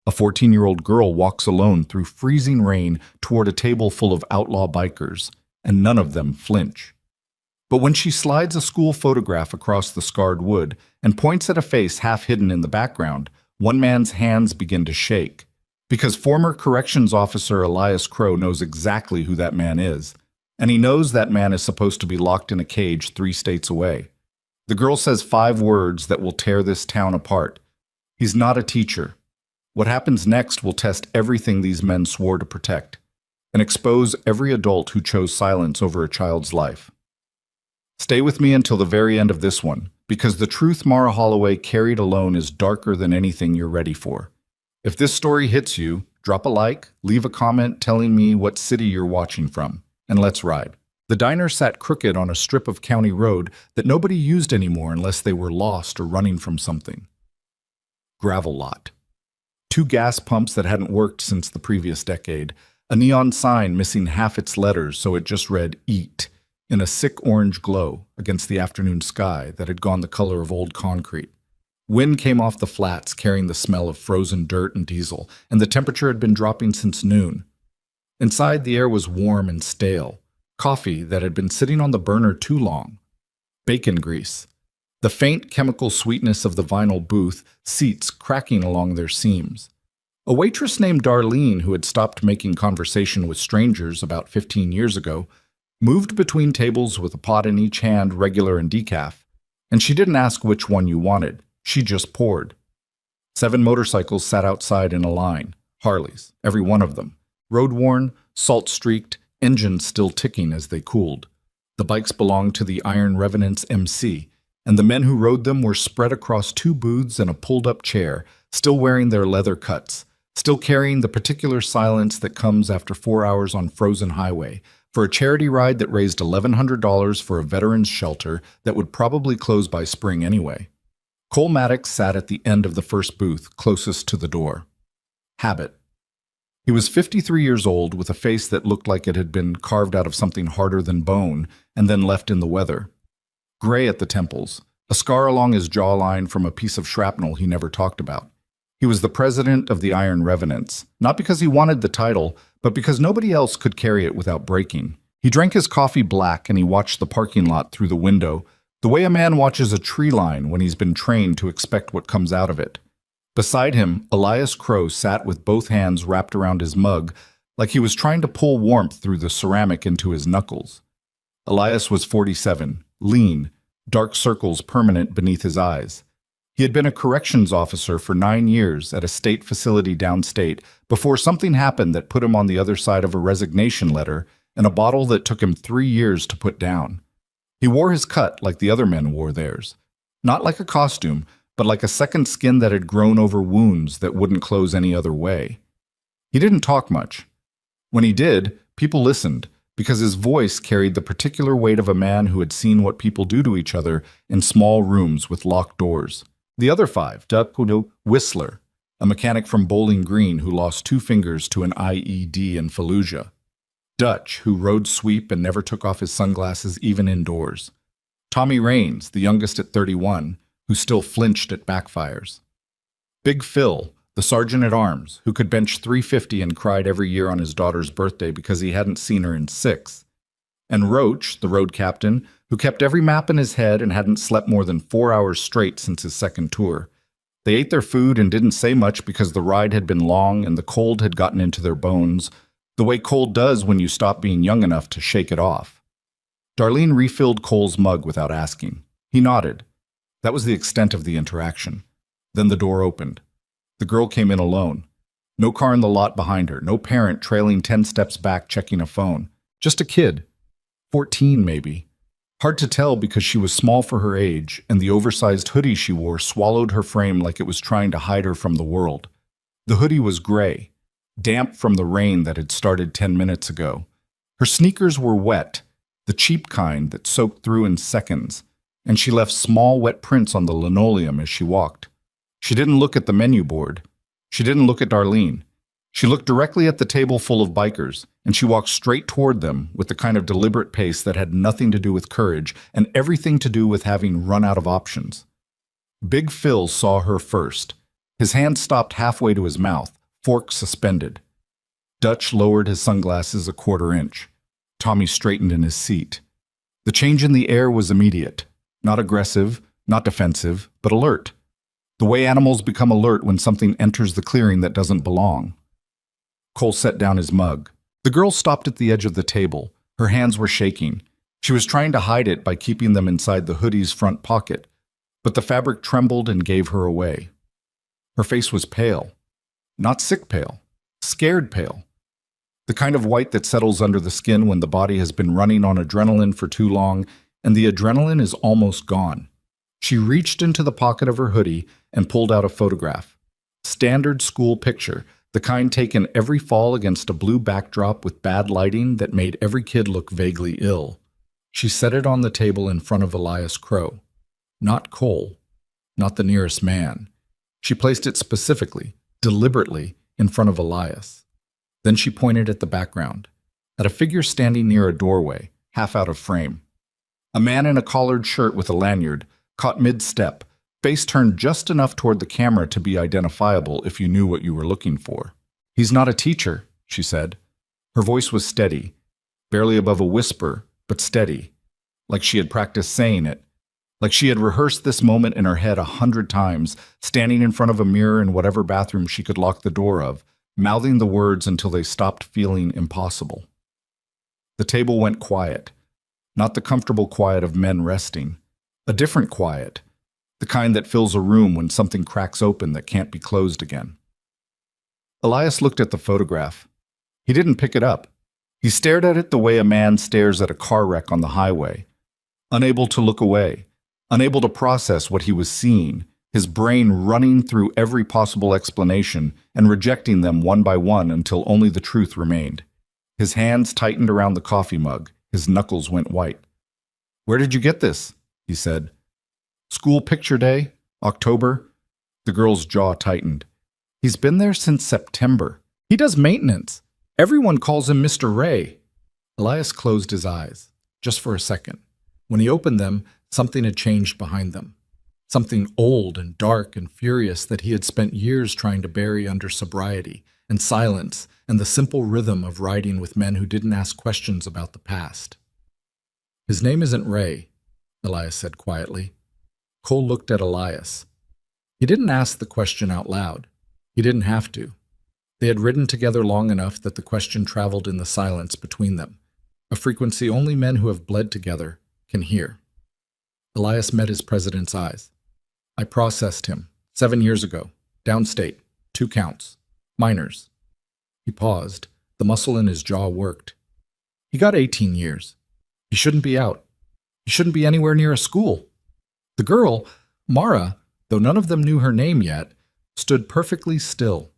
A 14-year-old girl walks alone through freezing rain toward a table full of outlaw bikers, and none of them flinch. But when she slides a school photograph across the scarred wood and points at a face half hidden in the background, one man's hands begin to shake. Because former corrections officer Elias Crow knows exactly who that man is, and he knows that man is supposed to be locked in a cage 3 states away. The girl says 5 words that will tear this town apart. He's not a teacher. What happens next will test everything these men swore to protect, and expose every adult who chose silence over a child's life. Stay with me until the very end of this one, because the truth Mara Holloway carried alone is darker than anything you're ready for. If this story hits you, drop a like, leave a comment telling me what city you're watching from, and let's ride. The diner sat crooked on a strip of county road that nobody used anymore unless they were lost or running from something. Gravel lot. 2 gas pumps that hadn't worked since the previous decade, a neon sign missing half its letters so it just read "Eat" in a sick orange glow against the afternoon sky that had gone the color of old concrete. Wind came off the flats carrying the smell of frozen dirt and diesel, and the temperature had been dropping since noon. Inside, the air was warm and stale. Coffee that had been sitting on the burner too long. Bacon grease. The faint chemical sweetness of the vinyl booth seats cracking along their seams. A waitress named Darlene, who had stopped making conversation with strangers about 15 years ago, moved between tables with a pot in each hand, regular and decaf, and she didn't ask which one you wanted. She just poured. 7 motorcycles sat outside in a line, Harleys, every one of them, road-worn, salt-streaked, engines still ticking as they cooled. The bikes belonged to the Iron Revenant's MC, and the men who rode them were spread across 2 booths and a pulled-up chair, still wearing their leather cuts, still carrying the particular silence that comes after 4 hours on frozen highway, for a charity ride that raised $1,100 for a veterans shelter that would probably close by spring anyway. Cole Maddox sat at the end of the first booth, closest to the door. Habit. He was 53 years old with a face that looked like it had been carved out of something harder than bone and then left in the weather. Gray at the temples, a scar along his jawline from a piece of shrapnel he never talked about. He was the president of the Iron Revenants, not because he wanted the title, but because nobody else could carry it without breaking. He drank his coffee black and he watched the parking lot through the window, the way a man watches a tree line when he's been trained to expect what comes out of it. Beside him, Elias Crow sat with both hands wrapped around his mug, like he was trying to pull warmth through the ceramic into his knuckles. Elias was 47, lean, dark circles permanent beneath his eyes. He had been a corrections officer for 9 years at a state facility downstate before something happened that put him on the other side of a resignation letter and a bottle that took him 3 years to put down. He wore his cut like the other men wore theirs. Not like a costume, but like a second skin that had grown over wounds that wouldn't close any other way. He didn't talk much. When he did, people listened, because his voice carried the particular weight of a man who had seen what people do to each other in small rooms with locked doors. The other 5, Whistler, a mechanic from Bowling Green who lost 2 fingers to an IED in Fallujah. Dutch, who rode sweep and never took off his sunglasses even indoors. Tommy Raines, the youngest at 31, who still flinched at backfires. Big Phil, the sergeant-at-arms, who could bench 350 and cried every year on his daughter's birthday because he hadn't seen her in 6. And Roach, the road captain, who kept every map in his head and hadn't slept more than 4 hours straight since his second tour. They ate their food and didn't say much because the ride had been long and the cold had gotten into their bones, the way cold does when you stop being young enough to shake it off. Darlene refilled Cole's mug without asking. He nodded. That was the extent of the interaction. Then the door opened. The girl came in alone. No car in the lot behind her, no parent trailing 10 steps back checking a phone. Just a kid. 14, maybe. Hard to tell because she was small for her age, and the oversized hoodie she wore swallowed her frame like it was trying to hide her from the world. The hoodie was gray, damp from the rain that had started 10 minutes ago. Her sneakers were wet, the cheap kind that soaked through in seconds, and she left small wet prints on the linoleum as she walked. She didn't look at the menu board. She didn't look at Darlene. She looked directly at the table full of bikers, and she walked straight toward them with the kind of deliberate pace that had nothing to do with courage and everything to do with having run out of options. Big Phil saw her first. His hand stopped halfway to his mouth, fork suspended. Dutch lowered his sunglasses a quarter inch. Tommy straightened in his seat. The change in the air was immediate. Not aggressive, not defensive, but alert. The way animals become alert when something enters the clearing that doesn't belong. Cole set down his mug. The girl stopped at the edge of the table. Her hands were shaking. She was trying to hide it by keeping them inside the hoodie's front pocket, but the fabric trembled and gave her away. Her face was pale. Not sick pale. Scared pale. The kind of white that settles under the skin when the body has been running on adrenaline for too long, and the adrenaline is almost gone. She reached into the pocket of her hoodie and pulled out a photograph. Standard school picture, the kind taken every fall against a blue backdrop with bad lighting that made every kid look vaguely ill. She set it on the table in front of Elias Crow. Not Cole. Not the nearest man. She placed it specifically, deliberately, in front of Elias. Then she pointed at the background, at a figure standing near a doorway, half out of frame. A man in a collared shirt with a lanyard, caught mid-step, face turned just enough toward the camera to be identifiable if you knew what you were looking for. "He's not a teacher," she said. Her voice was steady, barely above a whisper, but steady, like she had practiced saying it, like she had rehearsed this moment in her head 100 times, standing in front of a mirror in whatever bathroom she could lock the door of, mouthing the words until they stopped feeling impossible. The table went quiet, not the comfortable quiet of men resting, a different quiet, the kind that fills a room when something cracks open that can't be closed again. Elias looked at the photograph. He didn't pick it up. He stared at it the way a man stares at a car wreck on the highway, unable to look away, unable to process what he was seeing, his brain running through every possible explanation and rejecting them one by one until only the truth remained. His hands tightened around the coffee mug. His knuckles went white. "Where did you get this?" he said. "School picture day? October?" The girl's jaw tightened. "He's been there since September. He does maintenance. Everyone calls him Mr. Ray." Elias closed his eyes, just for a second. When he opened them, something had changed behind them. Something old and dark and furious that he had spent years trying to bury under sobriety and silence and the simple rhythm of riding with men who didn't ask questions about the past. "His name isn't Ray," Elias said quietly. Cole looked at Elias. He didn't ask the question out loud. He didn't have to. They had ridden together long enough that the question traveled in the silence between them, a frequency only men who have bled together can hear. Elias met his president's eyes. "I processed him 7 years ago, downstate, 2 counts, minors." He paused. The muscle in his jaw worked. "He got 18 years. He shouldn't be out. He shouldn't be anywhere near a school." The girl, Mara, though none of them knew her name yet, stood perfectly still.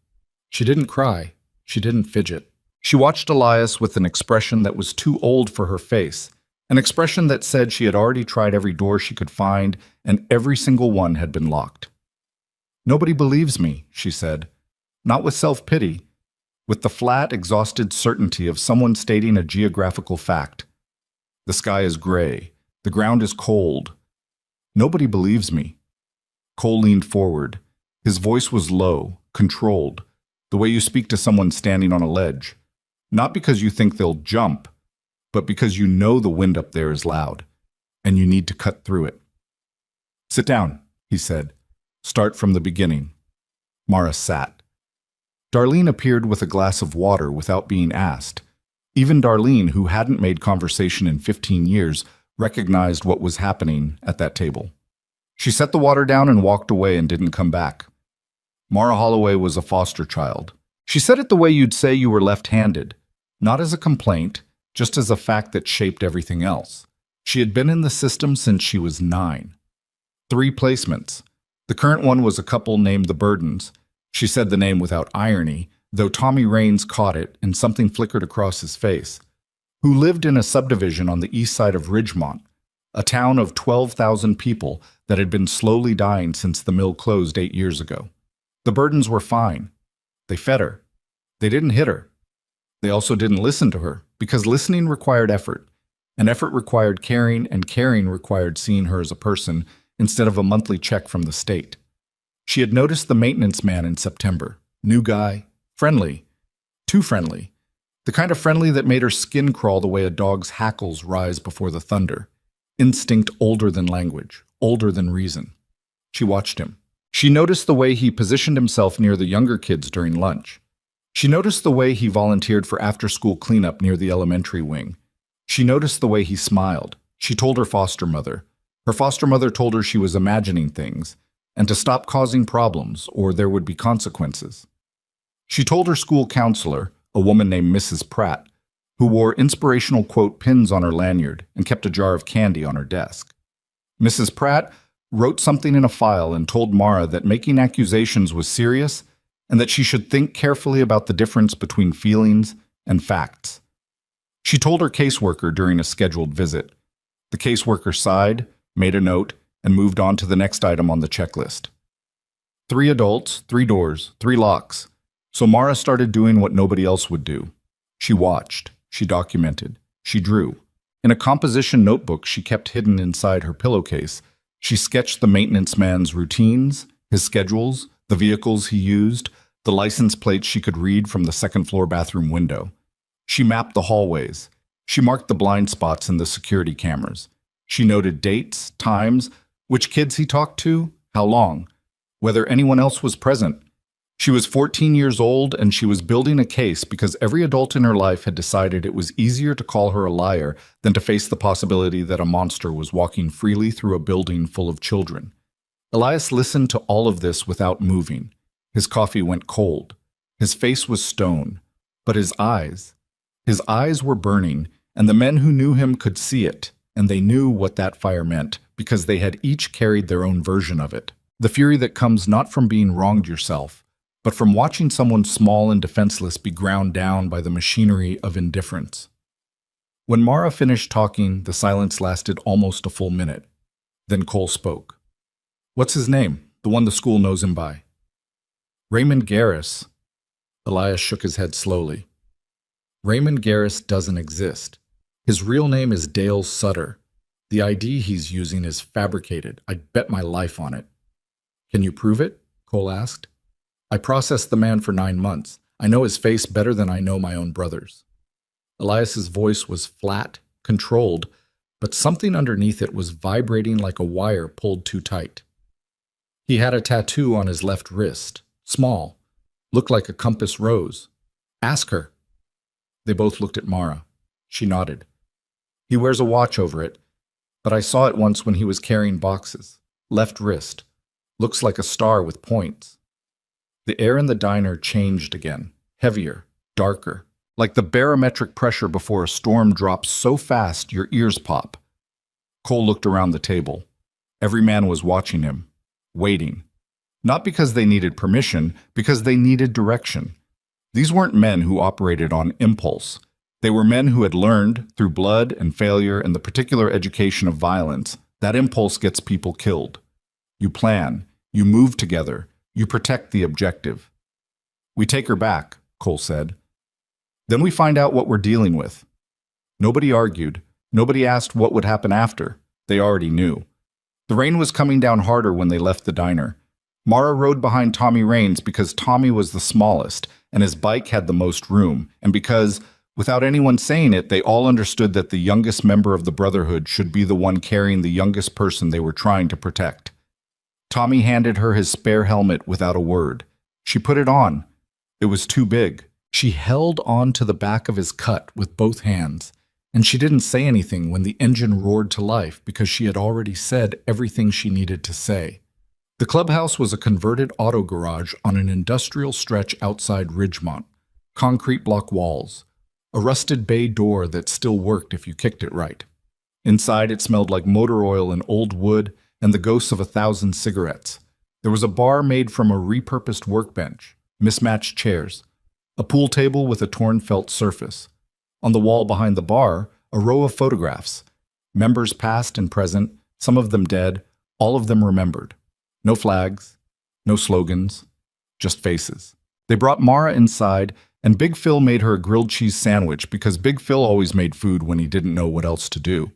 She didn't cry. She didn't fidget. She watched Elias with an expression that was too old for her face, an expression that said she had already tried every door she could find, and every single one had been locked. "Nobody believes me," she said, not with self-pity, with the flat, exhausted certainty of someone stating a geographical fact. "The sky is gray. The ground is cold. Nobody believes me." Cole leaned forward. His voice was low, controlled, the way you speak to someone standing on a ledge. Not because you think they'll jump, but because you know the wind up there is loud, and you need to cut through it. "Sit down," he said. "Start from the beginning." Mara sat. Darlene appeared with a glass of water without being asked. Even Darlene, who hadn't made conversation in 15 years, recognized what was happening at that table. She set the water down and walked away and didn't come back. Mara Holloway was a foster child. She said it the way you'd say you were left-handed, not as a complaint, just as a fact that shaped everything else. She had been in the system since she was 9. 3 placements. The current one was a couple named the Burdens. She said the name without irony, though Tommy Raines caught it and something flickered across his face. Who lived in a subdivision on the east side of Ridgemont, a town of 12,000 people that had been slowly dying since the mill closed 8 years ago. The Burdens were fine. They fed her. They didn't hit her. They also didn't listen to her, because listening required effort, and effort required caring, and caring required seeing her as a person instead of a monthly check from the state. She had noticed the maintenance man in September. New guy, friendly, too friendly. The kind of friendly that made her skin crawl the way a dog's hackles rise before the thunder. Instinct older than language, older than reason. She watched him. She noticed the way he positioned himself near the younger kids during lunch. She noticed the way he volunteered for after-school cleanup near the elementary wing. She noticed the way he smiled. She told her foster mother. Her foster mother told her she was imagining things, and to stop causing problems, or there would be consequences. She told her school counselor, a woman named Mrs. Pratt, who wore inspirational quote pins on her lanyard and kept a jar of candy on her desk. Mrs. Pratt wrote something in a file and told Mara that making accusations was serious and that she should think carefully about the difference between feelings and facts. She told her caseworker during a scheduled visit. The caseworker sighed, made a note, and moved on to the next item on the checklist. 3 adults, 3 doors, 3 locks. So Mara started doing what nobody else would do. She watched, she documented, she drew. In a composition notebook she kept hidden inside her pillowcase, she sketched the maintenance man's routines, his schedules, the vehicles he used, the license plates she could read from the second-floor bathroom window. She mapped the hallways. She marked the blind spots in the security cameras. She noted dates, times, which kids he talked to, how long, whether anyone else was present. She was 14 years old and she was building a case because every adult in her life had decided it was easier to call her a liar than to face the possibility that a monster was walking freely through a building full of children. Elias listened to all of this without moving. His coffee went cold. His face was stone. But his eyes were burning, and the men who knew him could see it, and they knew what that fire meant because they had each carried their own version of it. The fury that comes not from being wronged yourself, but from watching someone small and defenseless be ground down by the machinery of indifference. When Mara finished talking, the silence lasted almost a full minute. Then Cole spoke. "What's his name, the one the school knows him by?" "Raymond Garris." Elias shook his head slowly. "Raymond Garris doesn't exist. His real name is Dale Sutter. The ID he's using is fabricated. I'd bet my life on it." "Can you prove it?" Cole asked. "I processed the man for 9 months. I know his face better than I know my own brother's." Elias's voice was flat, controlled, but something underneath it was vibrating like a wire pulled too tight. "He had a tattoo on his left wrist, small, looked like a compass rose. Ask her." They both looked at Mara. She nodded. "He wears a watch over it, but I saw it once when he was carrying boxes. Left wrist. Looks like a star with points." The air in the diner changed again, heavier, darker, like the barometric pressure before a storm drops so fast your ears pop. Cole looked around the table. Every man was watching him, waiting. Not because they needed permission, because they needed direction. These weren't men who operated on impulse. They were men who had learned, through blood and failure and the particular education of violence, that impulse gets people killed. You plan, you move together, you protect the objective. "We take her back," Cole said. "Then we find out what we're dealing with." Nobody argued. Nobody asked what would happen after. They already knew. The rain was coming down harder when they left the diner. Mara rode behind Tommy Raines because Tommy was the smallest, and his bike had the most room, and because, without anyone saying it, they all understood that the youngest member of the Brotherhood should be the one carrying the youngest person they were trying to protect. Tommy handed her his spare helmet without a word. She put it on. It was too big. She held on to the back of his cut with both hands, and she didn't say anything when the engine roared to life because she had already said everything she needed to say. The clubhouse was a converted auto garage on an industrial stretch outside Ridgemont. Concrete block walls. A rusted bay door that still worked if you kicked it right. Inside it smelled like motor oil and old wood and the ghosts of 1,000 cigarettes. There was a bar made from a repurposed workbench, mismatched chairs, a pool table with a torn felt surface. On the wall behind the bar, a row of photographs. Members past and present, some of them dead, all of them remembered. No flags, no slogans, just faces. They brought Mara inside, and Big Phil made her a grilled cheese sandwich because Big Phil always made food when he didn't know what else to do.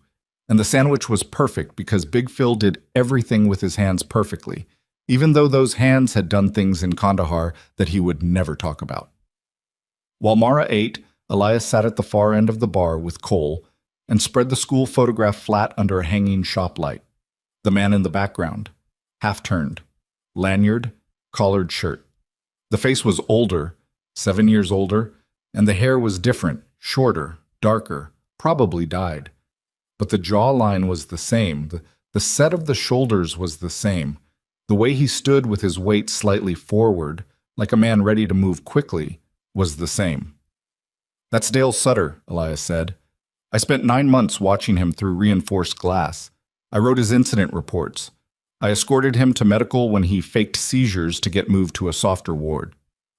And the sandwich was perfect because Big Phil did everything with his hands perfectly. even though those hands had done things in Kandahar that he would never talk about. While Mara ate, Elias sat at the far end of the bar with Cole and spread the school photograph flat under a hanging shop light. The man in the background, half-turned, lanyard, collared shirt. The face was older, 7 years older, and the hair was different, shorter, darker, probably dyed. But the jawline was the same, the set of the shoulders was the same. The way he stood with his weight slightly forward, like a man ready to move quickly, was the same. "That's Dale Sutter," Elias said. "I spent 9 months watching him through reinforced glass. I wrote his incident reports. I escorted him to medical when he faked seizures to get moved to a softer ward."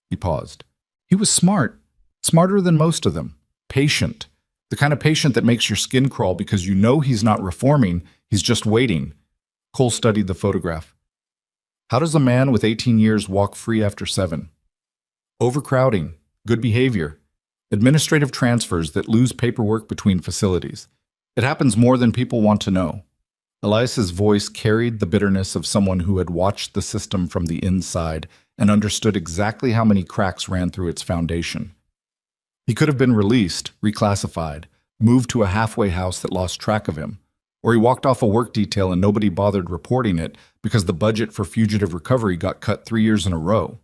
He paused. "He was smart, smarter than most of them. Patient. The kind of patient that makes your skin crawl because you know he's not reforming, he's just waiting." Cole studied the photograph. "How does a man with 18 years walk free after 7? Overcrowding, good behavior, administrative transfers that lose paperwork between facilities. It happens more than people want to know." Elias's voice carried the bitterness of someone who had watched the system from the inside and understood exactly how many cracks ran through its foundation. He could have been released, reclassified, moved to a halfway house that lost track of him, or he walked off a work detail and nobody bothered reporting it because the budget for fugitive recovery got cut 3 years in a row.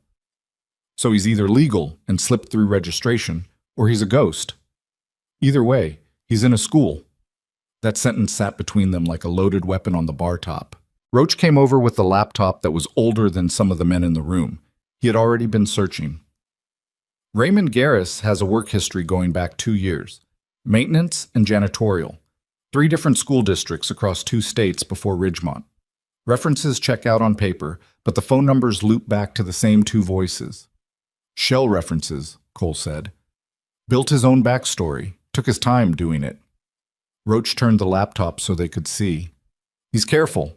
So he's either legal and slipped through registration, or he's a ghost. Either way, he's in a school. That sentence sat between them like a loaded weapon on the bar top. Roach came over with the laptop that was older than some of the men in the room. He had already been searching. "Raymond Garris has a work history going back 2 years. Maintenance and janitorial. 3 different school districts across 2 states before Ridgemont. References check out on paper, but the phone numbers loop back to the same 2 voices. Shell references," Cole said. "Built his own backstory, took his time doing it." Roach turned the laptop so they could see. "He's careful.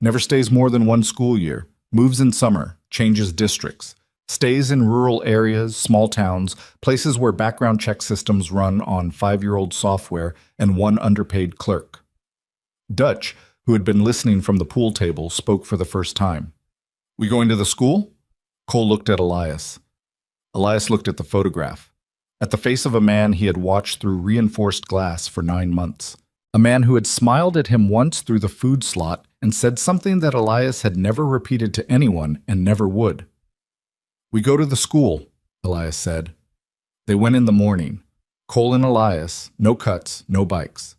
Never stays more than 1 school year. Moves in summer, changes districts. Stays in rural areas, small towns, places where background check systems run on 5-year-old software and 1 underpaid clerk." Dutch, who had been listening from the pool table, spoke for the first time. "We going to the school?" Cole looked at Elias. Elias looked at the photograph, at the face of a man he had watched through reinforced glass for 9 months. A man who had smiled at him once through the food slot and said something that Elias had never repeated to anyone and never would. "We go to the school," Elias said. They went in the morning. Cole and Elias, no cuts, no bikes.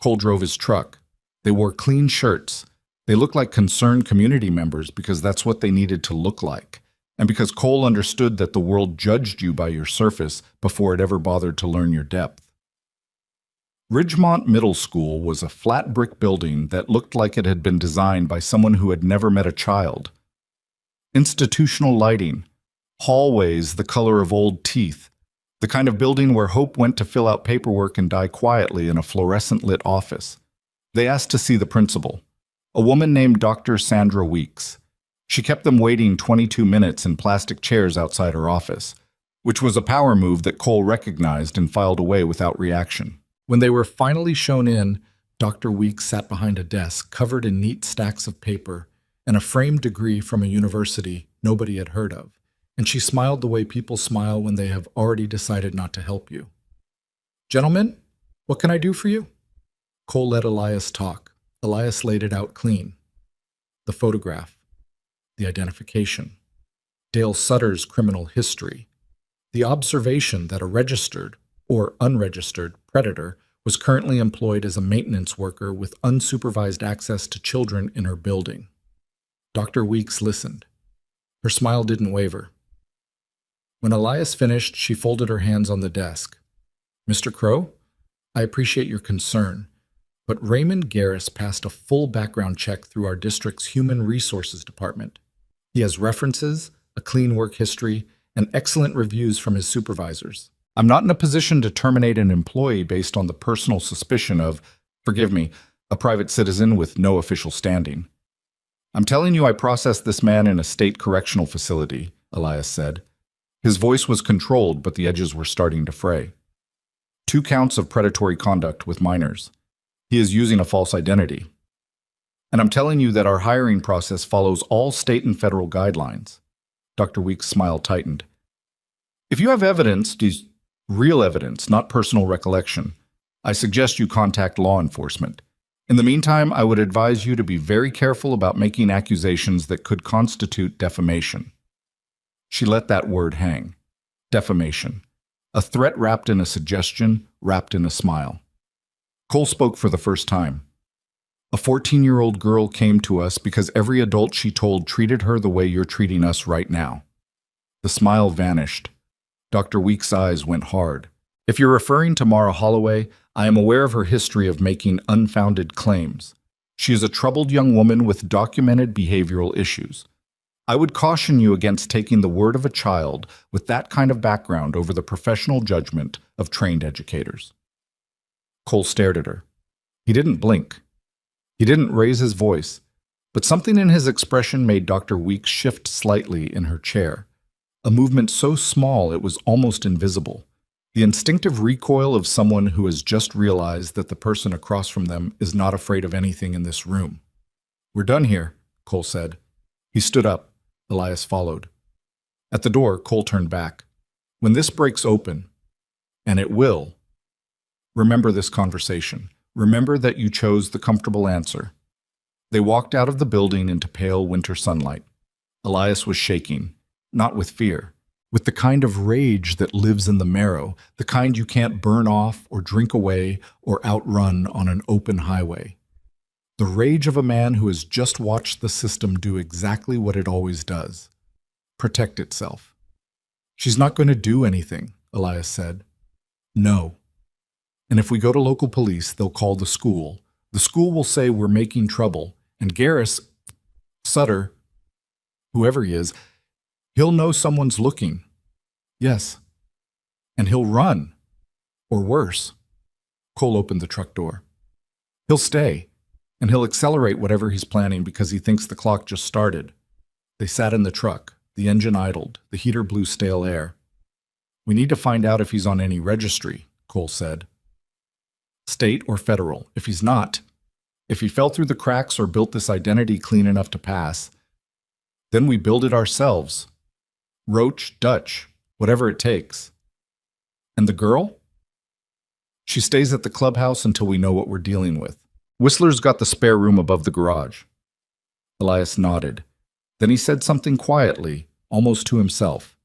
Cole drove his truck. They wore clean shirts. They looked like concerned community members because that's what they needed to look like, and because Cole understood that the world judged you by your surface before it ever bothered to learn your depth. Ridgemont Middle School was a flat brick building that looked like it had been designed by someone who had never met a child. Institutional lighting, hallways the color of old teeth, the kind of building where hope went to fill out paperwork and die quietly in a fluorescent-lit office. They asked to see the principal, a woman named Dr. Sandra Weeks. She kept them waiting 22 minutes in plastic chairs outside her office, which was a power move that Cole recognized and filed away without reaction. When they were finally shown in, Dr. Weeks sat behind a desk covered in neat stacks of paper and a framed degree from a university nobody had heard of, and she smiled the way people smile when they have already decided not to help you. "Gentlemen, what can I do for you?" Cole let Elias talk. Elias laid it out clean. The photograph, the identification, Dale Sutter's criminal history, the observation that a registered or unregistered predator was currently employed as a maintenance worker with unsupervised access to children in her building. Dr. Weeks listened. Her smile didn't waver. When Elias finished, she folded her hands on the desk. "Mr. Crow, I appreciate your concern, but Raymond Garris passed a full background check through our district's Human Resources Department. He has references, a clean work history, and excellent reviews from his supervisors. I'm not in a position to terminate an employee based on the personal suspicion of, forgive me, a private citizen with no official standing. I'm telling you I processed this man in a state correctional facility," Elias said. His voice was controlled, but the edges were starting to fray. 2 counts of predatory conduct with minors. He is using a false identity. And I'm telling you that our hiring process follows all state and federal guidelines. Dr. Weeks' smile tightened. If you have evidence, real evidence, not personal recollection, I suggest you contact law enforcement. In the meantime, I would advise you to be very careful about making accusations that could constitute defamation. She let that word hang. Defamation. A threat wrapped in a suggestion, wrapped in a smile. Cole spoke for the first time. A 14-year-old girl came to us because every adult she told treated her the way you're treating us right now. The smile vanished. Dr. Weeks' eyes went hard. If you're referring to Mara Holloway, I am aware of her history of making unfounded claims. She is a troubled young woman with documented behavioral issues. I would caution you against taking the word of a child with that kind of background over the professional judgment of trained educators. Cole stared at her. He didn't blink. He didn't raise his voice, but something in his expression made Dr. Weeks shift slightly in her chair, a movement so small it was almost invisible, the instinctive recoil of someone who has just realized that the person across from them is not afraid of anything in this room. "We're done here," Cole said. He stood up. Elias followed. At the door, Cole turned back. "When this breaks open, and it will, remember this conversation. Remember that you chose the comfortable answer." They walked out of the building into pale winter sunlight. Elias was shaking, not with fear, with the kind of rage that lives in the marrow, the kind you can't burn off or drink away or outrun on an open highway. The rage of a man who has just watched the system do exactly what it always does: protect itself. "She's not going to do anything," Elias said. "No. And if we go to local police, they'll call the school. The school will say we're making trouble, and Sutter, whoever he is, he'll know someone's looking. Yes. And he'll run. Or worse." Cole opened the truck door. "He'll stay, and he'll accelerate whatever he's planning because he thinks the clock just started." They sat in the truck. The engine idled. The heater blew stale air. "We need to find out if he's on any registry," Cole said. "State or federal. If he's not, if he fell through the cracks or built this identity clean enough to pass, then we build it ourselves. Roach, Dutch, whatever it takes." "And the girl?" "She stays at the clubhouse until we know what we're dealing with. Whistler's got the spare room above the garage." Elias nodded. Then he said something quietly, almost to himself.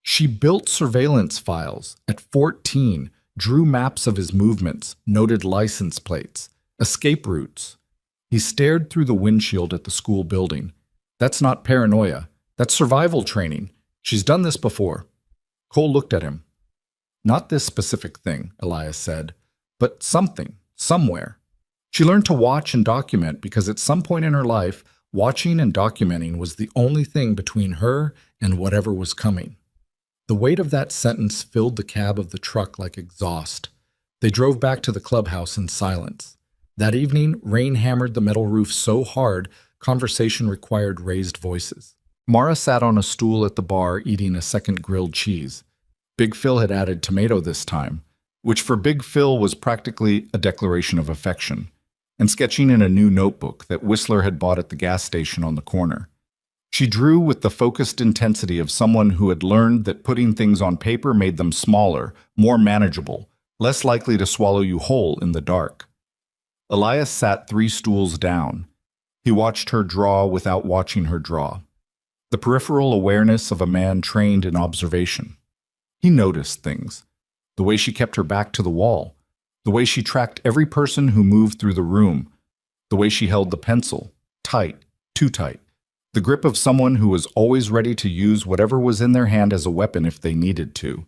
"She built surveillance files at 14, drew maps of his movements, noted license plates, escape routes." He stared through the windshield at the school building. "That's not paranoia. That's survival training. She's done this before." Cole looked at him. "Not this specific thing," Elias said, "but something, somewhere. She learned to watch and document because at some point in her life, watching and documenting was the only thing between her and whatever was coming." The weight of that sentence filled the cab of the truck like exhaust. They drove back to the clubhouse in silence. That evening, rain hammered the metal roof so hard, conversation required raised voices. Mara sat on a stool at the bar eating a second grilled cheese. Big Phil had added tomato this time, which for Big Phil was practically a declaration of affection, and sketching in a new notebook that Whistler had bought at the gas station on the corner. She drew with the focused intensity of someone who had learned that putting things on paper made them smaller, more manageable, less likely to swallow you whole in the dark. Elias sat 3 stools down. He watched her draw without watching her draw. The peripheral awareness of a man trained in observation. He noticed things. The way she kept her back to the wall. The way she tracked every person who moved through the room. The way she held the pencil. Tight, too tight. The grip of someone who was always ready to use whatever was in their hand as a weapon if they needed to.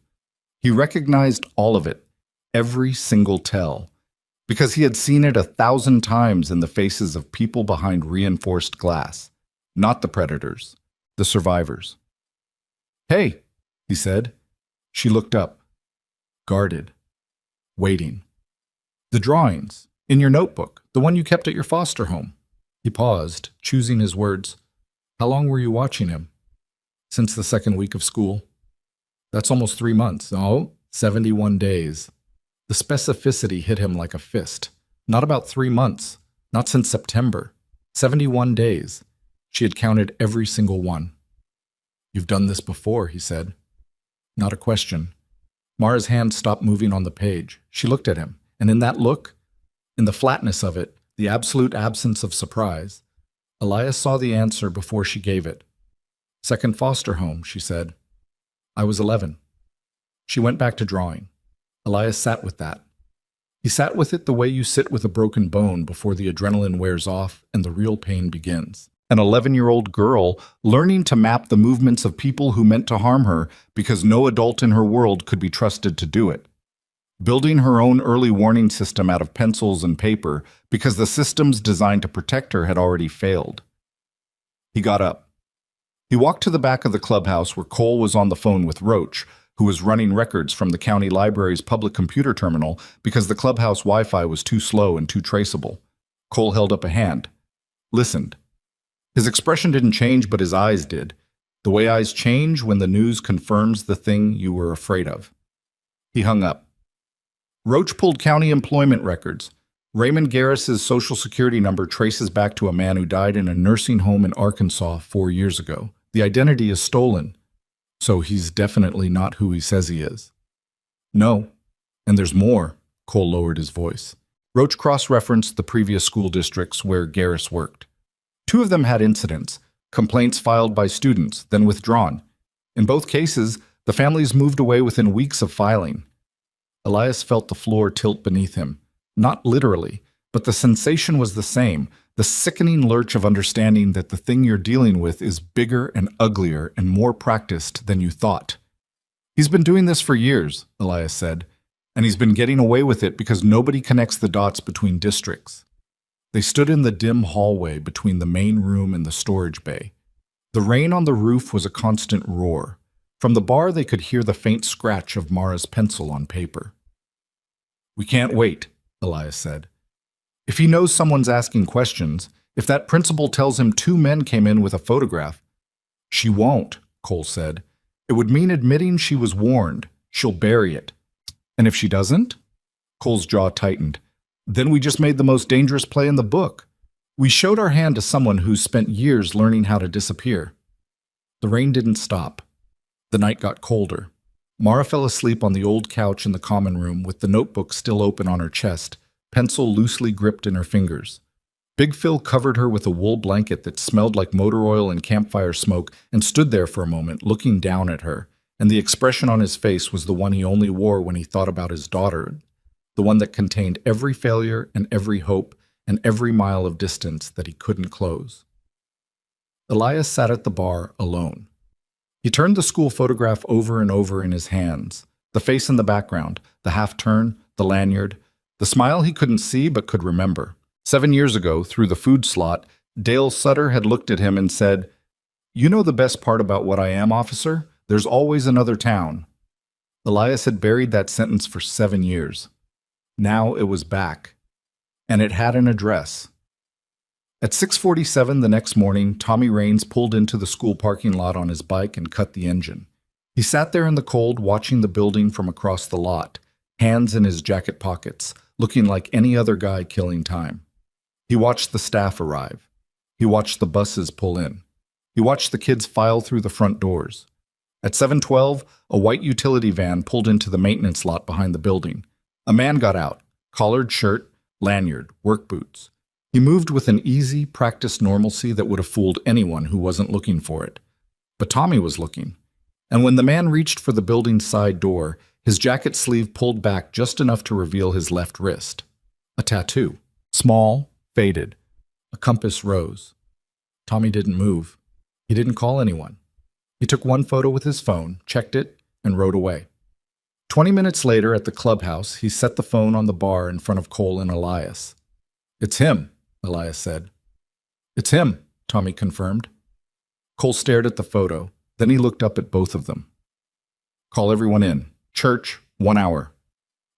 He recognized all of it, every single tell, because he had seen it 1,000 times in the faces of people behind reinforced glass, not the predators, the survivors. "Hey," he said. She looked up, guarded, waiting. "The drawings, in your notebook, the one you kept at your foster home." He paused, choosing his words. "How long were you watching him?" "Since the second week of school." "That's almost 3 months. Oh, 71 days. The specificity hit him like a fist. Not about 3 months. Not since September. 71 days. She had counted every single one. "You've done this before," he said. Not a question. Mara's hand stopped moving on the page. She looked at him, and in that look, in the flatness of it, the absolute absence of surprise, Elias saw the answer before she gave it. "Second foster home," she said. "I was 11. She went back to drawing. Elias sat with that. He sat with it the way you sit with a broken bone before the adrenaline wears off and the real pain begins. An 11-year-old girl learning to map the movements of people who meant to harm her because no adult in her world could be trusted to do it. Building her own early warning system out of pencils and paper because the systems designed to protect her had already failed. He got up. He walked to the back of the clubhouse where Cole was on the phone with Roach, who was running records from the county library's public computer terminal because the clubhouse Wi-Fi was too slow and too traceable. Cole held up a hand. Listened. His expression didn't change, but his eyes did. The way eyes change when the news confirms the thing you were afraid of. He hung up. Roach pulled county employment records. Raymond Garris's social security number traces back to a man who died in a nursing home in Arkansas 4 years ago. The identity is stolen. So he's definitely not who he says he is. No. And there's more. Cole lowered his voice. Roach cross-referenced the previous school districts where Garris worked. 2 of them had incidents, complaints filed by students, then withdrawn. In both cases, the families moved away within weeks of filing. Elias felt the floor tilt beneath him. Not literally, but the sensation was the same, the sickening lurch of understanding that the thing you're dealing with is bigger and uglier and more practiced than you thought. "He's been doing this for years," Elias said, "and he's been getting away with it because nobody connects the dots between districts." They stood in the dim hallway between the main room and the storage bay. The rain on the roof was a constant roar. From the bar they could hear the faint scratch of Mara's pencil on paper. "We can't wait," Elias said. "If he knows someone's asking questions, if that principal tells him 2 men came in with a photograph—" "She won't," Cole said. "It would mean admitting she was warned. She'll bury it." "And if she doesn't?" Cole's jaw tightened. "Then we just made the most dangerous play in the book. We showed our hand to someone who's spent years learning how to disappear." The rain didn't stop. The night got colder. Mara fell asleep on the old couch in the common room with the notebook still open on her chest, pencil loosely gripped in her fingers. Big Phil covered her with a wool blanket that smelled like motor oil and campfire smoke and stood there for a moment, looking down at her, and the expression on his face was the one he only wore when he thought about his daughter, the one that contained every failure and every hope and every mile of distance that he couldn't close. Elias sat at the bar alone. He turned the school photograph over and over in his hands, the face in the background, the half-turn, the lanyard, the smile he couldn't see but could remember. 7 years ago, through the food slot, Dale Sutter had looked at him and said, "You know the best part about what I am, officer? There's always another town." Elias had buried that sentence for 7 years. Now it was back, and it had an address. At 6:47 the next morning, Tommy Raines pulled into the school parking lot on his bike and cut the engine. He sat there in the cold watching the building from across the lot, hands in his jacket pockets, looking like any other guy killing time. He watched the staff arrive. He watched the buses pull in. He watched the kids file through the front doors. At 7:12, a white utility van pulled into the maintenance lot behind the building. A man got out, collared shirt, lanyard, work boots. He moved with an easy, practiced normalcy that would have fooled anyone who wasn't looking for it. But Tommy was looking. And when the man reached for the building's side door, his jacket sleeve pulled back just enough to reveal his left wrist. A tattoo. Small, faded. A compass rose. Tommy didn't move. He didn't call anyone. He took one photo with his phone, checked it, and rode away. 20 minutes later at the clubhouse, he set the phone on the bar in front of Cole and Elias. "It's him," Elias said. "It's him," Tommy confirmed. Cole stared at the photo. Then he looked up at both of them. "Call everyone in. Church, 1 hour."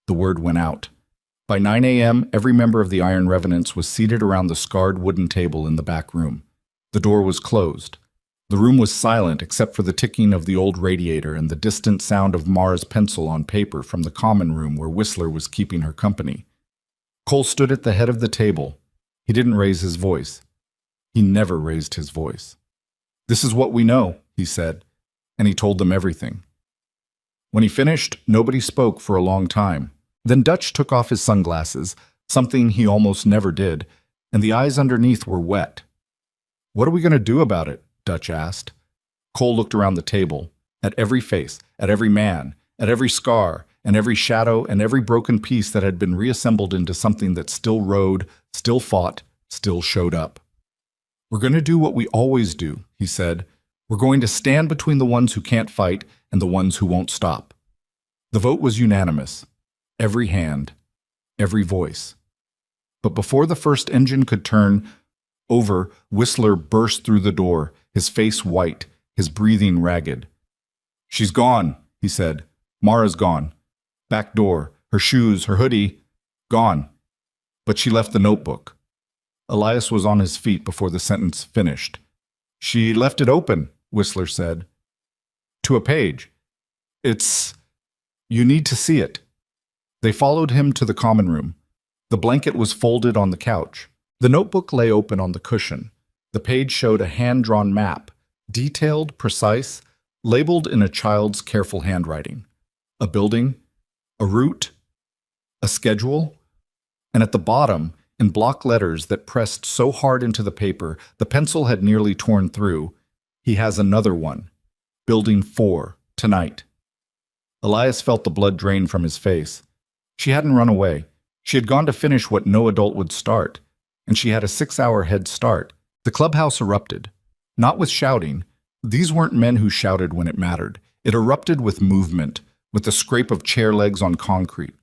The word went out. By 9 a.m., every member of the Iron Revenants was seated around the scarred wooden table in the back room. The door was closed. The room was silent except for the ticking of the old radiator and the distant sound of Mara's pencil on paper from the common room where Whistler was keeping her company. Cole stood at the head of the table. He didn't raise his voice. He never raised his voice. "This is what we know," he said, and he told them everything. When he finished, nobody spoke for a long time. Then Dutch took off his sunglasses, something he almost never did, and the eyes underneath were wet. "What are we going to do about it?" Dutch asked. Cole looked around the table, at every face, at every man, at every scar, and every shadow, and every broken piece that had been reassembled into something that still rode, still fought, still showed up. "We're going to do what we always do," he said. "We're going to stand between the ones who can't fight and the ones who won't stop." The vote was unanimous. Every hand, every voice. But before the first engine could turn over, Whistler burst through the door, his face white, his breathing ragged. "She's gone," he said. "Mara's gone. Back door, her shoes, her hoodie, gone. But she left the notebook." Elias was on his feet before the sentence finished. "She left it open," Whistler said. "To a page. You need to see it." They followed him to the common room. The blanket was folded on the couch. The notebook lay open on the cushion. The page showed a hand-drawn map, detailed, precise, labeled in a child's careful handwriting. A building, a route, a schedule, and at the bottom, in block letters that pressed so hard into the paper, the pencil had nearly torn through, "He has another one. Building 4, tonight." Elias felt the blood drain from his face. She hadn't run away. She had gone to finish what no adult would start, and she had a 6-hour head start. The clubhouse erupted. Not with shouting. These weren't men who shouted when it mattered. It erupted with movement, with the scrape of chair legs on concrete,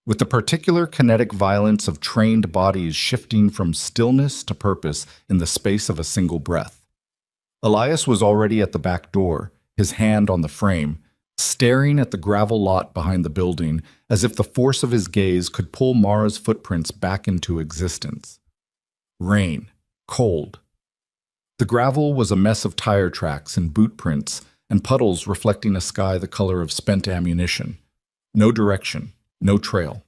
with the particular kinetic violence of trained bodies shifting from stillness to purpose in the space of a single breath. Elias was already at the back door, his hand on the frame, staring at the gravel lot behind the building as if the force of his gaze could pull Mara's footprints back into existence. Rain. Cold. The gravel was a mess of tire tracks and boot prints and puddles reflecting a sky the color of spent ammunition. No direction. No trail.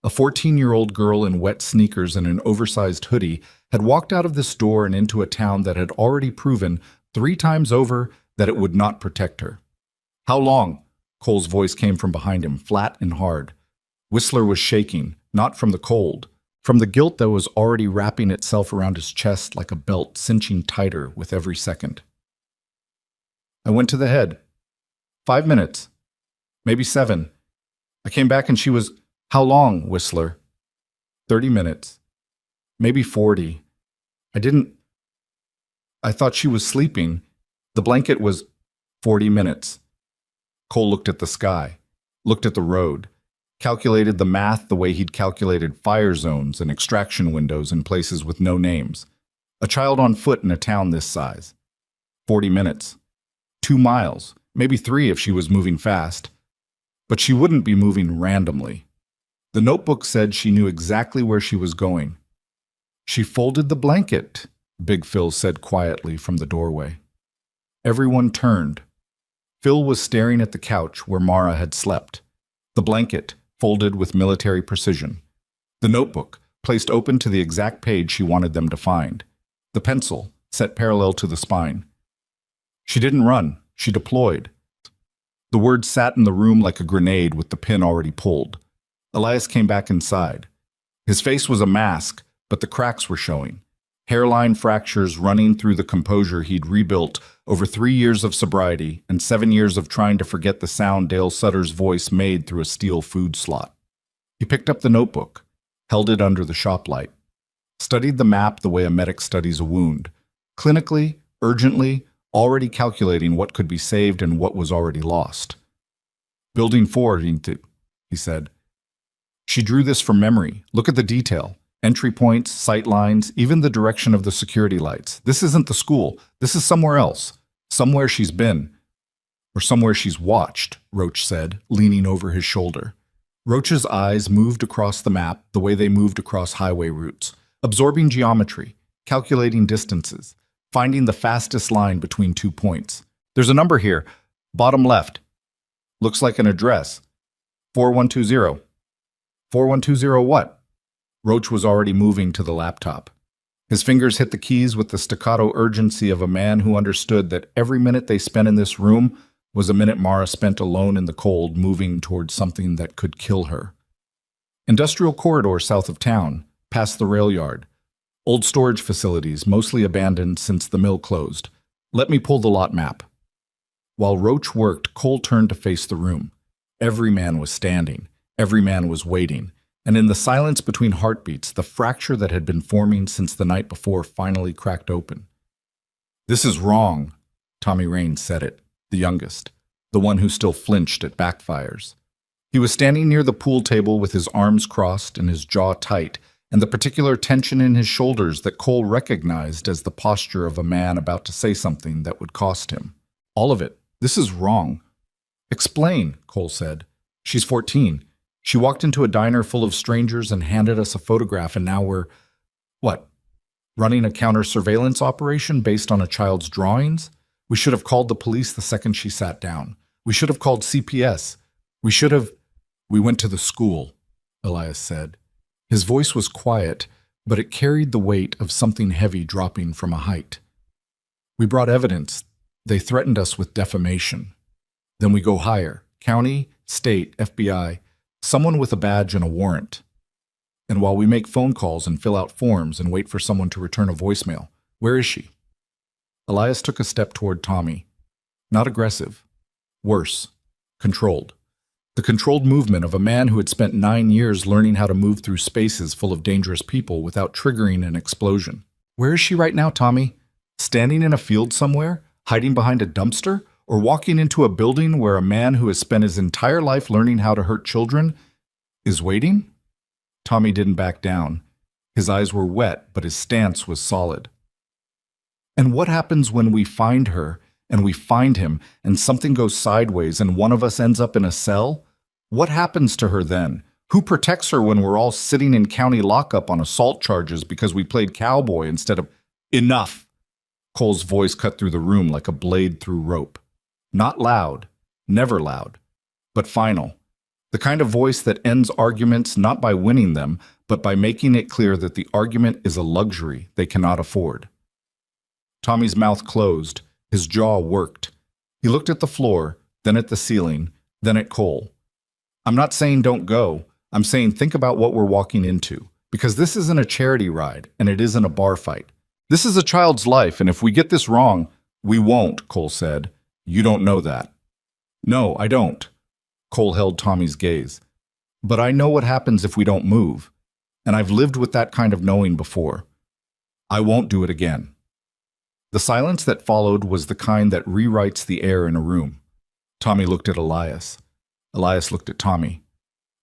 A 14-year-old girl in wet sneakers and an oversized hoodie had walked out of this door and into a town that had already proven 3 times over that it would not protect her. "How long?" Cole's voice came from behind him, flat and hard. Whistler was shaking, not from the cold, from the guilt that was already wrapping itself around his chest like a belt, cinching tighter with every second. "I went to the head. 5 minutes. Maybe 7. I came back and she was—" "How long, Whistler?" 30 minutes. Maybe 40. I thought she was sleeping. The blanket was 40 minutes. Cole looked at the sky, looked at the road, calculated the math the way he'd calculated fire zones and extraction windows in places with no names. A child on foot in a town this size. 40 minutes. 2 miles, maybe 3 if she was moving fast. But she wouldn't be moving randomly. The notebook said she knew exactly where she was going. "She folded the blanket," Big Phil said quietly from the doorway. Everyone turned. Phil was staring at the couch where Mara had slept. The blanket, folded with military precision. The notebook, placed open to the exact page she wanted them to find. The pencil, set parallel to the spine. She didn't run. She deployed. The word sat in the room like a grenade with the pin already pulled. Elias came back inside. His face was a mask, but the cracks were showing. Hairline fractures running through the composure he'd rebuilt over 3 years of sobriety and 7 years of trying to forget the sound Dale Sutter's voice made through a steel food slot. He picked up the notebook, held it under the shop light, studied the map the way a medic studies a wound, clinically, urgently, already calculating what could be saved and what was already lost. "Building 4, he said. She drew this from memory. Look at the detail. Entry points, sight lines, even the direction of the security lights. This isn't the school. This is somewhere else. Somewhere she's been. Or somewhere she's watched," Roach said, leaning over his shoulder. Roach's eyes moved across the map the way they moved across highway routes, absorbing geometry, calculating distances, finding the fastest line between 2 points. "There's a number here. Bottom left. Looks like an address. 4120. 4120 what?" Roach was already moving to the laptop. His fingers hit the keys with the staccato urgency of a man who understood that every minute they spent in this room was a minute Mara spent alone in the cold, moving towards something that could kill her. Industrial corridor south of town, past the rail yard. Old storage facilities, mostly abandoned since the mill closed. Let me pull the lot map. While Roach worked, Cole turned to face the room. Every man was standing. Every man was waiting. And in the silence between heartbeats, the fracture that had been forming since the night before finally cracked open. "This is wrong," Tommy Raines said it, the youngest, the one who still flinched at backfires. He was standing near the pool table with his arms crossed and his jaw tight, and the particular tension in his shoulders that Cole recognized as the posture of a man about to say something that would cost him. "All of it. This is wrong." "Explain," Cole said. "She's 14. She walked into a diner full of strangers and handed us a photograph, and now we're, what, running a counter-surveillance operation based on a child's drawings? We should have called the police the second she sat down. We should have called CPS. We should have—" "We went to the school," Elias said. His voice was quiet, but it carried the weight of something heavy dropping from a height. "We brought evidence. They threatened us with defamation. Then we go higher. County, state, FBI, someone with a badge and a warrant. And while we make phone calls and fill out forms and wait for someone to return a voicemail, where is she?" Elias took a step toward Tommy. Not aggressive. Worse. Controlled. The controlled movement of a man who had spent 9 years learning how to move through spaces full of dangerous people without triggering an explosion. "Where is she right now, Tommy? Standing in a field somewhere? Hiding behind a dumpster? Or walking into a building where a man who has spent his entire life learning how to hurt children is waiting?" Tommy didn't back down. His eyes were wet, but his stance was solid. "And what happens when we find her, and we find him, and something goes sideways, and one of us ends up in a cell? What happens to her then? Who protects her when we're all sitting in county lockup on assault charges because we played cowboy instead of—" "Enough!" Cole's voice cut through the room like a blade through rope. Not loud, never loud, but final. The kind of voice that ends arguments not by winning them, but by making it clear that the argument is a luxury they cannot afford. Tommy's mouth closed, his jaw worked. He looked at the floor, then at the ceiling, then at Cole. "I'm not saying don't go. I'm saying think about what we're walking into, because this isn't a charity ride, and it isn't a bar fight. This is a child's life, and if we get this wrong—" "We won't," Cole said. "You don't know that." "No, I don't." Cole held Tommy's gaze. "But I know what happens if we don't move. And I've lived with that kind of knowing before. I won't do it again." The silence that followed was the kind that rewrites the air in a room. Tommy looked at Elias. Elias looked at Tommy.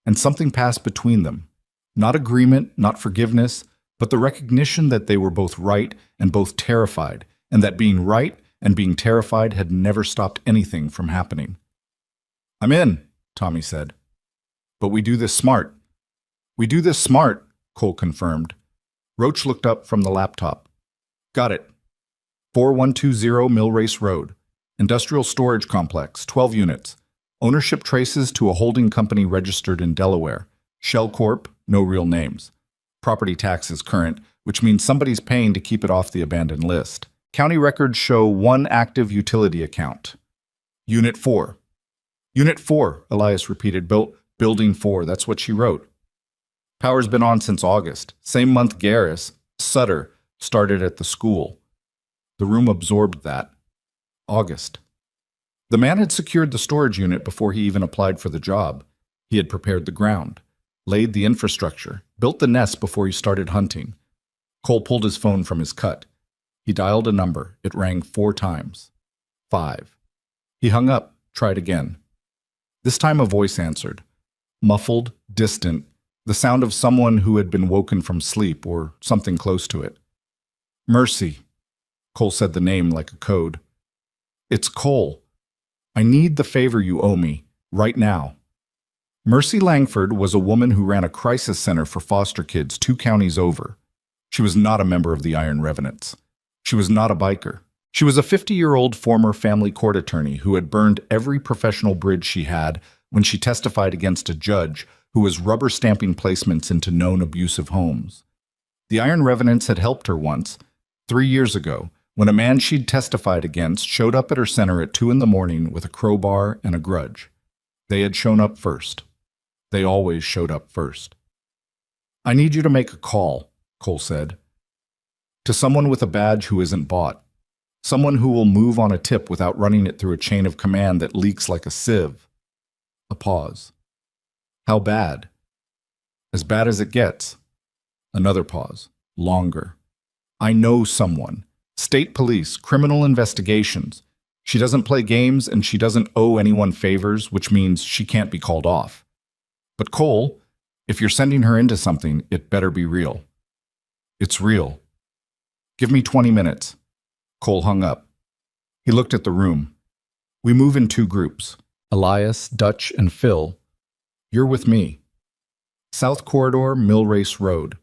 And something passed between them. Not agreement, not forgiveness, but the recognition that they were both right and both terrified, and that being right and being terrified had never stopped anything from happening. "I'm in," Tommy said. "But we do this smart." "We do this smart," Cole confirmed. Roach looked up from the laptop. "Got it. 4120 Mill Race Road. Industrial Storage Complex, 12 units. Ownership traces to a holding company registered in Delaware. Shell Corp, no real names. Property tax is current, which means somebody's paying to keep it off the abandoned list. County records show 1 active utility account. Unit 4. Unit 4, Elias repeated. Building 4, that's what she wrote. Power's been on since August. Same month Sutter, started at the school. The room absorbed that. August. The man had secured the storage unit before he even applied for the job. He had prepared the ground, laid the infrastructure, built the nest before he started hunting. Cole pulled his phone from his cut. He dialed a number. It rang 4 times. 5. He hung up, tried again. This time a voice answered. Muffled, distant, the sound of someone who had been woken from sleep or something close to it. "Mercy." Cole said the name like a code. "It's Cole. I need the favor you owe me, right now." Mercy Langford was a woman who ran a crisis center for foster kids 2 counties over. She was not a member of the Iron Revenants. She was not a biker. She was a 50-year-old former family court attorney who had burned every professional bridge she had when she testified against a judge who was rubber-stamping placements into known abusive homes. The iron revenants had helped her once, 3 years ago, when a man she'd testified against showed up at her center at 2 in the morning with a crowbar and a grudge. They had shown up first. They always showed up first. "I need you to make a call," Cole said. "To someone with a badge who isn't bought. Someone who will move on a tip without running it through a chain of command that leaks like a sieve." A pause. "How bad?" "As bad as it gets." Another pause. Longer. "I know someone. State police, criminal investigations. She doesn't play games and she doesn't owe anyone favors, which means she can't be called off. But Cole, if you're sending her into something, it better be real." "It's real." "Give me 20 minutes. Cole hung up. He looked at the room. "We move in 2 groups. Elias, Dutch, and Phil. You're with me. South Corridor, Mill Race Road.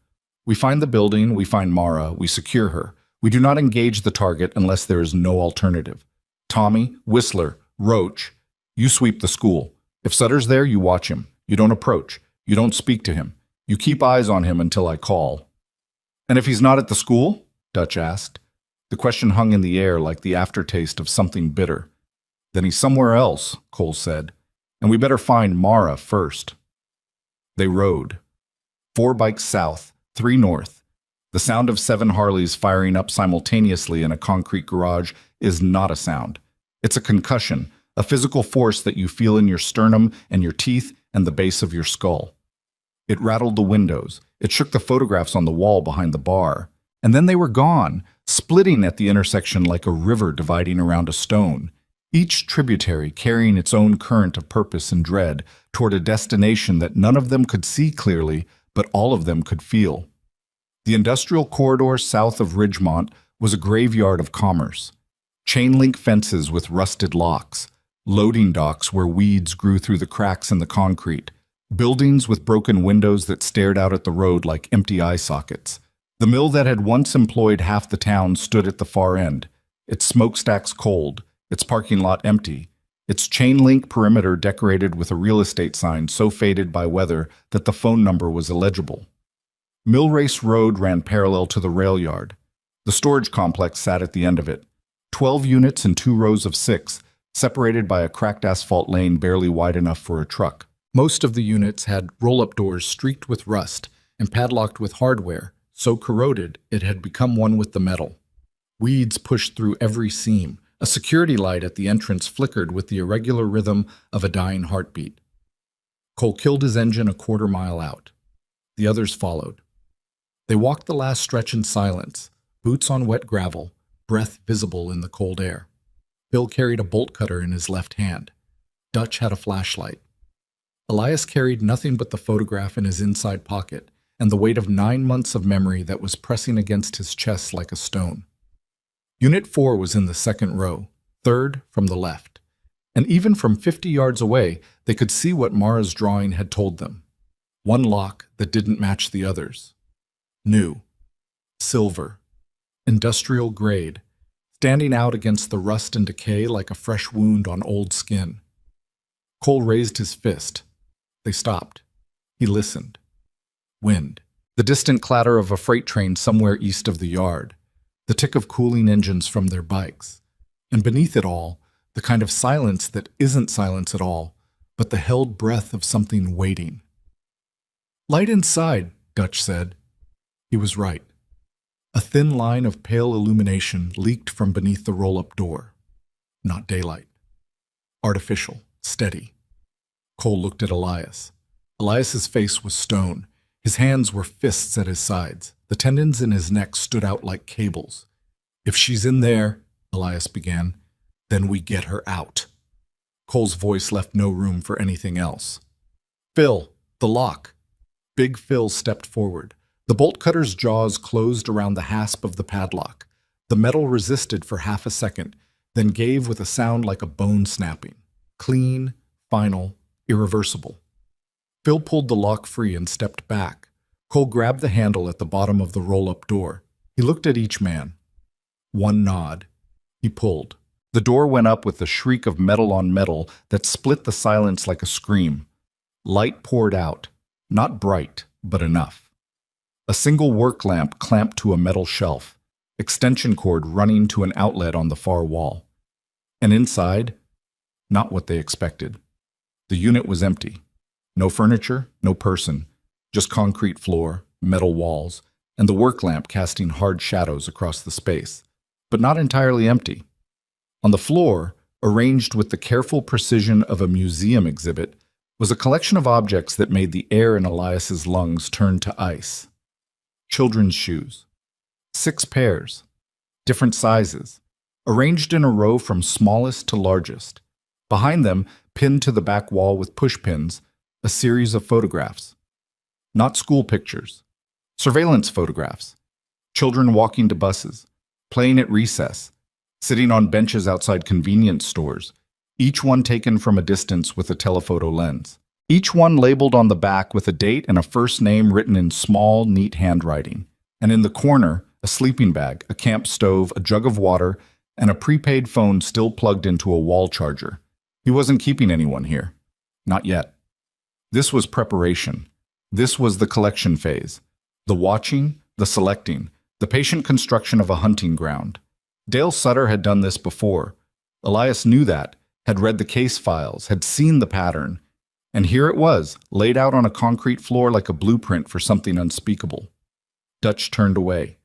We find the building, we find Mara, we secure her. We do not engage the target unless there is no alternative. Tommy, Whistler, Roach, you sweep the school. If Sutter's there, you watch him. You don't approach. You don't speak to him. You keep eyes on him until I call." "And if he's not at the school?" Dutch asked. The question hung in the air like the aftertaste of something bitter. "Then he's somewhere else," Cole said. "And we better find Mara first." They rode. 4 bikes south, 3 north. The sound of 7 Harleys firing up simultaneously in a concrete garage is not a sound. It's a concussion, a physical force that you feel in your sternum and your teeth and the base of your skull. It rattled the windows. It shook the photographs on the wall behind the bar. And then they were gone, splitting at the intersection like a river dividing around a stone, each tributary carrying its own current of purpose and dread toward a destination that none of them could see clearly, but all of them could feel. The industrial corridor south of Ridgemont was a graveyard of commerce. Chain-link fences with rusted locks, loading docks where weeds grew through the cracks in the concrete, buildings with broken windows that stared out at the road like empty eye sockets. The mill that had once employed half the town stood at the far end, its smokestacks cold, its parking lot empty, its chain-link perimeter decorated with a real estate sign so faded by weather that the phone number was illegible. Mill Race Road ran parallel to the rail yard. The storage complex sat at the end of it, 12 units in 2 rows of 6, separated by a cracked asphalt lane barely wide enough for a truck. Most of the units had roll-up doors streaked with rust and padlocked with hardware, so corroded it had become one with the metal. Weeds pushed through every seam. A security light at the entrance flickered with the irregular rhythm of a dying heartbeat. Cole killed his engine a quarter mile out. The others followed. They walked the last stretch in silence, boots on wet gravel, breath visible in the cold air. Bill carried a bolt cutter in his left hand. Dutch had a flashlight. Elias carried nothing but the photograph in his inside pocket and the weight of 9 months of memory that was pressing against his chest like a stone. Unit 4 was in the second row, 3rd from the left. And even from 50 yards away, they could see what Mara's drawing had told them. One lock that didn't match the others. New. Silver. Industrial grade. Standing out against the rust and decay like a fresh wound on old skin. Cole raised his fist. They stopped. He listened. Wind. The distant clatter of a freight train somewhere east of the yard. The tick of cooling engines from their bikes. And beneath it all, the kind of silence that isn't silence at all, but the held breath of something waiting. "Light inside," Dutch said. He was right. A thin line of pale illumination leaked from beneath the roll-up door. Not daylight. Artificial, steady. Cole looked at Elias. Elias's face was stone. His hands were fists at his sides. The tendons in his neck stood out like cables. "If she's in there," Elias began, "then we get her out." Cole's voice left no room for anything else. "Phil, the lock." Big Phil stepped forward. The bolt cutter's jaws closed around the hasp of the padlock. The metal resisted for half a second, then gave with a sound like a bone snapping. Clean, final, irreversible. Phil pulled the lock free and stepped back. Cole grabbed the handle at the bottom of the roll-up door. He looked at each man. One nod. He pulled. The door went up with a shriek of metal on metal that split the silence like a scream. Light poured out. Not bright, but enough. A single work lamp clamped to a metal shelf, extension cord running to an outlet on the far wall. And inside, not what they expected. The unit was empty. No furniture, no person, just concrete floor, metal walls, and the work lamp casting hard shadows across the space, but not entirely empty. On the floor, arranged with the careful precision of a museum exhibit, was a collection of objects that made the air in Elias's lungs turn to ice. Children's shoes. 6 pairs, different sizes, arranged in a row from smallest to largest. Behind them, pinned to the back wall with pushpins, a series of photographs. Not school pictures. Surveillance photographs. Children walking to buses, playing at recess, sitting on benches outside convenience stores, each one taken from a distance with a telephoto lens. Each one labeled on the back with a date and a first name written in small, neat handwriting. And in the corner, a sleeping bag, a camp stove, a jug of water, and a prepaid phone still plugged into a wall charger. He wasn't keeping anyone here. Not yet. This was preparation. This was the collection phase. The watching, the selecting, the patient construction of a hunting ground. Dale Sutter had done this before. Elias knew that, had read the case files, had seen the pattern. And here it was, laid out on a concrete floor like a blueprint for something unspeakable. Dutch turned away.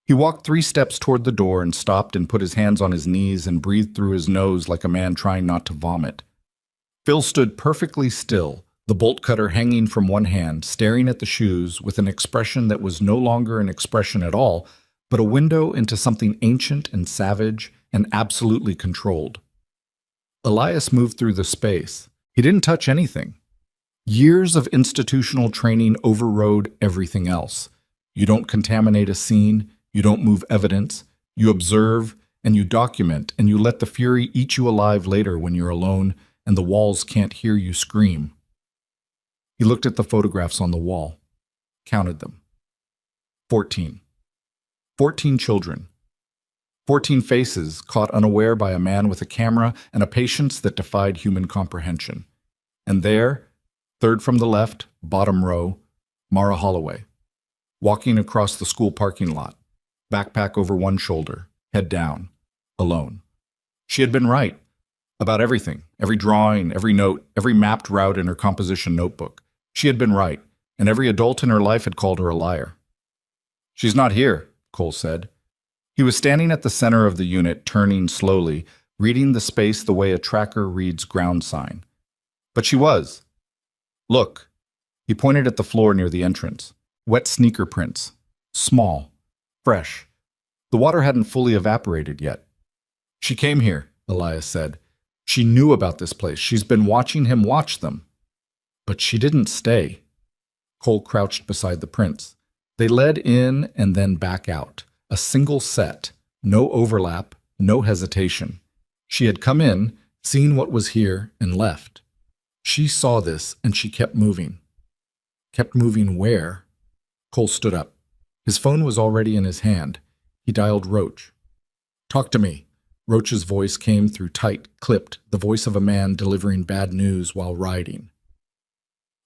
He walked 3 steps toward the door and stopped and put his hands on his knees and breathed through his nose like a man trying not to vomit. Phil stood perfectly still, the bolt cutter hanging from one hand, staring at the shoes with an expression that was no longer an expression at all, but a window into something ancient and savage and absolutely controlled. Elias moved through the space. He didn't touch anything. Years of institutional training overrode everything else. You don't contaminate a scene, you don't move evidence, you observe and you document and you let the fury eat you alive later when you're alone and the walls can't hear you scream. He looked at the photographs on the wall, counted them. 14. 14 children. 14 faces caught unaware by a man with a camera and a patience that defied human comprehension. And there, third from the left, bottom row, Mara Holloway, walking across the school parking lot, backpack over one shoulder, head down, alone. She had been right about everything, every drawing, every note, every mapped route in her composition notebook. She had been right, and every adult in her life had called her a liar. "She's not here," Cole said. He was standing at the center of the unit, turning slowly, reading the space the way a tracker reads ground sign. But she was. "Look." He pointed at the floor near the entrance. Wet sneaker prints. Small. Fresh. The water hadn't fully evaporated yet. "She came here," Elias said. "She knew about this place. She's been watching him watch them." But she didn't stay. Cole crouched beside the prints. They led in and then back out. A single set. No overlap, no hesitation. She had come in, seen what was here, and left. She saw this, and she kept moving. Kept moving where? Cole stood up. His phone was already in his hand. He dialed Roach. "Talk to me." Roach's voice came through tight, clipped, the voice of a man delivering bad news while riding.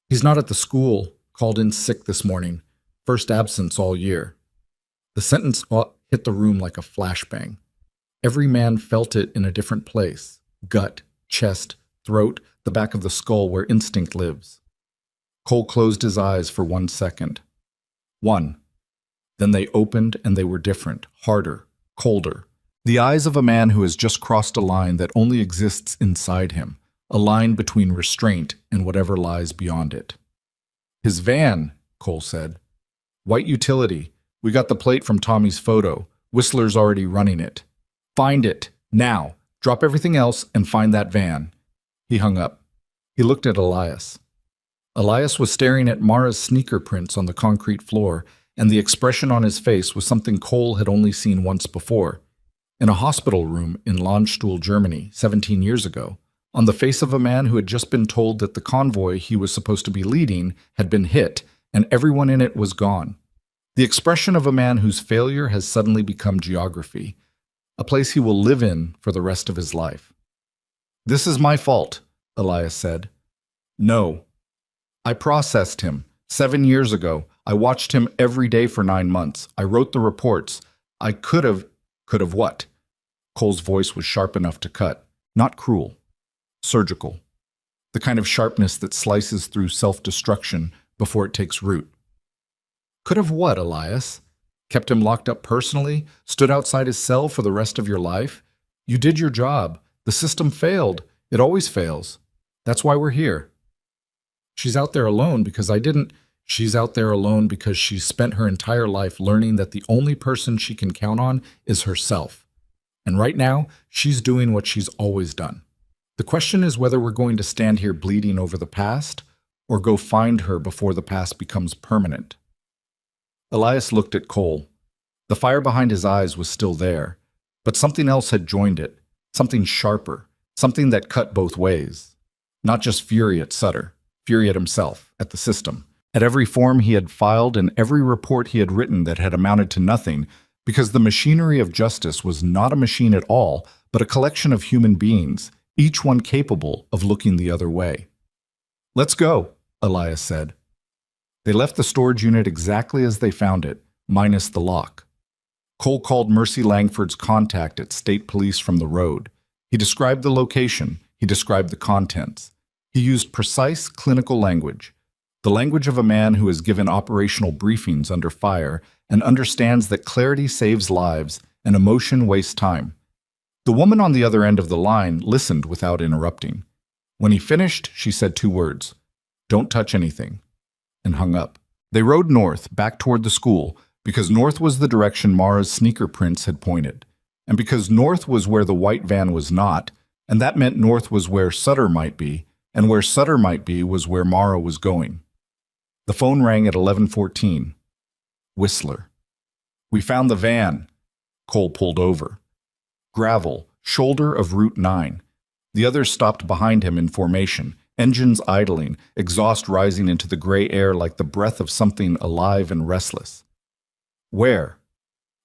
"He's not at the school. Called in sick this morning. First absence all year." The sentence hit the room like a flashbang. Every man felt it in a different place. Gut, chest, throat, the back of the skull where instinct lives. Cole closed his eyes for 1 second. 1. Then they opened and they were different, harder, colder. The eyes of a man who has just crossed a line that only exists inside him, a line between restraint and whatever lies beyond it. "His van," Cole said. "White utility. We got the plate from Tommy's photo. Whistler's already running it. Find it, now. Drop everything else and find that van." He hung up. He looked at Elias. Elias was staring at Mara's sneaker prints on the concrete floor, and the expression on his face was something Cole had only seen once before. In a hospital room in Landstuhl, Germany, 17 years ago, on the face of a man who had just been told that the convoy he was supposed to be leading had been hit, and everyone in it was gone. The expression of a man whose failure has suddenly become geography, a place he will live in for the rest of his life. "This is my fault," Elias said. "No. I processed him. 7 years ago, I watched him every day for 9 months. I wrote the reports. I could have... Could have what? Cole's voice was sharp enough to cut. Not cruel. Surgical. The kind of sharpness that slices through self-destruction before it takes root. Could have what, Elias? Kept him locked up personally? Stood outside his cell for the rest of your life? You did your job. The system failed. It always fails. That's why we're here. She's out there alone because I didn't... She's out there alone because she's spent her entire life learning that the only person she can count on is herself. And right now, she's doing what she's always done. The question is whether we're going to stand here bleeding over the past or go find her before the past becomes permanent. Elias looked at Cole. The fire behind his eyes was still there, but something else had joined it, something sharper, something that cut both ways. Not just fury at Sutter, fury at himself, at the system, at every form he had filed and every report he had written that had amounted to nothing, because the machinery of justice was not a machine at all, but a collection of human beings, each one capable of looking the other way. "Let's go," Elias said. They left the storage unit exactly as they found it, minus the lock. Cole called Mercy Langford's contact at state police from the road. He described the location. He described the contents. He used precise clinical language, the language of a man who has given operational briefings under fire and understands that clarity saves lives and emotion wastes time. The woman on the other end of the line listened without interrupting. When he finished, she said 2 words, "Don't touch anything," and hung up. They rode north, back toward the school, because north was the direction Mara's sneaker prints had pointed, and because north was where the white van was not, and that meant north was where Sutter might be, and where Sutter might be was where Mara was going. The phone rang at 11:14. Whistler. "We found the van." Cole pulled over. Gravel, shoulder of Route 9. The others stopped behind him in formation, engines idling, exhaust rising into the gray air like the breath of something alive and restless. "Where?"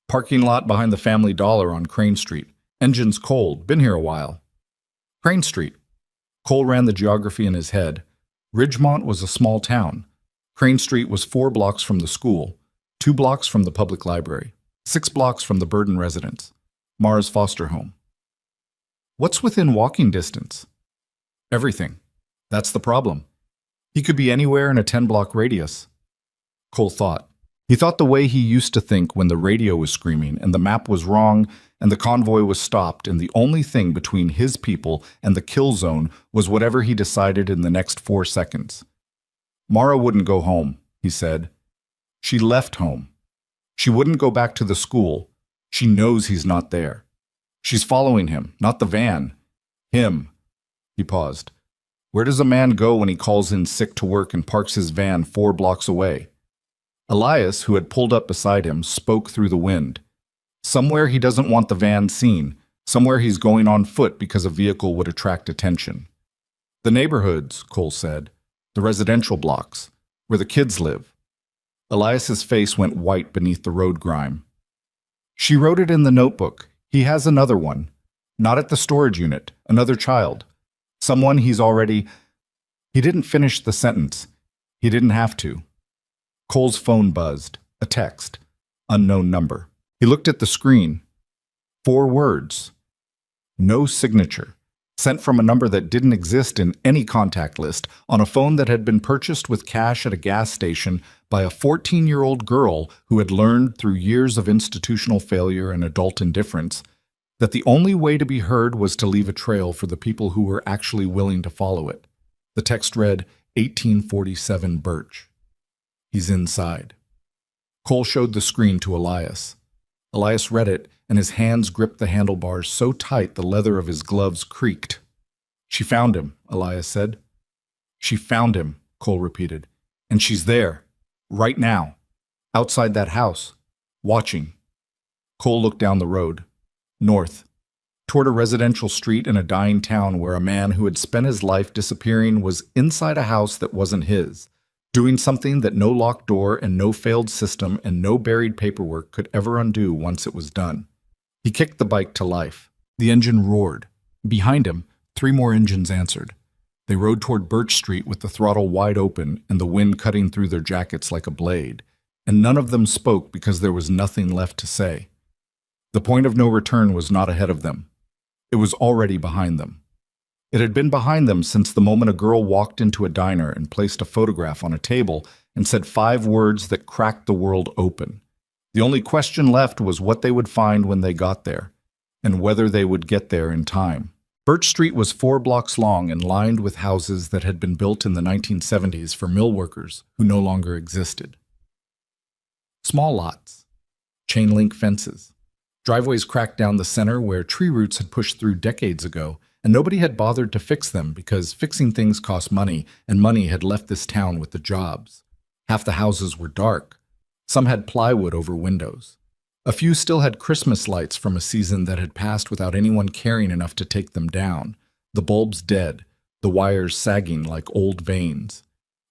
"Parking lot behind the Family Dollar on Crane Street. Engine's cold. Been here a while." "Crane Street." Cole ran the geography in his head. Ridgemont was a small town. Crane Street was 4 blocks from the school, 2 blocks from the public library, 6 blocks from the Burden residence, Mara's foster home. "What's within walking distance?" "Everything. That's the problem. He could be anywhere in a 10-block radius." Cole thought. He thought the way he used to think when the radio was screaming and the map was wrong and the convoy was stopped and the only thing between his people and the kill zone was whatever he decided in the next 4 seconds. "Mara wouldn't go home," he said. "She left home. She wouldn't go back to the school. She knows he's not there. She's following him, not the van. Him." He paused. "Where does a man go when he calls in sick to work and parks his van 4 blocks away?" Elias, who had pulled up beside him, spoke through the wind. "Somewhere he doesn't want the van seen. Somewhere he's going on foot because a vehicle would attract attention." "The neighborhoods," Cole said. "The residential blocks, where the kids live." Elias's face went white beneath the road grime. "She wrote it in the notebook. He has another one. Not at the storage unit. Another child. Someone he's already..." He didn't finish the sentence. He didn't have to. Cole's phone buzzed. A text. Unknown number. He looked at the screen. 4 words. No signature. Sent from a number that didn't exist in any contact list, on a phone that had been purchased with cash at a gas station by a 14-year-old girl who had learned through years of institutional failure and adult indifference that the only way to be heard was to leave a trail for the people who were actually willing to follow it. The text read, 1847 Birch. "He's inside." Cole showed the screen to Elias. Elias read it, and his hands gripped the handlebars so tight the leather of his gloves creaked. "She found him," Elias said. "She found him," Cole repeated. "And she's there, right now, outside that house, watching." Cole looked down the road, north, toward a residential street in a dying town where a man who had spent his life disappearing was inside a house that wasn't his, doing something that no locked door and no failed system and no buried paperwork could ever undo once it was done. He kicked the bike to life. The engine roared. Behind him, 3 more engines answered. They rode toward Birch Street with the throttle wide open and the wind cutting through their jackets like a blade, and none of them spoke because there was nothing left to say. The point of no return was not ahead of them. It was already behind them. It had been behind them since the moment a girl walked into a diner and placed a photograph on a table and said 5 words that cracked the world open. The only question left was what they would find when they got there, and whether they would get there in time. Birch Street was 4 blocks long and lined with houses that had been built in the 1970s for mill workers who no longer existed. Small lots, chain-link fences, driveways cracked down the center where tree roots had pushed through decades ago, and nobody had bothered to fix them because fixing things cost money, and money had left this town with the jobs. Half the houses were dark. Some had plywood over windows. A few still had Christmas lights from a season that had passed without anyone caring enough to take them down, the bulbs dead, the wires sagging like old veins.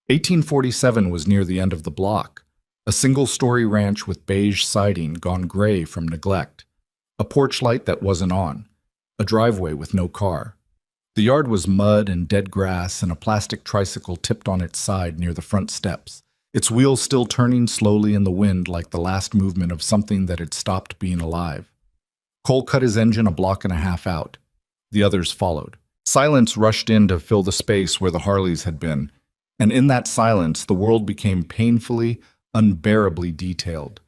1847 was near the end of the block, a single-story ranch with beige siding gone gray from neglect, a porch light that wasn't on, a driveway with no car. The yard was mud and dead grass and a plastic tricycle tipped on its side near the front steps, its wheels still turning slowly in the wind like the last movement of something that had stopped being alive. Cole cut his engine a block and a half out. The others followed. Silence rushed in to fill the space where the Harleys had been, and in that silence the world became painfully, unbearably detailed.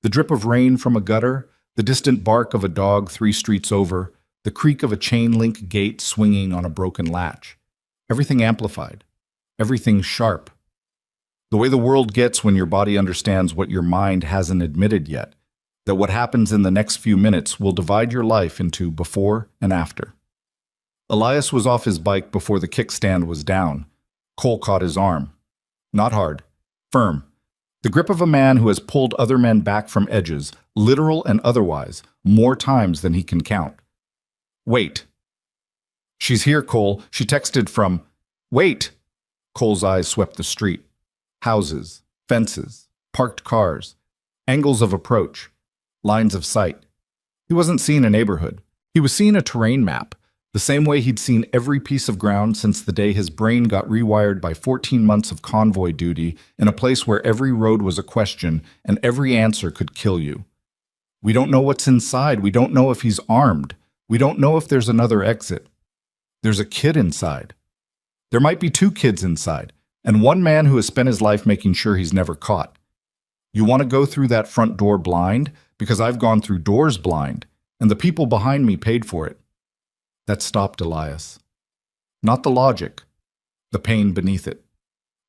The drip of rain from a gutter, the distant bark of a dog 3 streets over, the creak of a chain-link gate swinging on a broken latch. Everything amplified. Everything sharp. The way the world gets when your body understands what your mind hasn't admitted yet, that what happens in the next few minutes will divide your life into before and after. Elias was off his bike before the kickstand was down. Cole caught his arm. Not hard. Firm. The grip of a man who has pulled other men back from edges, literal and otherwise, more times than he can count. Wait. She's here, Cole. She texted from... Wait! Cole's eyes swept the street. Houses, fences, parked cars, angles of approach, lines of sight. He wasn't seeing a neighborhood. He was seeing a terrain map, the same way he'd seen every piece of ground since the day his brain got rewired by 14 months of convoy duty in a place where every road was a question and every answer could kill you. We don't know what's inside. We don't know if he's armed. We don't know if there's another exit. There's a kid inside. There might be 2 kids inside, and one man who has spent his life making sure he's never caught. You want to go through that front door blind? Because I've gone through doors blind, and the people behind me paid for it. That stopped Elias. Not the logic, the pain beneath it.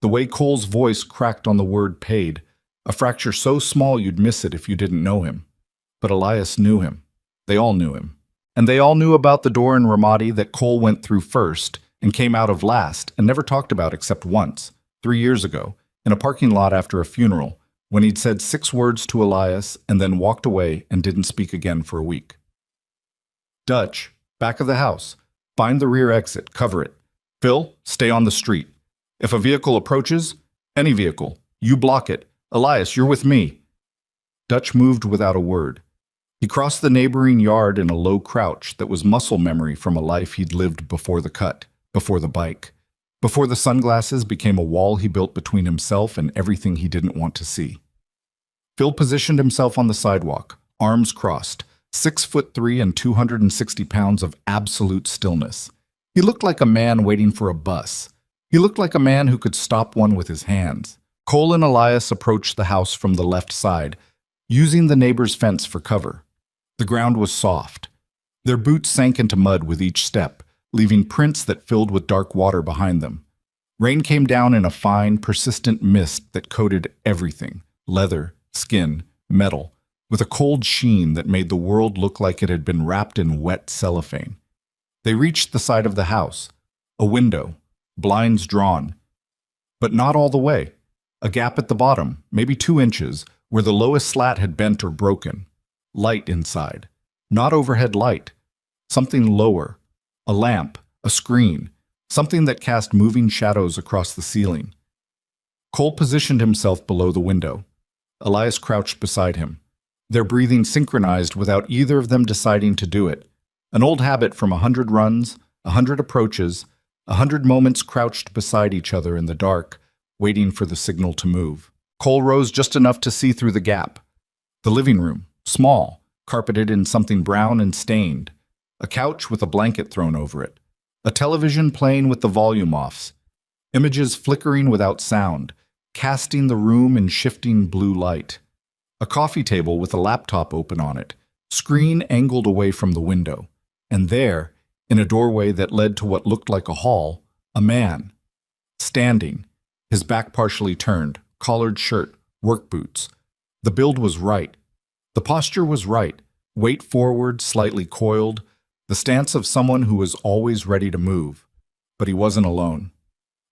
The way Cole's voice cracked on the word paid, a fracture so small you'd miss it if you didn't know him. But Elias knew him. They all knew him. And they all knew about the door in Ramadi that Cole went through first and came out of last and never talked about except once, 3 years ago, in a parking lot after a funeral, when he'd said 6 words to Elias and then walked away and didn't speak again for a week. Dutch, back of the house. Find the rear exit, cover it. Phil, stay on the street. If a vehicle approaches, any vehicle, you block it. Elias, you're with me. Dutch moved without a word. He crossed the neighboring yard in a low crouch that was muscle memory from a life he'd lived before the cut, before the bike, before the sunglasses became a wall he built between himself and everything he didn't want to see. Phil positioned himself on the sidewalk, arms crossed, 6'3" and 260 pounds of absolute stillness. He looked like a man waiting for a bus. He looked like a man who could stop one with his hands. Cole and Elias approached the house from the left side, using the neighbor's fence for cover. The ground was soft. Their boots sank into mud with each step, leaving prints that filled with dark water behind them. Rain came down in a fine, persistent mist that coated everything, leather, skin, metal, with a cold sheen that made the world look like it had been wrapped in wet cellophane. They reached the side of the house, a window, blinds drawn, but not all the way. A gap at the bottom, maybe 2 inches, where the lowest slat had bent or broken. Light inside. Not overhead light. Something lower. A lamp, a screen, something that cast moving shadows across the ceiling. Cole positioned himself below the window. Elias crouched beside him. Their breathing synchronized without either of them deciding to do it. An old habit from 100 runs, 100 approaches, 100 moments crouched beside each other in the dark, waiting for the signal to move. Cole rose just enough to see through the gap. The living room, small, carpeted in something brown and stained. A couch with a blanket thrown over it. A television playing with the volume off. Images flickering without sound, casting the room in shifting blue light. A coffee table with a laptop open on it, screen angled away from the window. And there, in a doorway that led to what looked like a hall, a man. Standing, his back partially turned, collared shirt, work boots. The build was right. The posture was right, weight forward, slightly coiled, the stance of someone who was always ready to move. But he wasn't alone.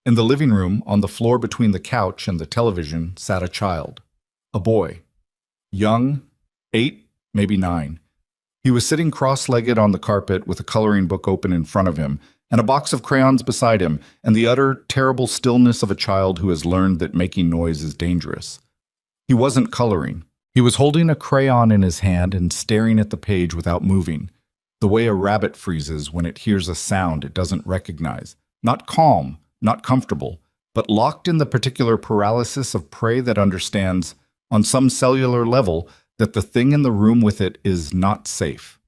In the living room, on the floor between the couch and the television, sat a child. A boy. Young, 8, maybe 9. He was sitting cross-legged on the carpet with a coloring book open in front of him, and a box of crayons beside him, and the utter, terrible stillness of a child who has learned that making noise is dangerous. He wasn't coloring. He was holding a crayon in his hand and staring at the page without moving, the way a rabbit freezes when it hears a sound it doesn't recognize. Not calm, not comfortable, but locked in the particular paralysis of prey that understands, on some cellular level, that the thing in the room with it is not safe.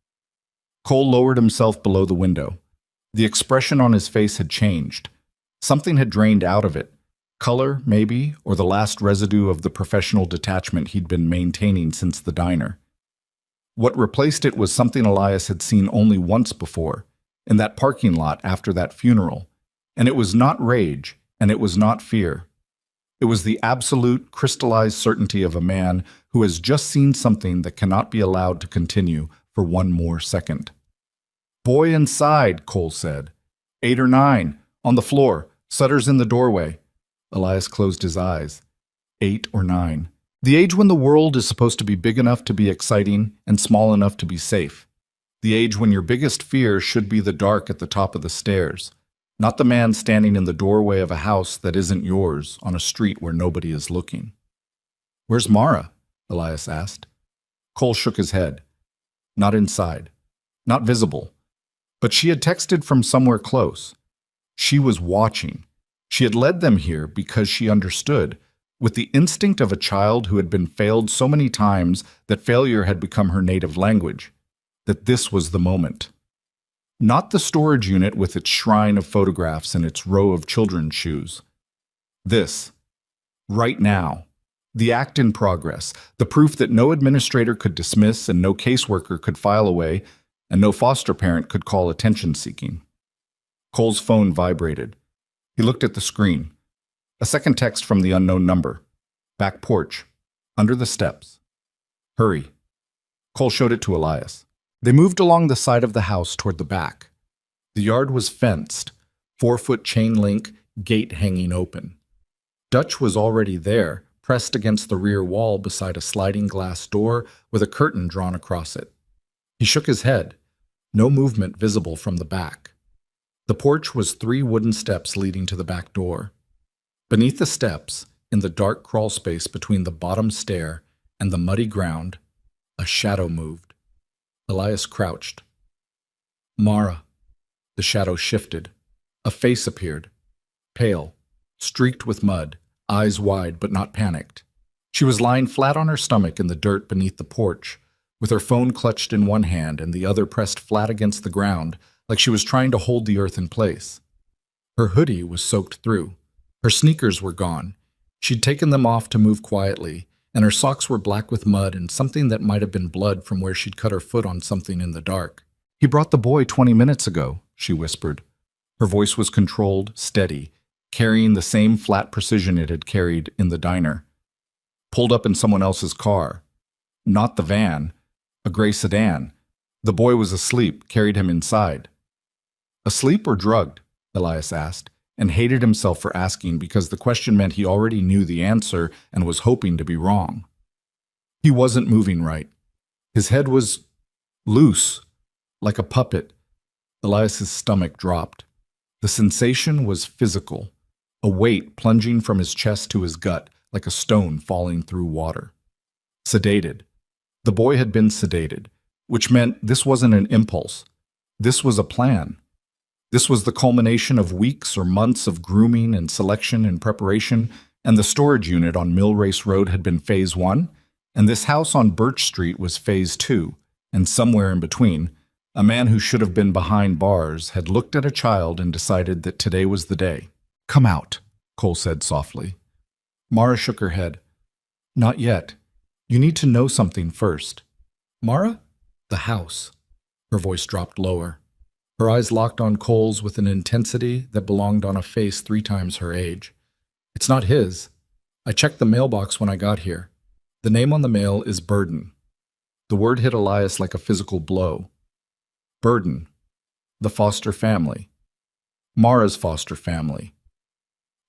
Cole lowered himself below the window. The expression on his face had changed. Something had drained out of it. Color, maybe, or the last residue of the professional detachment he'd been maintaining since the diner. What replaced it was something Elias had seen only once before, in that parking lot after that funeral. And it was not rage, and it was not fear. It was the absolute, crystallized certainty of a man who has just seen something that cannot be allowed to continue for one more second. "Boy inside," Cole said. 8 or 9, on the floor, Sutter's in the doorway. Elias closed his eyes. 8 or 9. The age when the world is supposed to be big enough to be exciting and small enough to be safe. The age when your biggest fear should be the dark at the top of the stairs, not the man standing in the doorway of a house that isn't yours on a street where nobody is looking. "Where's Mara?" Elias asked. Cole shook his head. Not inside. Not visible. But she had texted from somewhere close. She was watching. She had led them here because she understood, with the instinct of a child who had been failed so many times that failure had become her native language, that this was the moment. Not the storage unit with its shrine of photographs and its row of children's shoes. This. Right now. The act in progress, the proof that no administrator could dismiss and no caseworker could file away, and no foster parent could call attention-seeking. Cole's phone vibrated. He looked at the screen. A second text from the unknown number. Back porch. Under the steps. Hurry. Cole showed it to Elias. They moved along the side of the house toward the back. The yard was fenced, 4-foot chain link, gate hanging open. Dutch was already there, pressed against the rear wall beside a sliding glass door with a curtain drawn across it. He shook his head. No movement visible from the back. The porch was 3 wooden steps leading to the back door. Beneath the steps, in the dark crawl space between the bottom stair and the muddy ground, a shadow moved. Elias crouched. Mara. The shadow shifted. A face appeared. Pale, streaked with mud, eyes wide but not panicked. She was lying flat on her stomach in the dirt beneath the porch, with her phone clutched in one hand and the other pressed flat against the ground, like she was trying to hold the earth in place. Her hoodie was soaked through. Her sneakers were gone. She'd taken them off to move quietly, and her socks were black with mud and something that might have been blood from where she'd cut her foot on something in the dark. "He brought the boy 20 minutes ago," she whispered. Her voice was controlled, steady, carrying the same flat precision it had carried in the diner. Pulled up in someone else's car. Not the van. A gray sedan. The boy was asleep, carried him inside. Asleep or drugged? Elias asked, and hated himself for asking because the question meant he already knew the answer and was hoping to be wrong. He wasn't moving right. His head was loose, like a puppet. Elias's stomach dropped. The sensation was physical, a weight plunging from his chest to his gut like a stone falling through water. Sedated. The boy had been sedated, which meant this wasn't an impulse. This was a plan. This was the culmination of weeks or months of grooming and selection and preparation, and the storage unit on Mill Race Road had been Phase 1, and this house on Birch Street was Phase 2, and somewhere in between, a man who should have been behind bars had looked at a child and decided that today was the day. "Come out," Cole said softly. Mara shook her head. "Not yet. You need to know something first." "Mara?" "The house." Her voice dropped lower. Her eyes locked on Cole's with an intensity that belonged on a face 3 times her age. "It's not his. I checked the mailbox when I got here. The name on the mail is Burden." The word hit Elias like a physical blow. Burden. The foster family. Mara's foster family.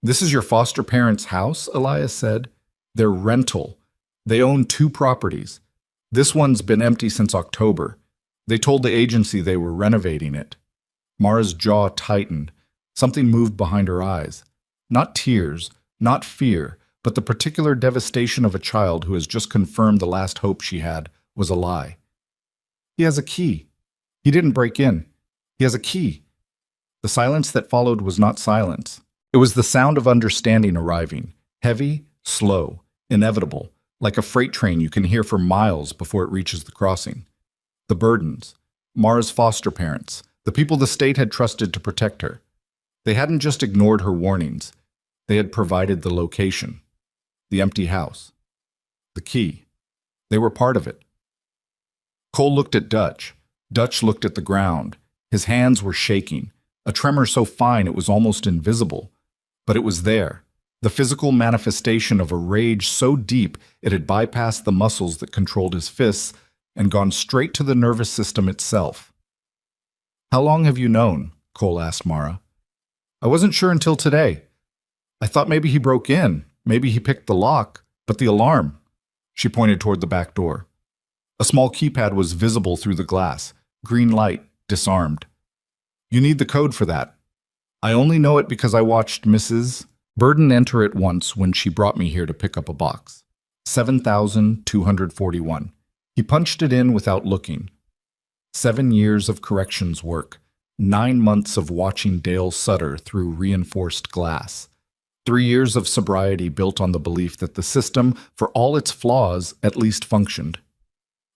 "This is your foster parents' house?" Elias said. "They're rental. They own 2 properties. This one's been empty since October. They told the agency they were renovating it." Mara's jaw tightened. Something moved behind her eyes. Not tears, not fear, but the particular devastation of a child who has just confirmed the last hope she had was a lie. "He has a key. He didn't break in. He has a key." The silence that followed was not silence. It was the sound of understanding arriving, heavy, slow, inevitable, like a freight train you can hear for miles before it reaches the crossing. The Burdens, Mara's foster parents, the people the state had trusted to protect her. They hadn't just ignored her warnings. They had provided the location, the empty house, the key. They were part of it. Cole looked at Dutch. Dutch looked at the ground. His hands were shaking, a tremor so fine it was almost invisible. But it was there, the physical manifestation of a rage so deep it had bypassed the muscles that controlled his fists and gone straight to the nervous system itself. "How long have you known?" Cole asked Mara. "I wasn't sure until today. I thought maybe he broke in, maybe he picked the lock, but the alarm." She pointed toward the back door. A small keypad was visible through the glass, green light, disarmed. "You need the code for that. I only know it because I watched Mrs. Burden enter it once when she brought me here to pick up a box. 7,241. He punched it in without looking. 7 years of corrections work, 9 months of watching Dale Sutter through reinforced glass, 3 years of sobriety built on the belief that the system, for all its flaws, at least functioned.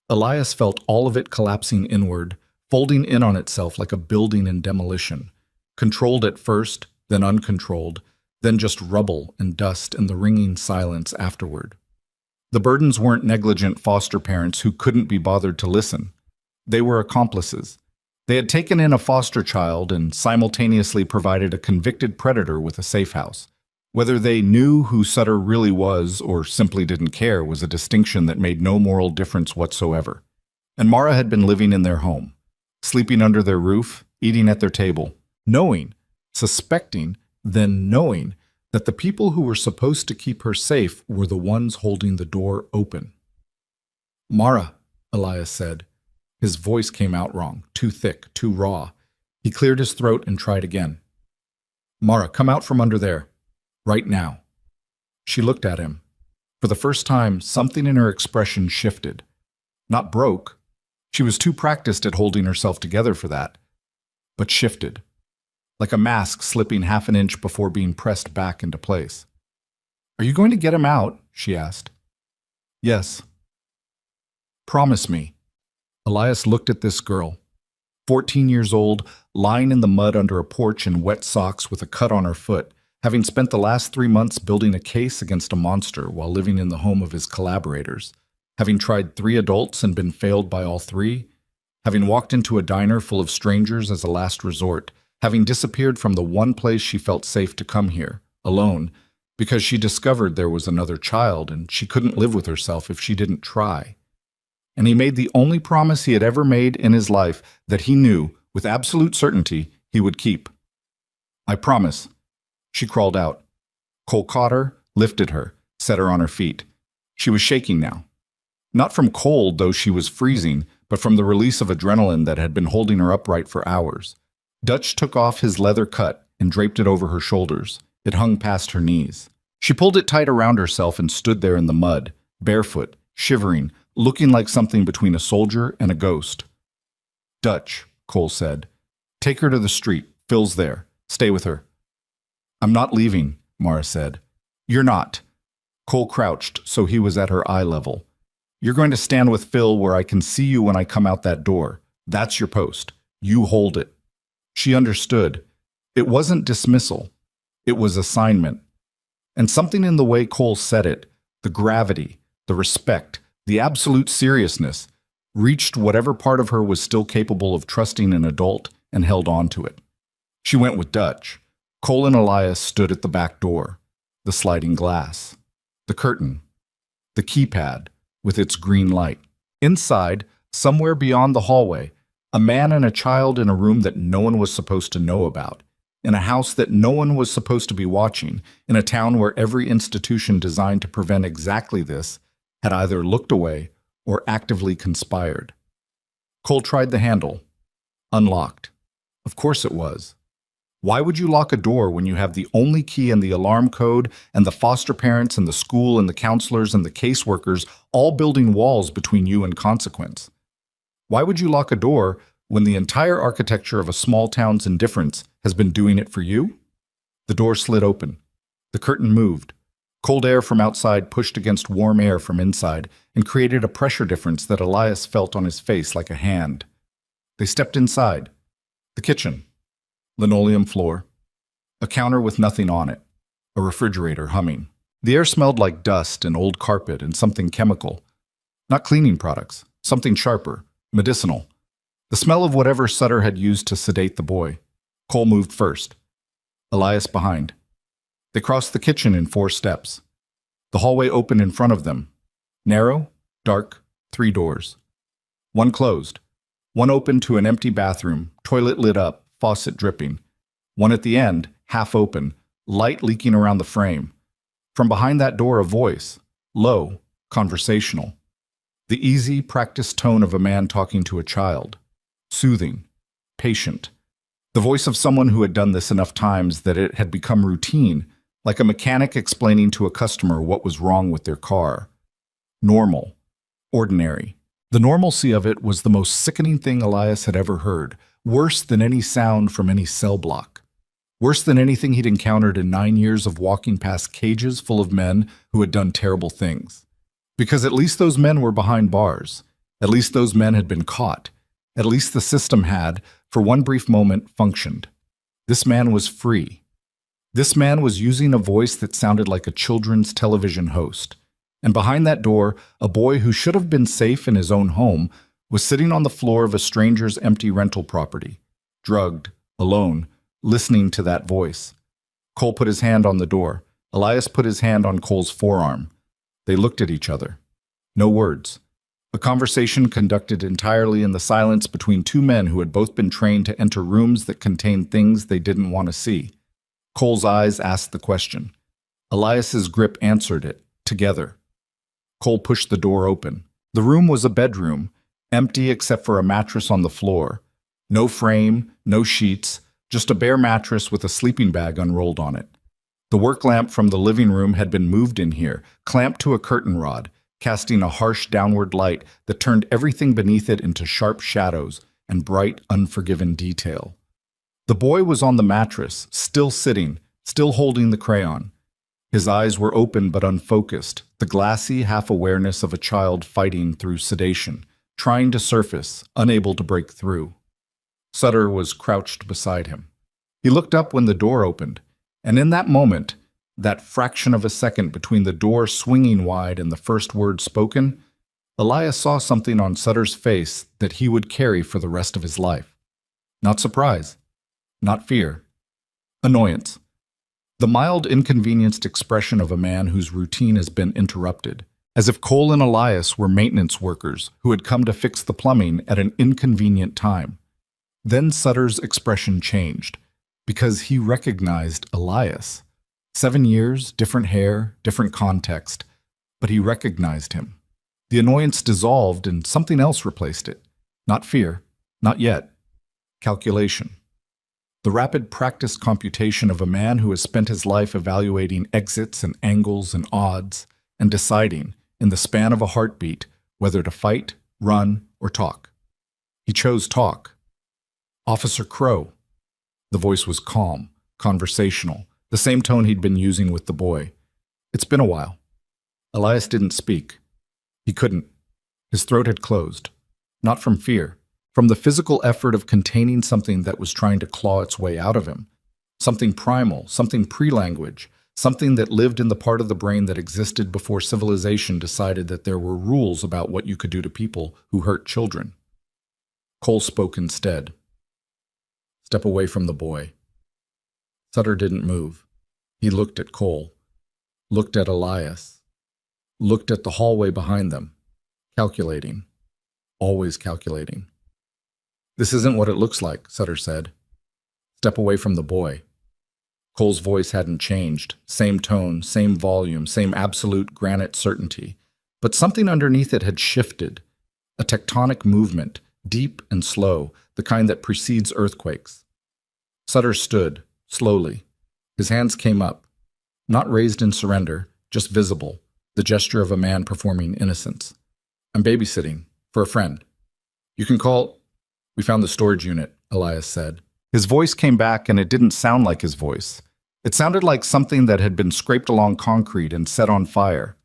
Elias felt all of it collapsing inward, folding in on itself like a building in demolition, controlled at first, then uncontrolled, then just rubble and dust and the ringing silence afterward. The Burdens weren't negligent foster parents who couldn't be bothered to listen. They were accomplices. They had taken in a foster child and simultaneously provided a convicted predator with a safe house. Whether they knew who Sutter really was or simply didn't care was a distinction that made no moral difference whatsoever. And Mara had been living in their home, sleeping under their roof, eating at their table, knowing, suspecting, then knowing that the people who were supposed to keep her safe were the ones holding the door open. "Mara," Elias said. His voice came out wrong, too thick, too raw. He cleared his throat and tried again. "Mara, come out from under there. Right now." She looked at him. For the first time, something in her expression shifted. Not broke. She was too practiced at holding herself together for that. But shifted. Like a mask slipping half an inch before being pressed back into place. "Are you going to get him out?" she asked. "Yes." "Promise me." Elias looked at this girl, 14 years old, lying in the mud under a porch in wet socks with a cut on her foot, having spent the last 3 months building a case against a monster while living in the home of his collaborators, having tried 3 adults and been failed by all 3, having walked into a diner full of strangers as a last resort, having disappeared from the one place she felt safe to come here, alone, because she discovered there was another child and she couldn't live with herself if she didn't try. And he made the only promise he had ever made in his life that he knew, with absolute certainty, he would keep. "I promise." She crawled out. Cole caught her, lifted her, set her on her feet. She was shaking now. Not from cold, though she was freezing, but from the release of adrenaline that had been holding her upright for hours. Dutch took off his leather cut and draped it over her shoulders. It hung past her knees. She pulled it tight around herself and stood there in the mud, barefoot, shivering, looking like something between a soldier and a ghost. "Dutch," Cole said. "Take her to the street, Phil's there. Stay with her. I'm not leaving, Mara said. You're not. Cole crouched so he was at her eye level. You're going to stand with Phil where I can see you when I come out that door. That's your post. You hold it. She understood. It wasn't dismissal. It was assignment. And something in the way Cole said it, the gravity, the respect, the absolute seriousness, reached whatever part of her was still capable of trusting an adult and held on to it. She went with Dutch. Cole and Elias stood at the back door, the sliding glass, the curtain, the keypad with its green light. Inside, somewhere beyond the hallway, a man and a child in a room that no one was supposed to know about, in a house that no one was supposed to be watching, in a town where every institution designed to prevent exactly this had either looked away or actively conspired. Cole tried the handle. Unlocked. Of course it was. Why would you lock a door when you have the only key and the alarm code and the foster parents and the school and the counselors and the caseworkers all building walls between you and consequence? Why would you lock a door when the entire architecture of a small town's indifference has been doing it for you? The door slid open. The curtain moved. Cold air from outside pushed against warm air from inside and created a pressure difference that Elias felt on his face like a hand. They stepped inside. The kitchen. Linoleum floor. A counter with nothing on it. A refrigerator humming. The air smelled like dust and old carpet and something chemical. Not cleaning products. Something sharper. Medicinal. The smell of whatever Sutter had used to sedate the boy. Cole moved first. Elias behind. They crossed the kitchen in 4 steps. The hallway opened in front of them. Narrow, dark, 3 doors. One closed. One open to an empty bathroom, toilet lit up, faucet dripping. One at the end, half open, light leaking around the frame. From behind that door a voice, low, conversational. The easy, practiced tone of a man talking to a child. Soothing, patient. The voice of someone who had done this enough times that it had become routine, like a mechanic explaining to a customer what was wrong with their car. Normal. Ordinary. The normalcy of it was the most sickening thing Elias had ever heard, worse than any sound from any cell block. Worse than anything he'd encountered in 9 years of walking past cages full of men who had done terrible things. Because at least those men were behind bars. At least those men had been caught. At least the system had, for one brief moment, functioned. This man was free. This man was using a voice that sounded like a children's television host. And behind that door, a boy who should have been safe in his own home was sitting on the floor of a stranger's empty rental property, drugged, alone, listening to that voice. Cole put his hand on the door. Elias put his hand on Cole's forearm. They looked at each other. No words. A conversation conducted entirely in the silence between 2 men who had both been trained to enter rooms that contained things they didn't want to see. Cole's eyes asked the question. Elias's grip answered it, together. Cole pushed the door open. The room was a bedroom, empty except for a mattress on the floor. No frame, no sheets, just a bare mattress with a sleeping bag unrolled on it. The work lamp from the living room had been moved in here, clamped to a curtain rod, casting a harsh downward light that turned everything beneath it into sharp shadows and bright, unforgiven detail. The boy was on the mattress, still sitting, still holding the crayon. His eyes were open but unfocused, the glassy half-awareness of a child fighting through sedation, trying to surface, unable to break through. Sutter was crouched beside him. He looked up when the door opened, and in that moment, that fraction of a second between the door swinging wide and the first word spoken, Elias saw something on Sutter's face that he would carry for the rest of his life. Not surprise. Not fear. Annoyance. The mild, inconvenienced expression of a man whose routine has been interrupted, as if Cole and Elias were maintenance workers who had come to fix the plumbing at an inconvenient time. Then Sutter's expression changed, because he recognized Elias. 7 years, different hair, different context, but he recognized him. The annoyance dissolved and something else replaced it. Not fear, not yet. Calculation. The rapid practiced computation of a man who has spent his life evaluating exits and angles and odds and deciding, in the span of a heartbeat, whether to fight, run, or talk. He chose talk. Officer Crow. The voice was calm, conversational, the same tone he'd been using with the boy. "It's been a while." Elias didn't speak. He couldn't. His throat had closed. Not from fear, from the physical effort of containing something that was trying to claw its way out of him. Something primal, something pre-language, something that lived in the part of the brain that existed before civilization decided that there were rules about what you could do to people who hurt children. Cole spoke instead. "Step away from the boy." Sutter didn't move. He looked at Cole, looked at Elias, looked at the hallway behind them, calculating, always calculating. "This isn't what it looks like," Sutter said. "Step away from the boy." Cole's voice hadn't changed. Same tone, same volume, same absolute granite certainty. But something underneath it had shifted. A tectonic movement, deep and slow, the kind that precedes earthquakes. Sutter stood, slowly. His hands came up. Not raised in surrender, just visible, the gesture of a man performing innocence. "I'm babysitting, for a friend. You can call—" "We found the storage unit," Elias said. His voice came back, and it didn't sound like his voice. It sounded like something that had been scraped along concrete and set on fire.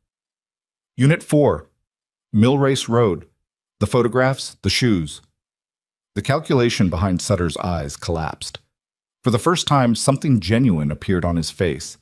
"Unit 4, Mill Race Road. The photographs, the shoes." The calculation behind Sutter's eyes collapsed. For the first time, something genuine appeared on his face.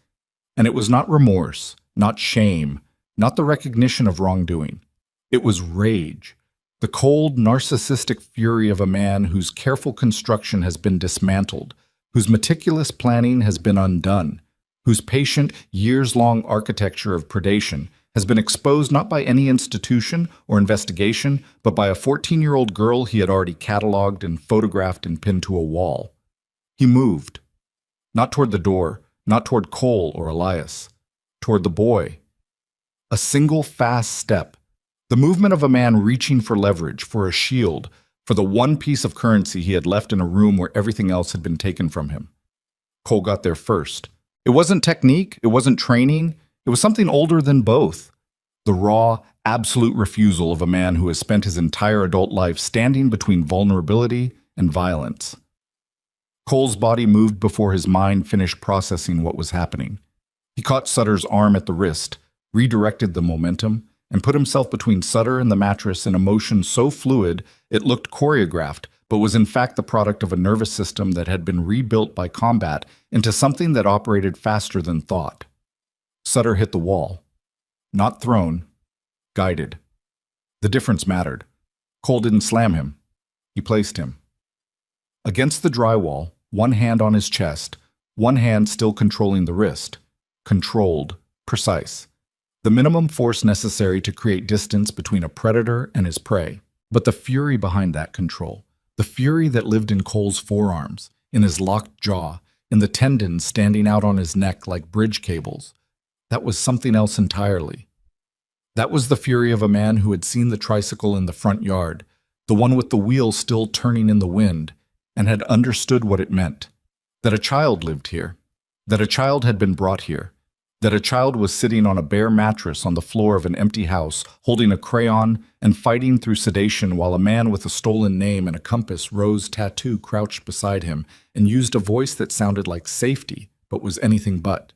And it was not remorse, not shame, not the recognition of wrongdoing. It was rage. The cold, narcissistic fury of a man whose careful construction has been dismantled, whose meticulous planning has been undone, whose patient, years-long architecture of predation has been exposed not by any institution or investigation, but by a 14-year-old girl he had already cataloged and photographed and pinned to a wall. He moved. Not toward the door, not toward Cole or Elias. Toward the boy. A single fast step. The movement of a man reaching for leverage, for a shield, for the one piece of currency he had left in a room where everything else had been taken from him. Cole got there first. It wasn't technique, it wasn't training, it was something older than both. The raw, absolute refusal of a man who has spent his entire adult life standing between vulnerability and violence. Cole's body moved before his mind finished processing what was happening. He caught Sutter's arm at the wrist, redirected the momentum, and put himself between Sutter and the mattress in a motion so fluid it looked choreographed, but was in fact the product of a nervous system that had been rebuilt by combat into something that operated faster than thought. Sutter hit the wall. Not thrown, guided. The difference mattered. Cole didn't slam him. He placed him. Against the drywall, one hand on his chest, one hand still controlling the wrist. Controlled, precise. The minimum force necessary to create distance between a predator and his prey. But the fury behind that control, the fury that lived in Cole's forearms, in his locked jaw, in the tendons standing out on his neck like bridge cables, that was something else entirely. That was the fury of a man who had seen the tricycle in the front yard, the one with the wheel still turning in the wind, and had understood what it meant. That a child lived here. That a child had been brought here. That a child was sitting on a bare mattress on the floor of an empty house, holding a crayon and fighting through sedation while a man with a stolen name and a compass rose tattoo crouched beside him and used a voice that sounded like safety, but was anything but.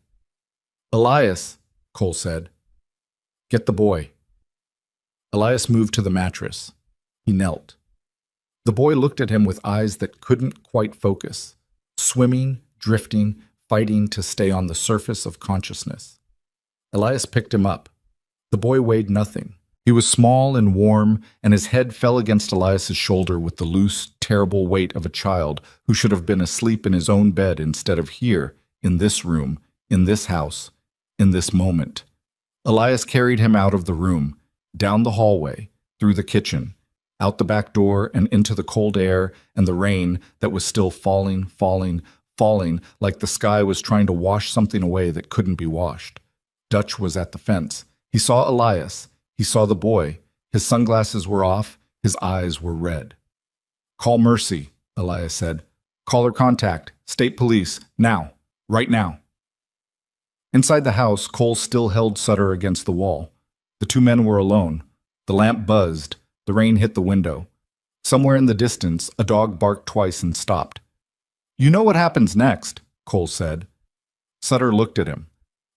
"Elias," Cole said. "Get the boy." Elias moved to the mattress. He knelt. The boy looked at him with eyes that couldn't quite focus, swimming, drifting, fighting to stay on the surface of consciousness. Elias picked him up. The boy weighed nothing. He was small and warm, and his head fell against Elias's shoulder with the loose, terrible weight of a child who should have been asleep in his own bed instead of here, in this room, in this house, in this moment. Elias carried him out of the room, down the hallway, through the kitchen, out the back door and into the cold air and the rain that was still falling, falling, falling like the sky was trying to wash something away that couldn't be washed. Dutch was at the fence. He saw Elias. He saw the boy. His sunglasses were off. His eyes were red. "Call Mercy," Elias said. "Call her contact. State police. Now. Right now." Inside the house, Cole still held Sutter against the wall. The two men were alone. The lamp buzzed. The rain hit the window. Somewhere in the distance, a dog barked twice and stopped. You know what happens next, Cole said. Sutter looked at him.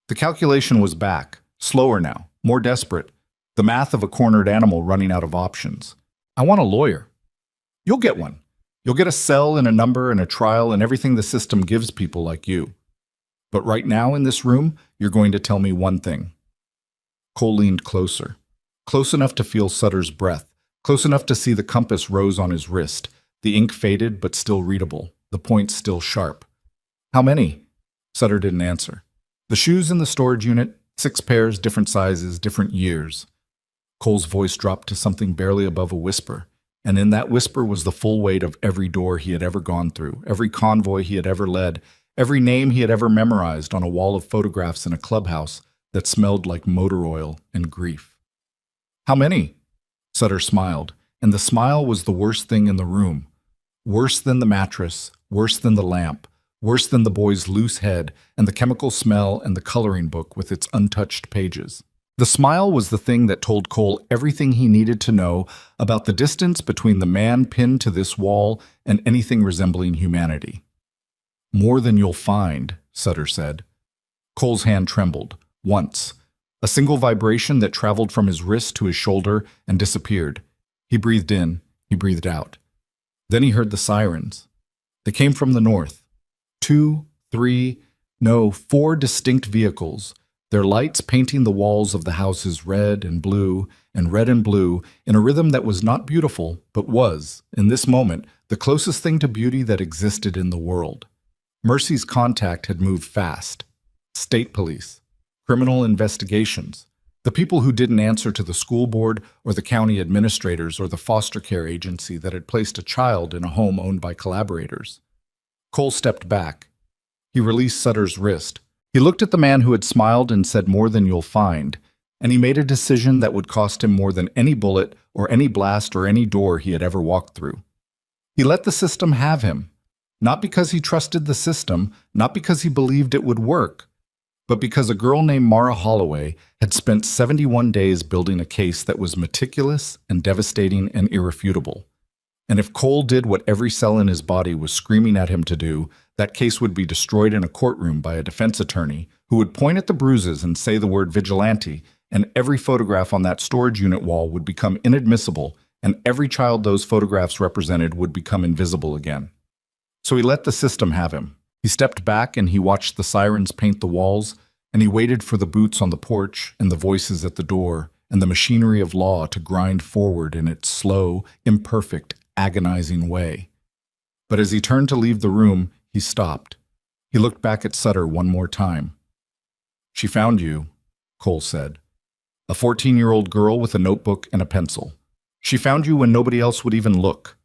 The calculation was back, slower now, more desperate. The math of a cornered animal running out of options. I want a lawyer. You'll get one. You'll get a cell and a number and a trial and everything the system gives people like you. But right now in this room, you're going to tell me one thing. Cole leaned closer, close enough to feel Sutter's breath, close enough to see the compass rose on his wrist, the ink faded but still readable, the points still sharp. How many? Sutter didn't answer. The shoes in the storage unit, 6 pairs, different sizes, different years. Cole's voice dropped to something barely above a whisper, and in that whisper was the full weight of every door he had ever gone through, every convoy he had ever led, every name he had ever memorized on a wall of photographs in a clubhouse that smelled like motor oil and grief. How many? Sutter smiled, and the smile was the worst thing in the room. Worse than the mattress, worse than the lamp, worse than the boy's loose head and the chemical smell and the coloring book with its untouched pages. The smile was the thing that told Cole everything he needed to know about the distance between the man pinned to this wall and anything resembling humanity. More than you'll find, Sutter said. Cole's hand trembled, once. A single vibration that traveled from his wrist to his shoulder and disappeared. He breathed in, he breathed out. Then he heard the sirens. They came from the north. 2, 3, no, 4 distinct vehicles, their lights painting the walls of the houses red and blue in a rhythm that was not beautiful, but was, in this moment, the closest thing to beauty that existed in the world. Mercy's contact had moved fast. State police, criminal investigations, the people who didn't answer to the school board or the county administrators or the foster care agency that had placed a child in a home owned by collaborators. Cole stepped back. He released Sutter's wrist. He looked at the man who had smiled and said more than you'll find, and he made a decision that would cost him more than any bullet or any blast or any door he had ever walked through. He let the system have him, not because he trusted the system, not because he believed it would work, but because a girl named Mara Holloway had spent 71 days building a case that was meticulous and devastating and irrefutable. And if Cole did what every cell in his body was screaming at him to do, that case would be destroyed in a courtroom by a defense attorney who would point at the bruises and say the word vigilante, and every photograph on that storage unit wall would become inadmissible, and every child those photographs represented would become invisible again. So he let the system have him. He stepped back and he watched the sirens paint the walls, and he waited for the boots on the porch and the voices at the door and the machinery of law to grind forward in its slow, imperfect, agonizing way. But as he turned to leave the room, he stopped. He looked back at Sutter one more time. She found you, Cole said. A 14-year-old girl with a notebook and a pencil. She found you when nobody else would even look.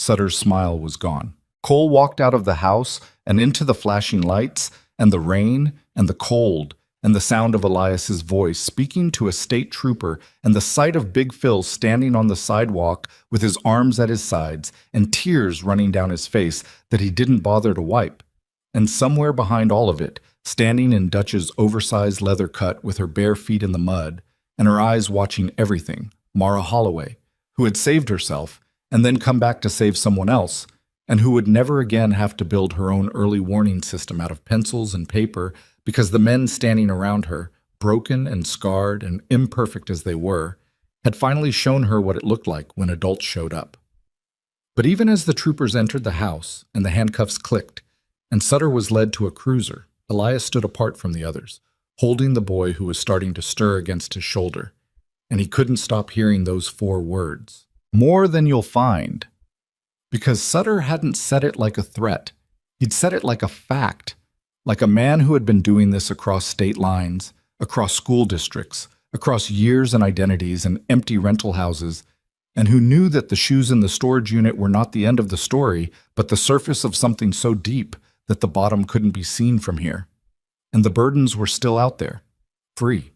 Sutter's smile was gone. Cole walked out of the house and into the flashing lights and the rain and the cold and the sound of Elias's voice speaking to a state trooper and the sight of Big Phil standing on the sidewalk with his arms at his sides and tears running down his face that he didn't bother to wipe. And somewhere behind all of it, standing in Dutch's oversized leather cut with her bare feet in the mud and her eyes watching everything, Mara Holloway, who had saved herself and then come back to save someone else, and who would never again have to build her own early warning system out of pencils and paper because the men standing around her, broken and scarred and imperfect as they were, had finally shown her what it looked like when adults showed up. But even as the troopers entered the house and the handcuffs clicked, and Sutter was led to a cruiser, Elias stood apart from the others, holding the boy who was starting to stir against his shoulder, and he couldn't stop hearing those 4 words. More than you'll find. Because Sutter hadn't said it like a threat. He'd said it like a fact, like a man who had been doing this across state lines, across school districts, across years and identities and empty rental houses, and who knew that the shoes in the storage unit were not the end of the story, but the surface of something so deep that the bottom couldn't be seen from here. And the burdens were still out there, free.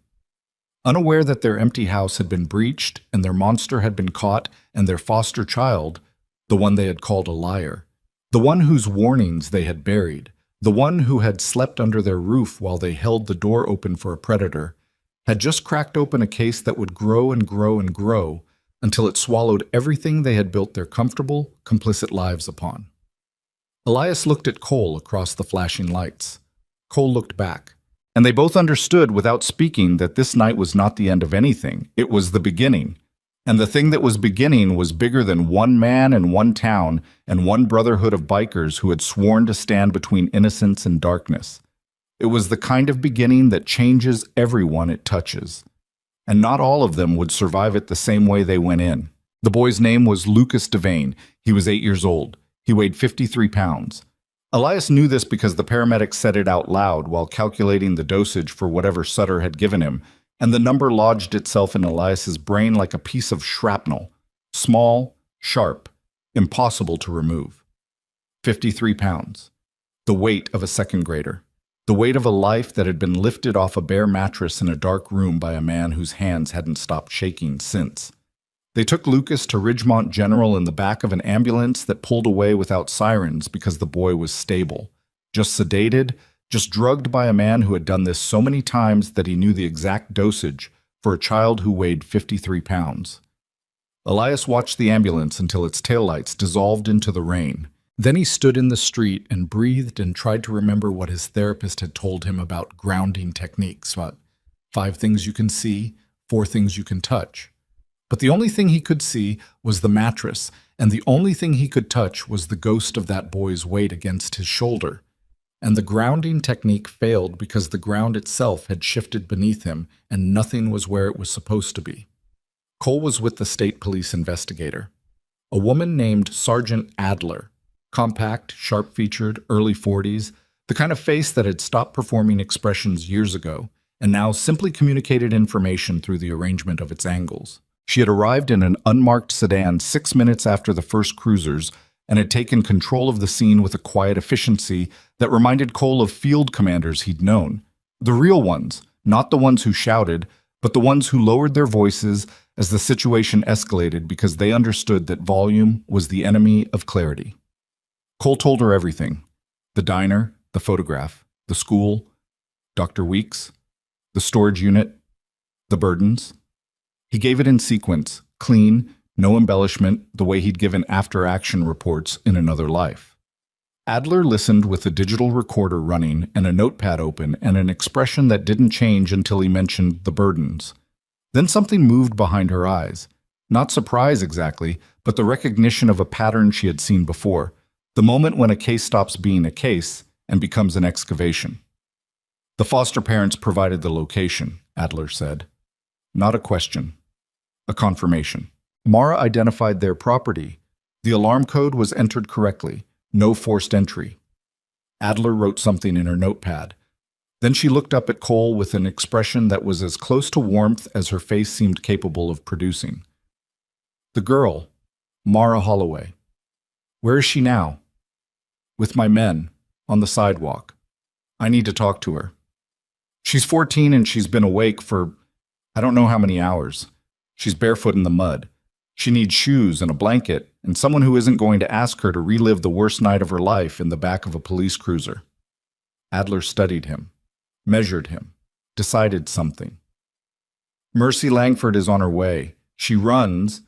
Unaware that their empty house had been breached and their monster had been caught and their foster child, the one they had called a liar, the one whose warnings they had buried, the one who had slept under their roof while they held the door open for a predator, had just cracked open a case that would grow and grow and grow until it swallowed everything they had built their comfortable, complicit lives upon. Elias looked at Cole across the flashing lights. Cole looked back, and they both understood without speaking that this night was not the end of anything. It was the beginning. And the thing that was beginning was bigger than one man and one town and one brotherhood of bikers who had sworn to stand between innocence and darkness. It was the kind of beginning that changes everyone it touches. And not all of them would survive it the same way they went in. The boy's name was Lucas Devane. He was 8 years old. He weighed 53 pounds. Elias knew this because the paramedics said it out loud while calculating the dosage for whatever Sutter had given him, and the number lodged itself in Elias's brain like a piece of shrapnel. Small, sharp, impossible to remove. 53 pounds. The weight of a second grader. The weight of a life that had been lifted off a bare mattress in a dark room by a man whose hands hadn't stopped shaking since. They took Lucas to Ridgemont General in the back of an ambulance that pulled away without sirens because the boy was stable. Just sedated, just drugged by a man who had done this so many times that he knew the exact dosage for a child who weighed 53 pounds. Elias watched the ambulance until its taillights dissolved into the rain. Then he stood in the street and breathed and tried to remember what his therapist had told him about grounding techniques, about 5 things you can see, 4 things you can touch. But the only thing he could see was the mattress, and the only thing he could touch was the ghost of that boy's weight against his shoulder. And the grounding technique failed because the ground itself had shifted beneath him, and nothing was where it was supposed to be. Cole was with the state police investigator, a woman named Sergeant Adler, compact, sharp-featured, early 40s, the kind of face that had stopped performing expressions years ago, and now simply communicated information through the arrangement of its angles. She had arrived in an unmarked sedan 6 minutes after the first cruisers and had taken control of the scene with a quiet efficiency that reminded Cole of field commanders he'd known. The real ones, not the ones who shouted, but the ones who lowered their voices as the situation escalated because they understood that volume was the enemy of clarity. Cole told her everything. The diner, the photograph, the school, Dr. Weeks, the storage unit, the burdens. He gave it in sequence, clean, no embellishment, the way he'd given after-action reports in another life. Adler listened with a digital recorder running and a notepad open and an expression that didn't change until he mentioned the burdens. Then something moved behind her eyes. Not surprise exactly, but the recognition of a pattern she had seen before. The moment when a case stops being a case and becomes an excavation. The foster parents provided the location, Adler said. Not a question. A confirmation. Mara identified their property. The alarm code was entered correctly. No forced entry. Adler wrote something in her notepad. Then she looked up at Cole with an expression that was as close to warmth as her face seemed capable of producing. The girl, Mara Holloway. Where is she now? With my men, on the sidewalk. I need to talk to her. She's 14 and she's been awake for I don't know how many hours. She's barefoot in the mud. She needs shoes and a blanket, and someone who isn't going to ask her to relive the worst night of her life in the back of a police cruiser. Adler studied him, measured him, decided something. Mercy Langford is on her way. She runs.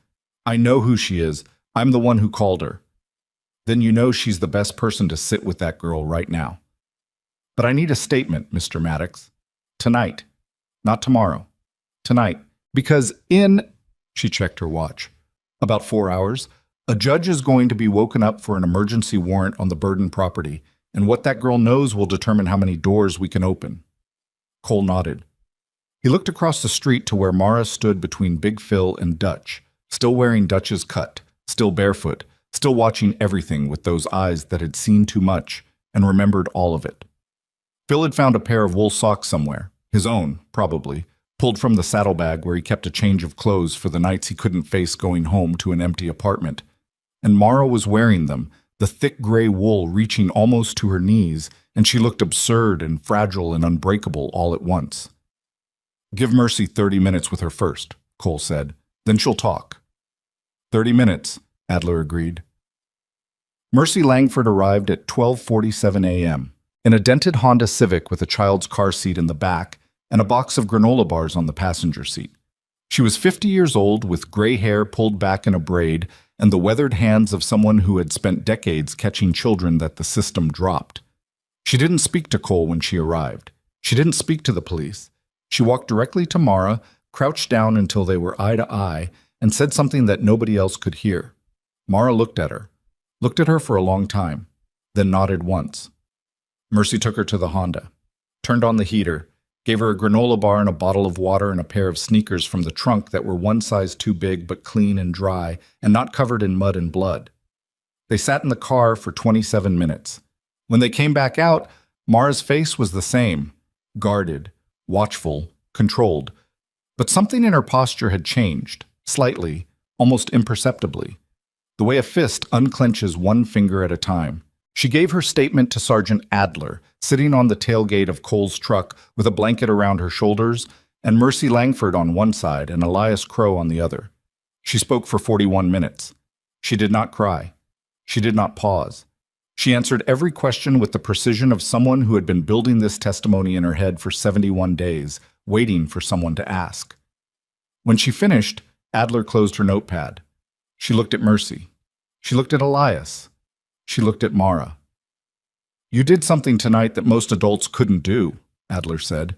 I know who she is. I'm the one who called her. Then you know she's the best person to sit with that girl right now. But I need a statement, Mr. Maddox. Tonight, not tomorrow. Tonight, because she checked her watch, about 4 hours, a judge is going to be woken up for an emergency warrant on the Burden property, and what that girl knows will determine how many doors we can open. Cole nodded. He looked across the street to where Mara stood between Big Phil and Dutch, still wearing Dutch's cut, still barefoot, still watching everything with those eyes that had seen too much and remembered all of it. Phil had found a pair of wool socks somewhere, his own, probably, pulled from the saddlebag where he kept a change of clothes for the nights he couldn't face going home to an empty apartment. And Mara was wearing them, the thick gray wool reaching almost to her knees, and she looked absurd and fragile and unbreakable all at once. Give Mercy 30 minutes with her first, Cole said. Then she'll talk. 30 minutes, Adler agreed. Mercy Langford arrived at 12:47 a.m. in a dented Honda Civic with a child's car seat in the back and a box of granola bars on the passenger seat. She was 50 years old with gray hair pulled back in a braid and the weathered hands of someone who had spent decades catching children that the system dropped. She didn't speak to Cole when she arrived. She didn't speak to the police. She walked directly to Mara, crouched down until they were eye to eye, and said something that nobody else could hear. Mara looked at her for a long time, then nodded once. Mercy took her to the Honda, turned on the heater, gave her a granola bar and a bottle of water and a pair of sneakers from the trunk that were one size too big but clean and dry and not covered in mud and blood. They sat in the car for 27 minutes. When they came back out, Mara's face was the same, guarded, watchful, controlled. But something in her posture had changed, slightly, almost imperceptibly. The way a fist unclenches one finger at a time. She gave her statement to Sergeant Adler, sitting on the tailgate of Cole's truck with a blanket around her shoulders, and Mercy Langford on one side and Elias Crow on the other. She spoke for 41 minutes. She did not cry. She did not pause. She answered every question with the precision of someone who had been building this testimony in her head for 71 days, waiting for someone to ask. When she finished, Adler closed her notepad. She looked at Mercy. She looked at Elias. She looked at Mara. "You did something tonight that most adults couldn't do," Adler said.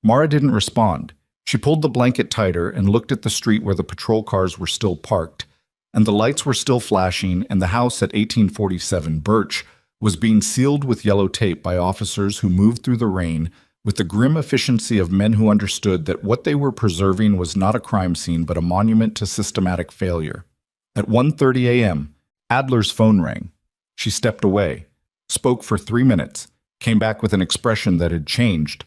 Mara didn't respond. She pulled the blanket tighter and looked at the street where the patrol cars were still parked, and the lights were still flashing, and the house at 1847 Birch was being sealed with yellow tape by officers who moved through the rain with the grim efficiency of men who understood that what they were preserving was not a crime scene but a monument to systematic failure. At 1:30 a.m., Adler's phone rang. She stepped away, spoke for 3 minutes, came back with an expression that had changed,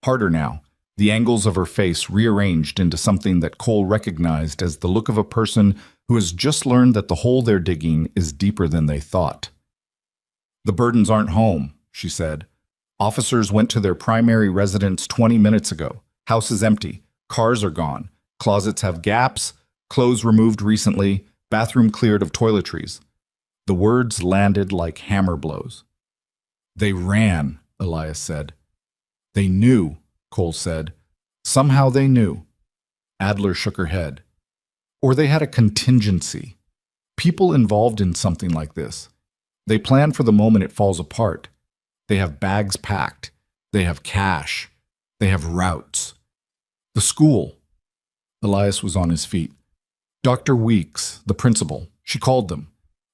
harder now, the angles of her face rearranged into something that Cole recognized as the look of a person who has just learned that the hole they're digging is deeper than they thought. "The Burdens aren't home," she said. "Officers went to their primary residence 20 minutes ago. House is empty. Cars are gone. Closets have gaps. Clothes removed recently. Bathroom cleared of toiletries." The words landed like hammer blows. "They ran," Elias said. "They knew," Cole said. "Somehow they knew." Adler shook her head. "Or they had a contingency. People involved in something like this. They plan for the moment it falls apart. They have bags packed. They have cash. They have routes. The school." Elias was on his feet. "Dr. Weeks, the principal, she called them.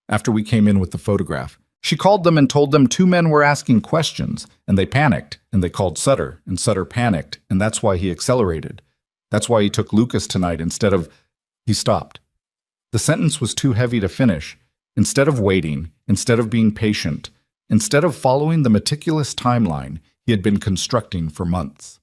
After we came in with the photograph. She called them and told them 2 men were asking questions, and they panicked, and they called Sutter, and Sutter panicked, and that's why he accelerated. That's why he took Lucas tonight instead of—" He stopped. The sentence was too heavy to finish. Instead of waiting, instead of being patient, instead of following the meticulous timeline he had been constructing for months.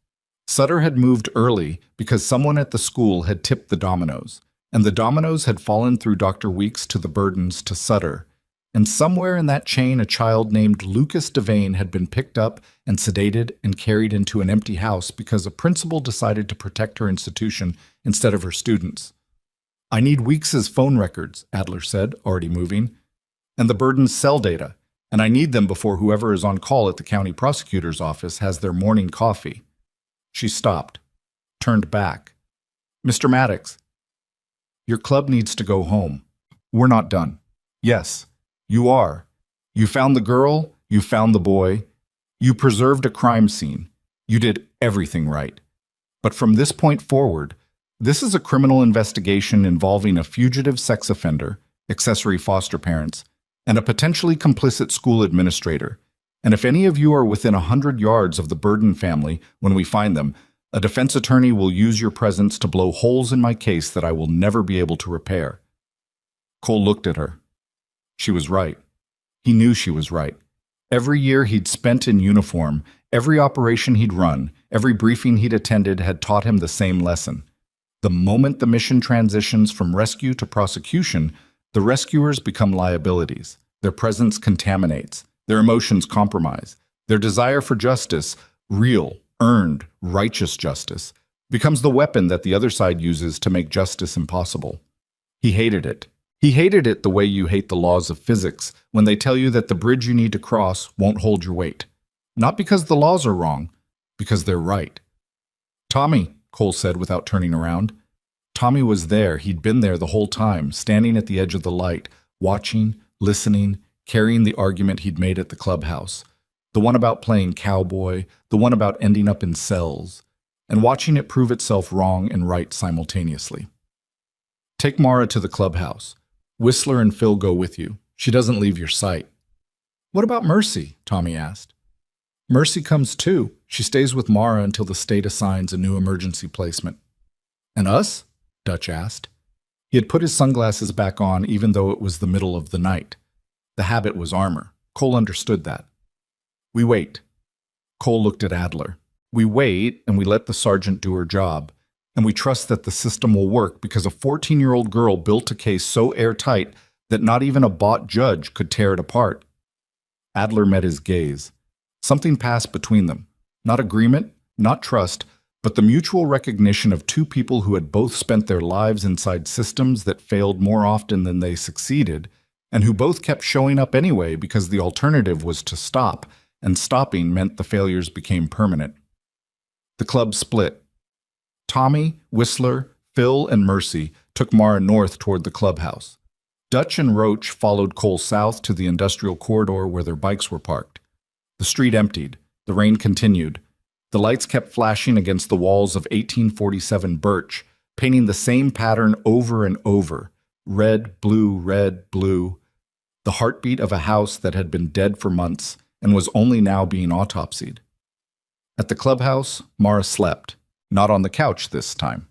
Sutter had moved early because someone at the school had tipped the dominoes, and the dominoes had fallen through Dr. Weeks to the Burdens to Sutter. And somewhere in that chain a child named Lucas Devane had been picked up and sedated and carried into an empty house because a principal decided to protect her institution instead of her students. "I need Weeks's phone records," Adler said, already moving, "and the Burdens' cell data, and I need them before whoever is on call at the county prosecutor's office has their morning coffee." She stopped, turned back. "Mr. Maddox, your club needs to go home. We're not done." "Yes, you are. You found the girl, you found the boy. You preserved a crime scene. You did everything right. But from this point forward, this is a criminal investigation involving a fugitive sex offender, accessory foster parents, and a potentially complicit school administrator. And if any of you are within 100 yards of the Burden family when we find them, a defense attorney will use your presence to blow holes in my case that I will never be able to repair." Cole looked at her. She was right. He knew she was right. Every year he'd spent in uniform, every operation he'd run, every briefing he'd attended had taught him the same lesson. The moment the mission transitions from rescue to prosecution, the rescuers become liabilities. Their presence contaminates. Their emotions compromise. Their desire for justice, real, earned, righteous justice, becomes the weapon that the other side uses to make justice impossible. He hated it. He hated it the way you hate the laws of physics when they tell you that the bridge you need to cross won't hold your weight. Not because the laws are wrong, because they're right. "Tommy," Cole said without turning around. Tommy was there. He'd been there the whole time, standing at the edge of the light, watching, listening, carrying the argument he'd made at the clubhouse. The one about playing cowboy, the one about ending up in cells, and watching it prove itself wrong and right simultaneously. Take Mara to the clubhouse. Whistler and Phil go with you. She doesn't leave your sight. What about Mercy? Tommy asked. Mercy comes too. She stays with Mara until the state assigns a new emergency placement. And us? Dutch asked. He had put his sunglasses back on even though it was the middle of the night. The habit was armor. Cole understood that. We wait. Cole looked at Adler. We wait and we let the sergeant do her job. And we trust that the system will work because a 14-year-old girl built a case so airtight that not even a bought judge could tear it apart. Adler met his gaze. Something passed between them. Not agreement, not trust, but the mutual recognition of two people who had both spent their lives inside systems that failed more often than they succeeded, and who both kept showing up anyway because the alternative was to stop, and stopping meant the failures became permanent. The club split. Tommy, Whistler, Phil, and Mercy took Mara north toward the clubhouse. Dutch and Roach followed Cole south to the industrial corridor where their bikes were parked. The street emptied. The rain continued. The lights kept flashing against the walls of 1847 birch, painting the same pattern over and over. Red, blue, the heartbeat of a house that had been dead for months and was only now being autopsied. At the clubhouse, Mara slept, not on the couch this time.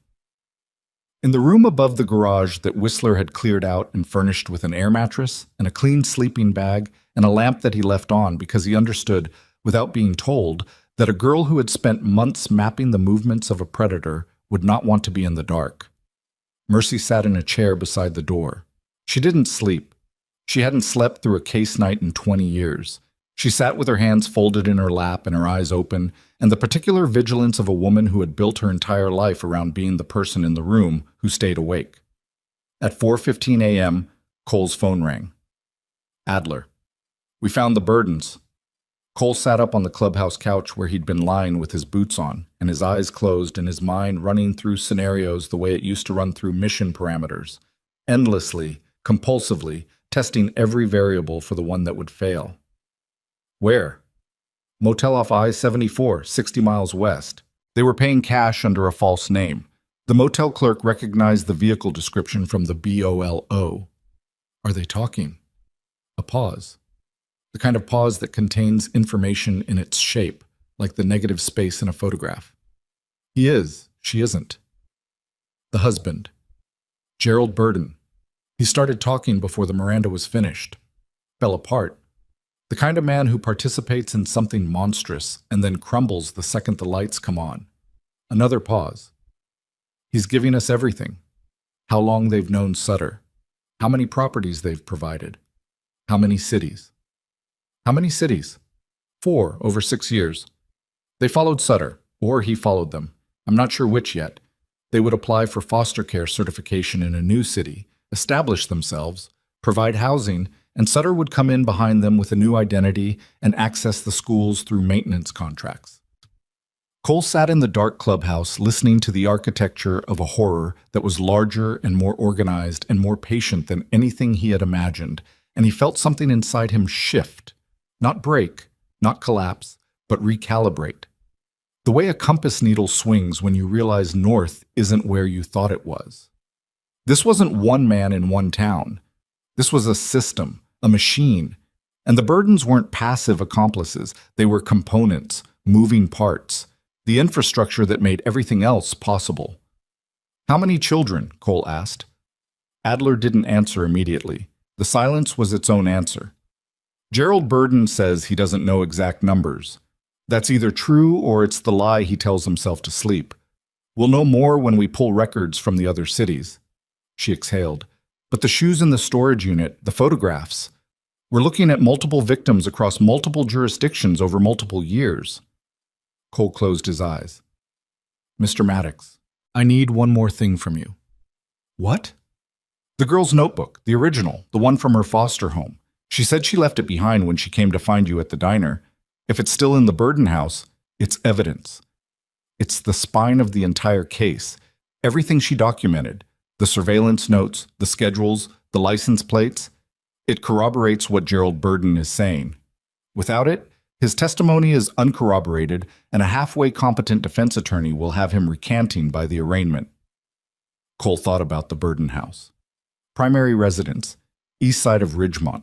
In the room above the garage that Whistler had cleared out and furnished with an air mattress and a clean sleeping bag and a lamp that he left on because he understood, without being told, that a girl who had spent months mapping the movements of a predator would not want to be in the dark. Mercy sat in a chair beside the door. She didn't sleep. She hadn't slept through a case night in 20 years. She sat with her hands folded in her lap and her eyes open, and the particular vigilance of a woman who had built her entire life around being the person in the room who stayed awake. At 4:15 a.m., Cole's phone rang. Adler. We found the Burdens. Cole sat up on the clubhouse couch where he'd been lying with his boots on, and his eyes closed and his mind running through scenarios the way it used to run through mission parameters, endlessly, compulsively, testing every variable for the one that would fail. Where? Motel off I-74, 60 miles west. They were paying cash under a false name. The motel clerk recognized the vehicle description from the BOLO. Are they talking? A pause. The kind of pause that contains information in its shape, like the negative space in a photograph. He is, she isn't. The husband. Gerald Burden. He started talking before the Miranda was finished. Fell apart. The kind of man who participates in something monstrous and then crumbles the second the lights come on. Another pause. He's giving us everything. How long they've known Sutter. How many properties they've provided. How many cities. How many cities? 4 over 6 years. They followed Sutter, or he followed them. I'm not sure which yet. They would apply for foster care certification in a new city, establish themselves, provide housing, and Sutter would come in behind them with a new identity and access the schools through maintenance contracts. Cole sat in the dark clubhouse listening to the architecture of a horror that was larger and more organized and more patient than anything he had imagined, and he felt something inside him shift. Not break, not collapse, but recalibrate. The way a compass needle swings when you realize north isn't where you thought it was. This wasn't one man in one town. This was a system, a machine. And the Burdens weren't passive accomplices. They were components, moving parts, the infrastructure that made everything else possible. How many children? Cole asked. Adler didn't answer immediately. The silence was its own answer. Gerald Burden says he doesn't know exact numbers. That's either true or it's the lie he tells himself to sleep. We'll know more when we pull records from the other cities. She exhaled. But the shoes in the storage unit, the photographs. We're looking at multiple victims across multiple jurisdictions over multiple years. Cole closed his eyes. Mr. Maddox, I need one more thing from you. What? The girl's notebook, the original, the one from her foster home. She said she left it behind when she came to find you at the diner. If it's still in the Burden house, it's evidence. It's the spine of the entire case. Everything she documented, the surveillance notes, the schedules, the license plates, it corroborates what Gerald Burden is saying. Without it, his testimony is uncorroborated, and a halfway competent defense attorney will have him recanting by the arraignment. Cole thought about the Burden house. Primary residence, east side of Ridgemont.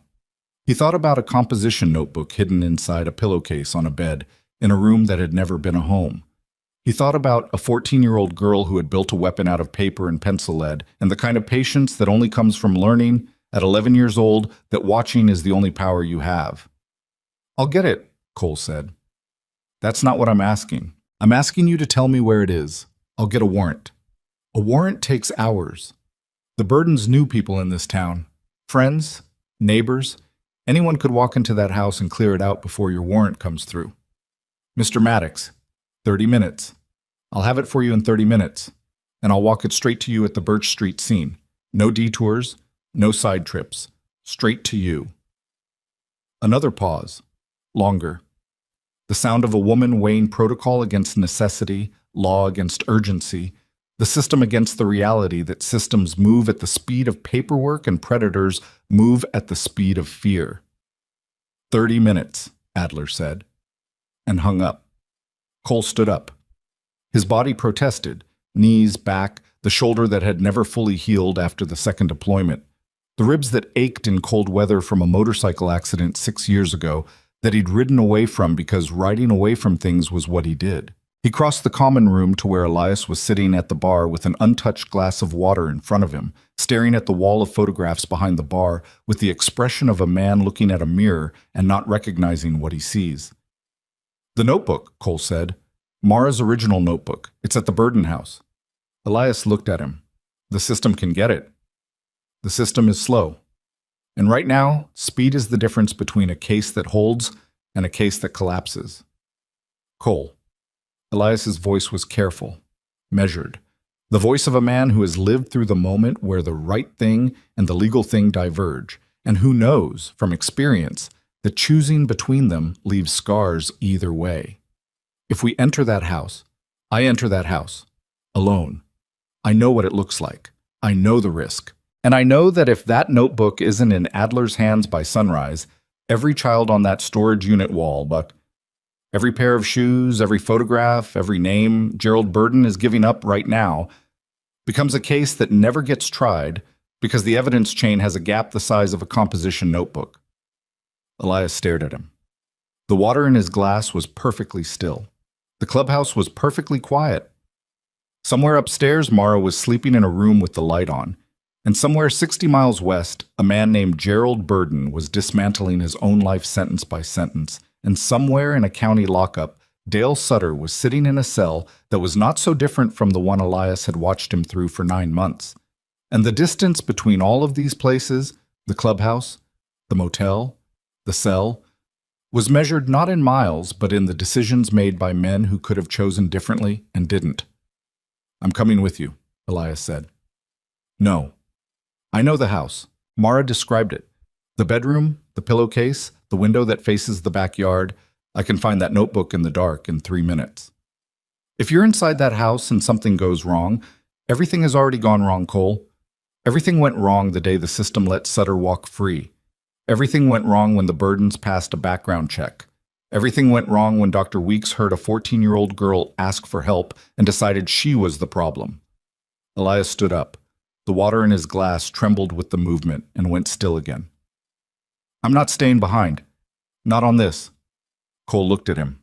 He thought about a composition notebook hidden inside a pillowcase on a bed in a room that had never been a home. He thought about a 14-year-old girl who had built a weapon out of paper and pencil lead, and the kind of patience that only comes from learning, at 11 years old, that watching is the only power you have. "I'll get it," Cole said. "That's not what I'm asking. I'm asking you to tell me where it is. I'll get a warrant." A warrant takes hours. The Burdens knew people in this town. Friends, neighbors, anyone could walk into that house and clear it out before your warrant comes through. "Mr. Maddox, 30 minutes. I'll have it for you in 30 minutes, and I'll walk it straight to you at the Birch Street scene. No detours, no side trips. Straight to you." Another pause. Longer. The sound of a woman weighing protocol against necessity, law against urgency, the system against the reality that systems move at the speed of paperwork and predators move at the speed of fear. 30 minutes, Adler said, and hung up. Cole stood up. His body protested, knees, back, the shoulder that had never fully healed after the second deployment, the ribs that ached in cold weather from a motorcycle accident 6 years ago that he'd ridden away from because riding away from things was what he did. He crossed the common room to where Elias was sitting at the bar with an untouched glass of water in front of him, staring at the wall of photographs behind the bar with the expression of a man looking at a mirror and not recognizing what he sees. "The notebook," Cole said. "Mara's original notebook. It's at the Burden house." Elias looked at him. "The system can get it. The system is slow. And right now, speed is the difference between a case that holds and a case that collapses." "Cole." Elias's voice was careful, measured, the voice of a man who has lived through the moment where the right thing and the legal thing diverge, and who knows, from experience, that choosing between them leaves scars either way. "If we enter that house, I enter that house, alone. I know what it looks like. I know the risk. And I know that if that notebook isn't in Adler's hands by sunrise, every child on that storage unit wall, but every pair of shoes, every photograph, every name Gerald Burden is giving up right now becomes a case that never gets tried because the evidence chain has a gap the size of a composition notebook." Elias stared at him. The water in his glass was perfectly still. The clubhouse was perfectly quiet. Somewhere upstairs, Mara was sleeping in a room with the light on, and somewhere 60 miles west, a man named Gerald Burden was dismantling his own life sentence by sentence. And somewhere in a county lockup, Dale Sutter was sitting in a cell that was not so different from the one Elias had watched him through for 9 months. And the distance between all of these places, the clubhouse, the motel, the cell, was measured not in miles, but in the decisions made by men who could have chosen differently and didn't. "I'm coming with you," Elias said. "No. I know the house. Mara described it. The bedroom, the pillowcase, the window that faces the backyard. I can find that notebook in the dark in 3 minutes. If you're inside that house and something goes wrong, everything has already gone wrong, Cole. Everything went wrong the day the system let Sutter walk free. Everything went wrong when the Burdens passed a background check. Everything went wrong when Dr. Weeks heard a 14-year-old girl ask for help and decided she was the problem." Elias stood up. The water in his glass trembled with the movement and went still again. "I'm not staying behind. Not on this." Cole looked at him,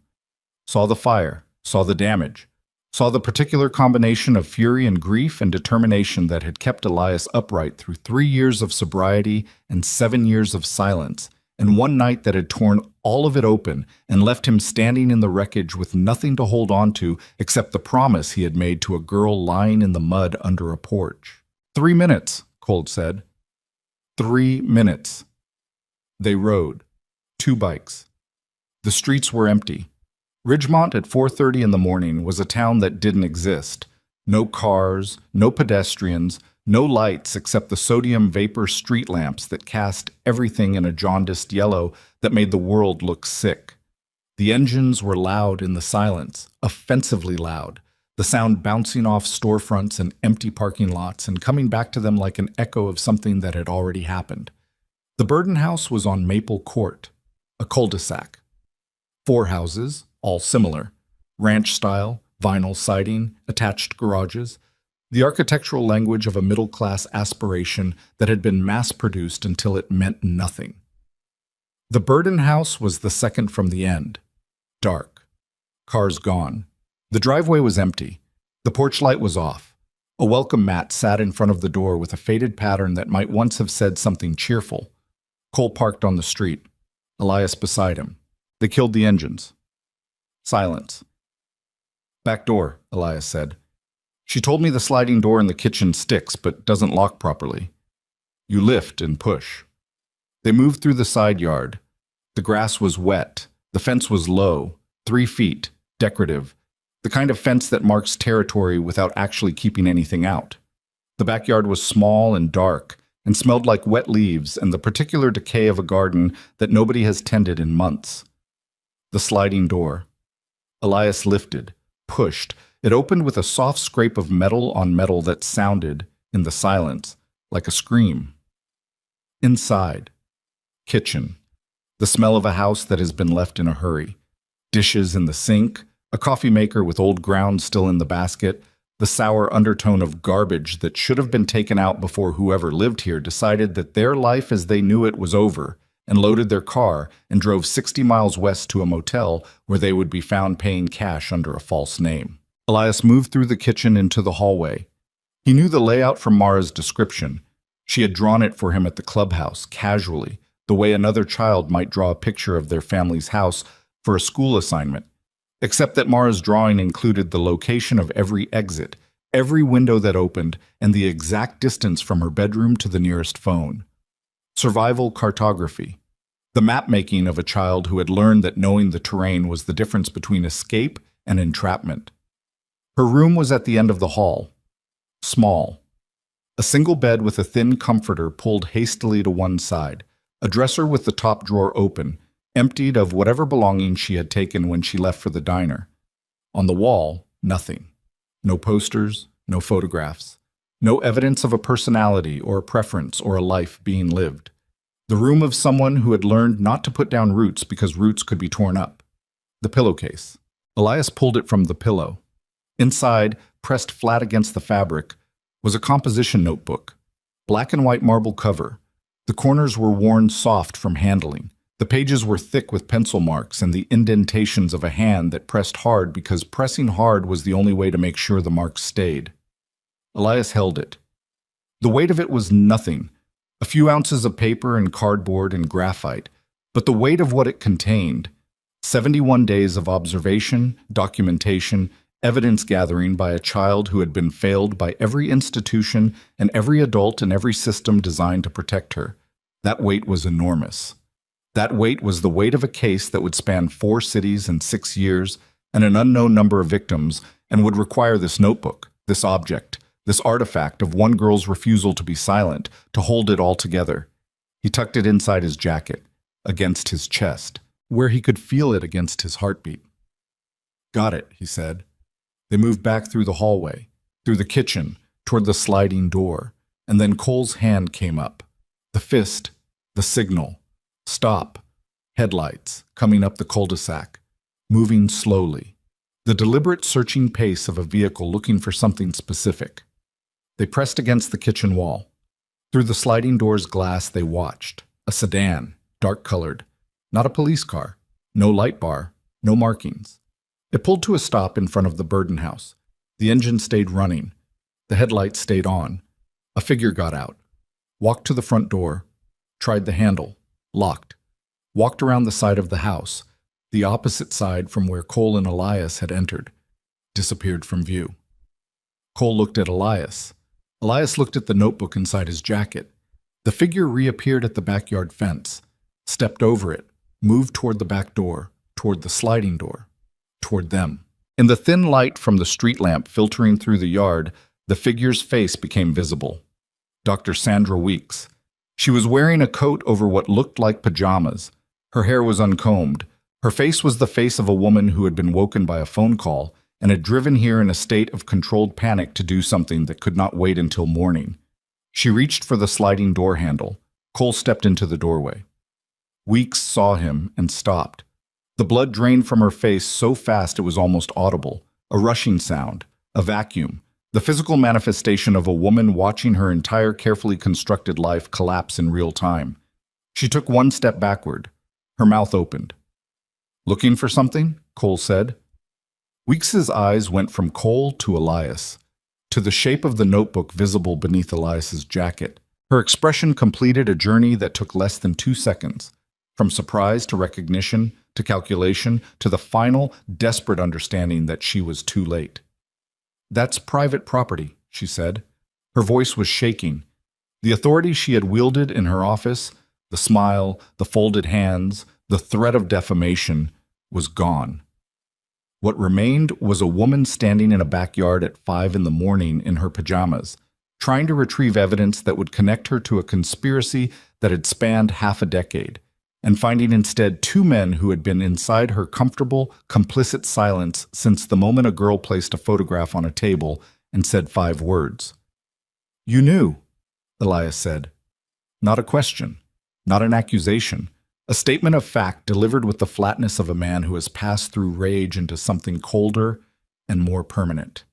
saw the fire, saw the damage, saw the particular combination of fury and grief and determination that had kept Elias upright through 3 years of sobriety and 7 years of silence, and one night that had torn all of it open and left him standing in the wreckage with nothing to hold on to except the promise he had made to a girl lying in the mud under a porch. 3 minutes, Cole said. 3 minutes. They rode. 2 bikes. The streets were empty. Ridgemont at 4:30 in the morning was a town that didn't exist. No cars, no pedestrians, no lights except the sodium vapor street lamps that cast everything in a jaundiced yellow that made the world look sick. The engines were loud in the silence, offensively loud. the sound bouncing off storefronts and empty parking lots and coming back to them like an echo of something that had already happened. The Burden house was on Maple Court, a cul-de-sac. 4 houses, all similar. Ranch style, vinyl siding, attached garages. The architectural language of a middle-class aspiration that had been mass-produced until it meant nothing. The Burden house was the second from the end. Dark. Cars gone. The driveway was empty. The porch light was off. A welcome mat sat in front of the door with a faded pattern that might once have said something cheerful. Cole parked on the street. Elias beside him. They killed the engines. Silence. Back door, Elias said. She told me the sliding door in the kitchen sticks but doesn't lock properly. You lift and push. They moved through the side yard. The grass was wet. The fence was low, 3 feet, decorative, the kind of fence that marks territory without actually keeping anything out. The backyard was small and dark and smelled like wet leaves and the particular decay of a garden that nobody has tended in months. The sliding door. Elias lifted, pushed. It opened with a soft scrape of metal on metal that sounded, in the silence, like a scream. Inside. Kitchen. The smell of a house that has been left in a hurry. Dishes in the sink, a coffee maker with old ground still in the basket, the sour undertone of garbage that should have been taken out before whoever lived here decided that their life as they knew it was over, and loaded their car and drove 60 miles west to a motel where they would be found paying cash under a false name. Elias moved through the kitchen into the hallway. He knew the layout from Mara's description. She had drawn it for him at the clubhouse, casually, the way another child might draw a picture of their family's house for a school assignment, except that Mara's drawing included the location of every exit, every window that opened, and the exact distance from her bedroom to the nearest phone. Survival cartography. The map-making of a child who had learned that knowing the terrain was the difference between escape and entrapment. Her room was at the end of the hall. Small. A single bed with a thin comforter pulled hastily to one side, a dresser with the top drawer open, emptied of whatever belongings she had taken when she left for the diner. On the wall, nothing. No posters, no photographs. No evidence of a personality or a preference or a life being lived. The room of someone who had learned not to put down roots because roots could be torn up. The pillowcase. Elias pulled it from the pillow. Inside, pressed flat against the fabric, was a composition notebook. Black and white marble cover. The corners were worn soft from handling. The pages were thick with pencil marks and the indentations of a hand that pressed hard because pressing hard was the only way to make sure the marks stayed. Elias held it. The weight of it was nothing, a few ounces of paper and cardboard and graphite, but the weight of what it contained, 71 days of observation, documentation, evidence gathering by a child who had been failed by every institution and every adult and every system designed to protect her. That weight was enormous. That weight was the weight of a case that would span 4 cities in 6 years and an unknown number of victims and would require this notebook, this object, this artifact of one girl's refusal to be silent, to hold it all together. He tucked it inside his jacket, against his chest, where he could feel it against his heartbeat. Got it, he said. They moved back through the hallway, through the kitchen, toward the sliding door, and then Cole's hand came up. The fist, the signal. Stop. Headlights, coming up the cul-de-sac, moving slowly. The deliberate searching pace of a vehicle looking for something specific. They pressed against the kitchen wall. Through the sliding door's glass they watched. A sedan, dark-colored. Not a police car. No light bar. No markings. It pulled to a stop in front of the Burden house. The engine stayed running. The headlights stayed on. A figure got out. Walked to the front door. Tried the handle. Locked. Walked around the side of the house, the opposite side from where Cole and Elias had entered. Disappeared from view. Cole looked at Elias. Elias looked at the notebook inside his jacket. The figure reappeared at the backyard fence, stepped over it, moved toward the back door, toward the sliding door, toward them. In the thin light from the street lamp filtering through the yard, the figure's face became visible. Dr. Sandra Weeks. She was wearing a coat over what looked like pajamas. Her hair was uncombed. Her face was the face of a woman who had been woken by a phone call, and had driven here in a state of controlled panic to do something that could not wait until morning. She reached for the sliding door handle. Cole stepped into the doorway. Weeks saw him and stopped. The blood drained from her face so fast it was almost audible, a rushing sound, a vacuum, the physical manifestation of a woman watching her entire carefully constructed life collapse in real time. She took one step backward. Her mouth opened. "Looking for something?" Cole said. Weeks's eyes went from Cole to Elias, to the shape of the notebook visible beneath Elias's jacket. Her expression completed a journey that took less than 2 seconds, from surprise to recognition to calculation to the final, desperate understanding that she was too late. "That's private property," she said. Her voice was shaking. The authority she had wielded in her office, the smile, the folded hands, the threat of defamation, was gone. What remained was a woman standing in a backyard at 5 in the morning in her pajamas, trying to retrieve evidence that would connect her to a conspiracy that had spanned half a decade, and finding instead 2 men who had been inside her comfortable, complicit silence since the moment a girl placed a photograph on a table and said 5 words. "You knew," Elias said. Not a question, not an accusation, a statement of fact delivered with the flatness of a man who has passed through rage into something colder and more permanent.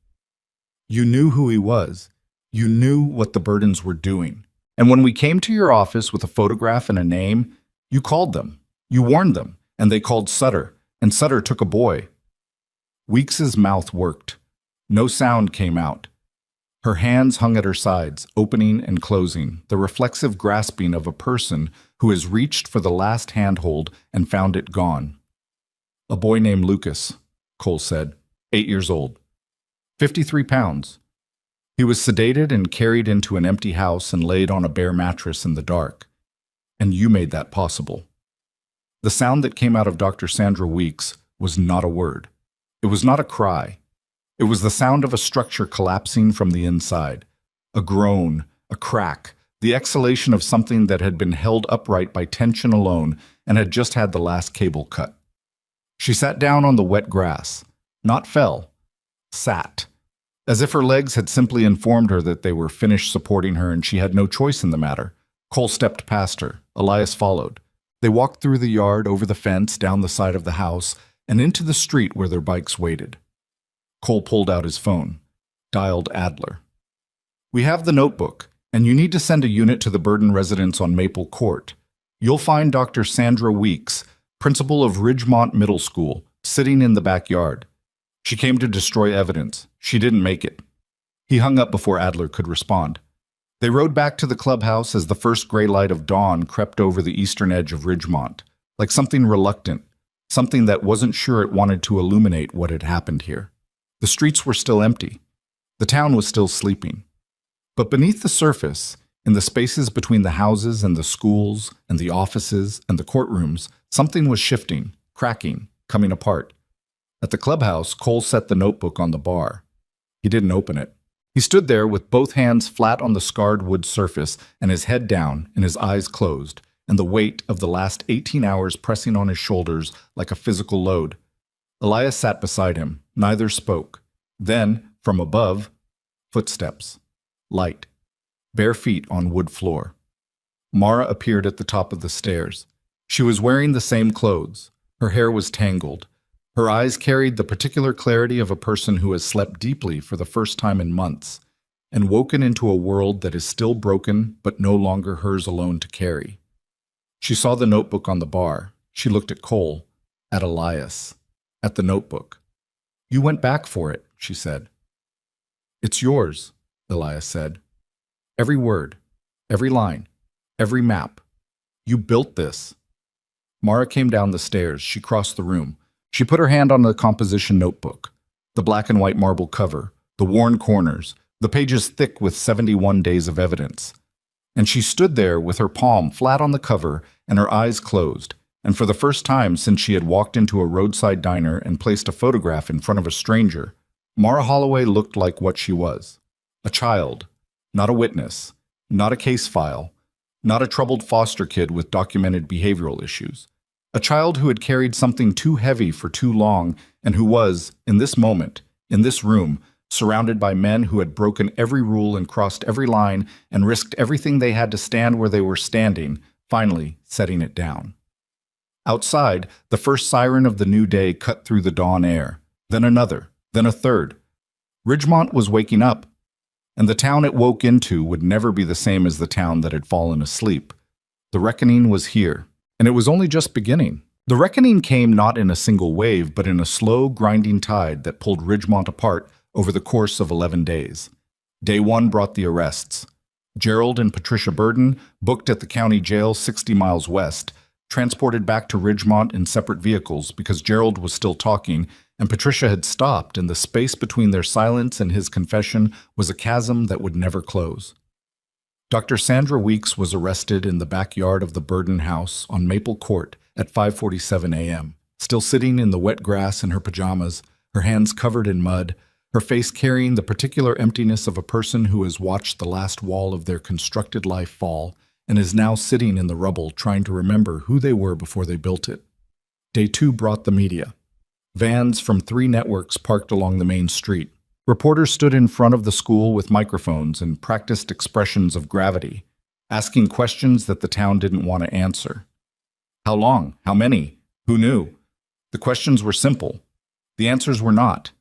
"You knew who he was. You knew what the Burdens were doing. And when we came to your office with a photograph and a name, you called them. You warned them, and they called Sutter, and Sutter took a boy." Weeks's mouth worked. No sound came out. Her hands hung at her sides, opening and closing, the reflexive grasping of a person who has reached for the last handhold and found it gone. "A boy named Lucas," Cole said, 8 years old. 53 pounds. He was sedated and carried into an empty house and laid on a bare mattress in the dark. And you made that possible. The sound that came out of Dr. Sandra Weeks was not a word. It was not a cry. It was the sound of a structure collapsing from the inside. A groan, a crack, the exhalation of something that had been held upright by tension alone and had just had the last cable cut. She sat down on the wet grass. Not fell. Sat. As if her legs had simply informed her that they were finished supporting her and she had no choice in the matter. Cole stepped past her. Elias followed. They walked through the yard, over the fence, down the side of the house, and into the street where their bikes waited. Cole pulled out his phone. Dialed Adler. "We have the notebook, and you need to send a unit to the Burden residence on Maple Court. You'll find Dr. Sandra Weeks, principal of Ridgemont Middle School, sitting in the backyard. She came to destroy evidence. She didn't make it." He hung up before Adler could respond. They rode back to the clubhouse as the first gray light of dawn crept over the eastern edge of Ridgemont, like something reluctant, something that wasn't sure it wanted to illuminate what had happened here. The streets were still empty. The town was still sleeping. But beneath the surface, in the spaces between the houses and the schools and the offices and the courtrooms, something was shifting, cracking, coming apart. At the clubhouse, Cole set the notebook on the bar. He didn't open it. He stood there with both hands flat on the scarred wood surface and his head down and his eyes closed, and the weight of the last 18 hours pressing on his shoulders like a physical load. Elias sat beside him. Neither spoke. Then, from above, footsteps. Light. Bare feet on wood floor. Mara appeared at the top of the stairs. She was wearing the same clothes. Her hair was tangled. Her eyes carried the particular clarity of a person who has slept deeply for the first time in months, and woken into a world that is still broken but no longer hers alone to carry. She saw the notebook on the bar. She looked at Cole, at Elias, at the notebook. "You went back for it," she said. "It's yours," Elias said. "Every word, every line, every map. You built this." Mara came down the stairs. She crossed the room. She put her hand on the composition notebook, the black and white marble cover, the worn corners, the pages thick with 71 days of evidence. And she stood there with her palm flat on the cover and her eyes closed, and for the first time since she had walked into a roadside diner and placed a photograph in front of a stranger, Mara Holloway looked like what she was. A child, not a witness, not a case file, not a troubled foster kid with documented behavioral issues. A child who had carried something too heavy for too long and who was, in this moment, In this room, surrounded by men who had broken every rule and crossed every line and risked everything they had to stand where they were standing, finally setting it down. Outside, the first siren of the new day cut through the dawn air, then another, then a third. Ridgemont was waking up, and the town it woke into would never be the same as the town that had fallen asleep. The reckoning was here, and it was only just beginning. The reckoning came not in a single wave, but in a slow, grinding tide that pulled Ridgemont apart over the course of 11 days. Day 1 brought the arrests. Gerald and Patricia Burden, booked at the county jail 60 miles west, transported back to Ridgemont in separate vehicles because Gerald was still talking and Patricia had stopped, and the space between their silence and his confession was a chasm that would never close. Dr. Sandra Weeks was arrested in the backyard of the Burden house on Maple Court at 5:47 a.m., still sitting in the wet grass in her pajamas, her hands covered in mud, her face carrying the particular emptiness of a person who has watched the last wall of their constructed life fall and is now sitting in the rubble trying to remember who they were before they built it. Day 2 brought the media. Vans from 3 networks parked along the main street. Reporters stood in front of the school with microphones and practiced expressions of gravity, asking questions that the town didn't want to answer. How long? How many? Who knew? The questions were simple. The answers were not.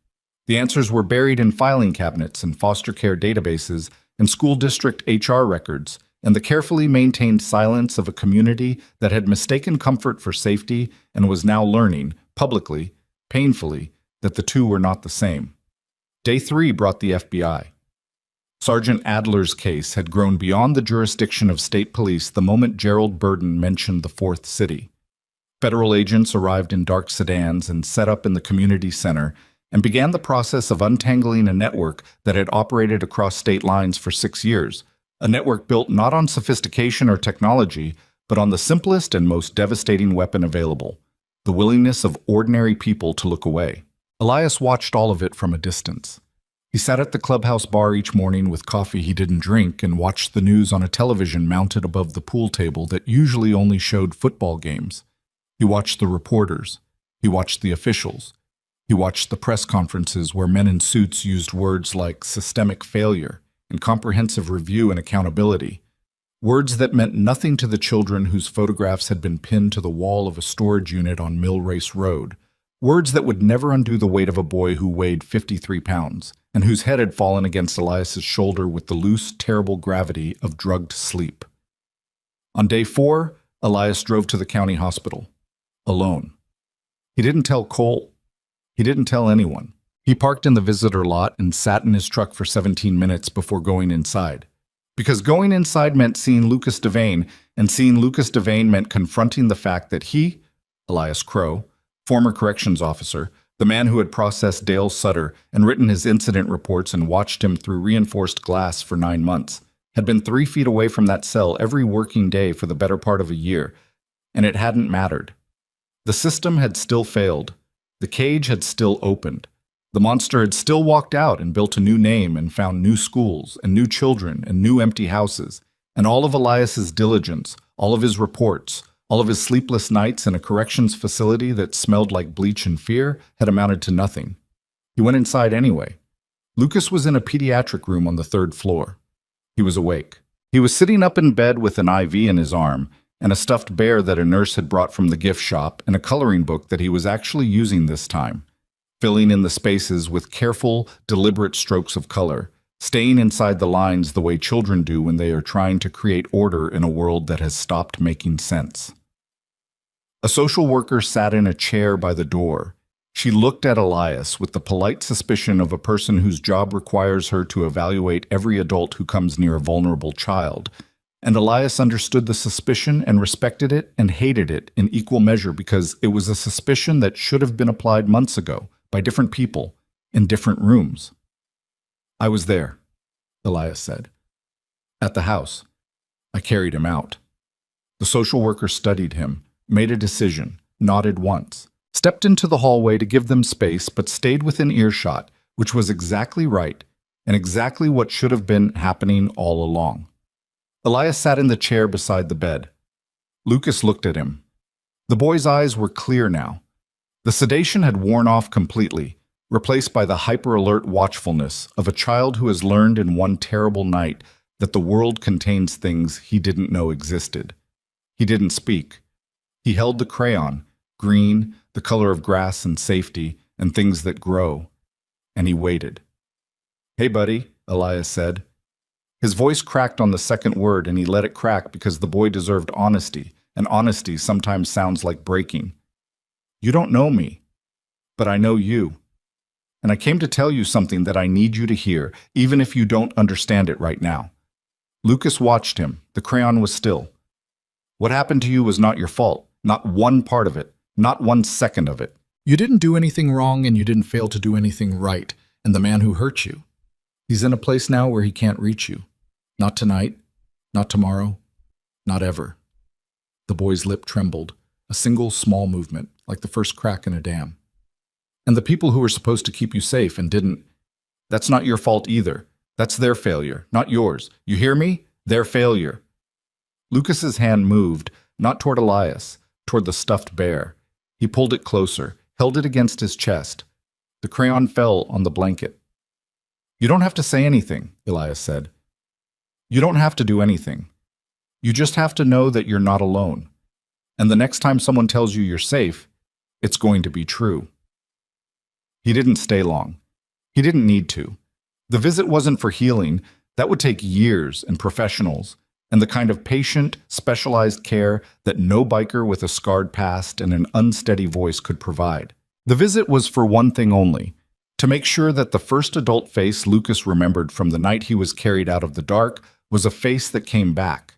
The answers were buried in filing cabinets and foster care databases and school district HR records, and the carefully maintained silence of a community that had mistaken comfort for safety and was now learning, publicly, painfully, that the two were not the same. Day 3 brought the FBI. Sergeant Adler's case had grown beyond the jurisdiction of state police the moment Gerald Burden mentioned the 4th city. Federal agents arrived in dark sedans and set up in the community center and began the process of untangling a network that had operated across state lines for 6 years, a network built not on sophistication or technology, but on the simplest and most devastating weapon available, the willingness of ordinary people to look away. Elias watched all of it from a distance. He sat at the clubhouse bar each morning with coffee he didn't drink and watched the news on a television mounted above the pool table that usually only showed football games. He watched the reporters. He watched the officials. He watched the press conferences where men in suits used words like systemic failure and comprehensive review and accountability, words that meant nothing to the children whose photographs had been pinned to the wall of a storage unit on Mill Race Road, words that would never undo the weight of a boy who weighed 53 pounds and whose head had fallen against Elias's shoulder with the loose, terrible gravity of drugged sleep. On day 4, Elias drove to the county hospital, alone. He didn't tell Cole. He didn't tell anyone. He parked in the visitor lot and sat in his truck for 17 minutes before going inside. Because going inside meant seeing Lucas Devane, and seeing Lucas Devane meant confronting the fact that he, Elias Crow, former corrections officer, the man who had processed Dale Sutter and written his incident reports and watched him through reinforced glass for 9 months, had been 3 feet away from that cell every working day for the better part of a year, and it hadn't mattered. The system had still failed. The cage had still opened. The monster had still walked out and built a new name and found new schools and new children and new empty houses, and all of Elias's diligence, all of his reports, all of his sleepless nights in a corrections facility that smelled like bleach and fear had amounted to nothing. He went inside anyway. Lucas was in a pediatric room on the 3rd floor. He was awake. He was sitting up in bed with an IV in his arm and a stuffed bear that a nurse had brought from the gift shop and a coloring book that he was actually using this time, filling in the spaces with careful, deliberate strokes of color, staying inside the lines the way children do when they are trying to create order in a world that has stopped making sense. A social worker sat in a chair by the door. She looked at Elias with the polite suspicion of a person whose job requires her to evaluate every adult who comes near a vulnerable child, and Elias understood the suspicion and respected it and hated it in equal measure because it was a suspicion that should have been applied months ago by different people in different rooms. "I was there," Elias said. "At the house. I carried him out." The social worker studied him, made a decision, nodded once, stepped into the hallway to give them space but stayed within earshot, which was exactly right and exactly what should have been happening all along. Elias sat in the chair beside the bed. Lucas looked at him. The boy's eyes were clear now. The sedation had worn off completely, replaced by the hyper-alert watchfulness of a child who has learned in one terrible night that the world contains things he didn't know existed. He didn't speak. He held the crayon, green, the color of grass and safety, and things that grow, and he waited. "Hey, buddy," Elias said. His voice cracked on the second word, and he let it crack because the boy deserved honesty, and honesty sometimes sounds like breaking. "You don't know me, but I know you. And I came to tell you something that I need you to hear, even if you don't understand it right now." Lucas watched him. The crayon was still. "What happened to you was not your fault, not one part of it, not 1 second of it. You didn't do anything wrong and you didn't fail to do anything right, and the man who hurt you, he's in a place now where he can't reach you. Not tonight, not tomorrow, not ever." The boy's lip trembled, a single small movement, like the first crack in a dam. "And the people who were supposed to keep you safe and didn't, that's not your fault either. That's their failure, not yours. You hear me? Their failure." Lucas's hand moved, not toward Elias, toward the stuffed bear. He pulled it closer, held it against his chest. The crayon fell on the blanket. "You don't have to say anything," Elias said. "You don't have to do anything. You just have to know that you're not alone. And the next time someone tells you you're safe, it's going to be true." He didn't stay long. He didn't need to. The visit wasn't for healing. That would take years and professionals, and the kind of patient, specialized care that no biker with a scarred past and an unsteady voice could provide. The visit was for one thing only: to make sure that the first adult face Lucas remembered from the night he was carried out of the dark was a face that came back,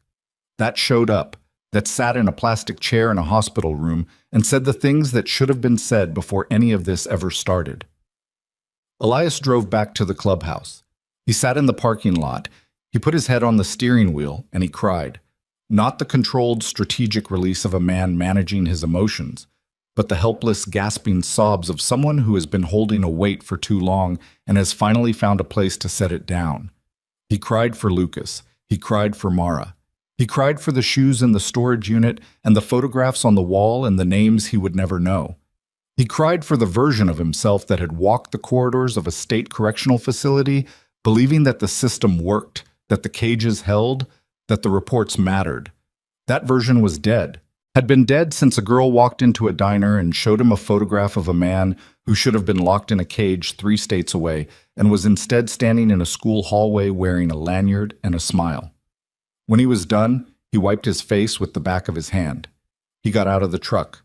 that showed up, that sat in a plastic chair in a hospital room and said the things that should have been said before any of this ever started. Elias drove back to the clubhouse. He sat in the parking lot. He put his head on the steering wheel and he cried. Not the controlled, strategic release of a man managing his emotions, but the helpless, gasping sobs of someone who has been holding a weight for too long and has finally found a place to set it down. He cried for Lucas. He cried for Mara. He cried for the shoes in the storage unit and the photographs on the wall and the names he would never know. He cried for the version of himself that had walked the corridors of a state correctional facility, believing that the system worked, that the cages held, that the reports mattered. That version was dead, had been dead since a girl walked into a diner and showed him a photograph of a man who should have been locked in a cage 3 states away and was instead standing in a school hallway wearing a lanyard and a smile. When he was done, he wiped his face with the back of his hand. He got out of the truck.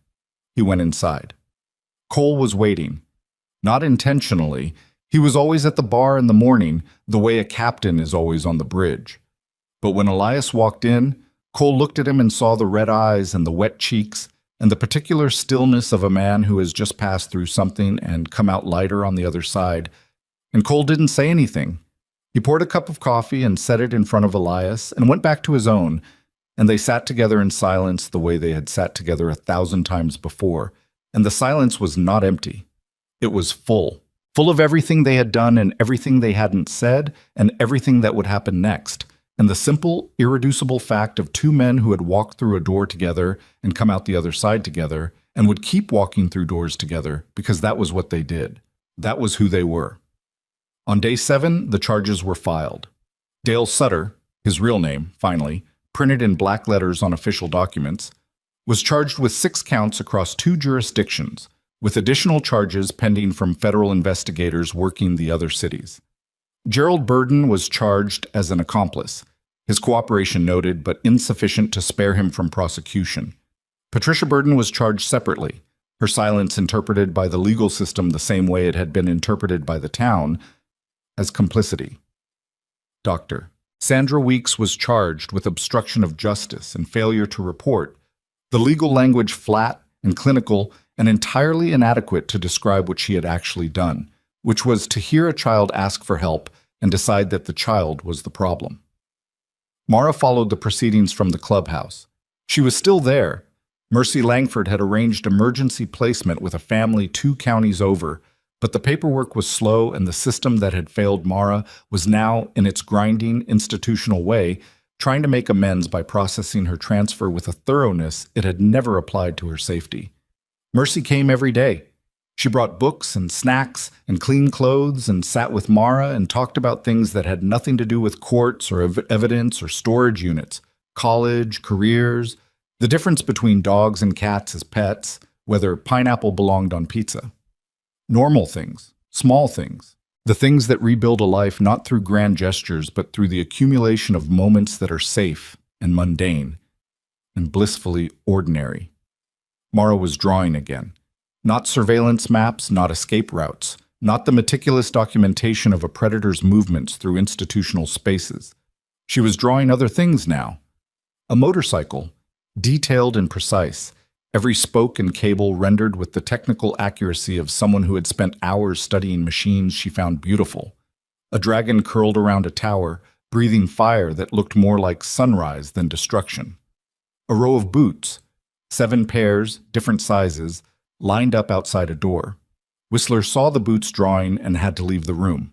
He went inside. Cole was waiting. Not intentionally. He was always at the bar in the morning, the way a captain is always on the bridge. But when Elias walked in, Cole looked at him and saw the red eyes and the wet cheeks and the particular stillness of a man who has just passed through something and come out lighter on the other side. And Cole didn't say anything. He poured a cup of coffee and set it in front of Elias and went back to his own, and they sat together in silence the way they had sat together 1,000 times before. And the silence was not empty. It was full. Full of everything they had done and everything they hadn't said and everything that would happen next. And the simple, irreducible fact of 2 men who had walked through a door together and come out the other side together and would keep walking through doors together because that was what they did. That was who they were. On day 7, the charges were filed. Dale Sutter, his real name, finally, printed in black letters on official documents, was charged with 6 counts across 2 jurisdictions, with additional charges pending from federal investigators working the other cities. Gerald Burden was charged as an accomplice, his cooperation noted but insufficient to spare him from prosecution. Patricia Burden was charged separately, her silence interpreted by the legal system the same way it had been interpreted by the town, as complicity. Dr. Sandra Weeks was charged with obstruction of justice and failure to report, the legal language flat and clinical and entirely inadequate to describe what she had actually done, which was to hear a child ask for help and decide that the child was the problem. Mara followed the proceedings from the clubhouse. She was still there. Mercy Langford had arranged emergency placement with a family 2 counties over, but the paperwork was slow and the system that had failed Mara was now, in its grinding, institutional way, trying to make amends by processing her transfer with a thoroughness it had never applied to her safety. Mercy came every day. She brought books and snacks and clean clothes and sat with Mara and talked about things that had nothing to do with courts or evidence or storage units, college, careers, the difference between dogs and cats as pets, whether pineapple belonged on pizza. Normal things, small things, the things that rebuild a life not through grand gestures but through the accumulation of moments that are safe and mundane and blissfully ordinary. Mara was drawing again. Not surveillance maps, not escape routes, not the meticulous documentation of a predator's movements through institutional spaces. She was drawing other things now. A motorcycle, detailed and precise, every spoke and cable rendered with the technical accuracy of someone who had spent hours studying machines she found beautiful. A dragon curled around a tower, breathing fire that looked more like sunrise than destruction. A row of boots, 7 pairs, different sizes, lined up outside a door. Whistler saw the boots drawing and had to leave the room.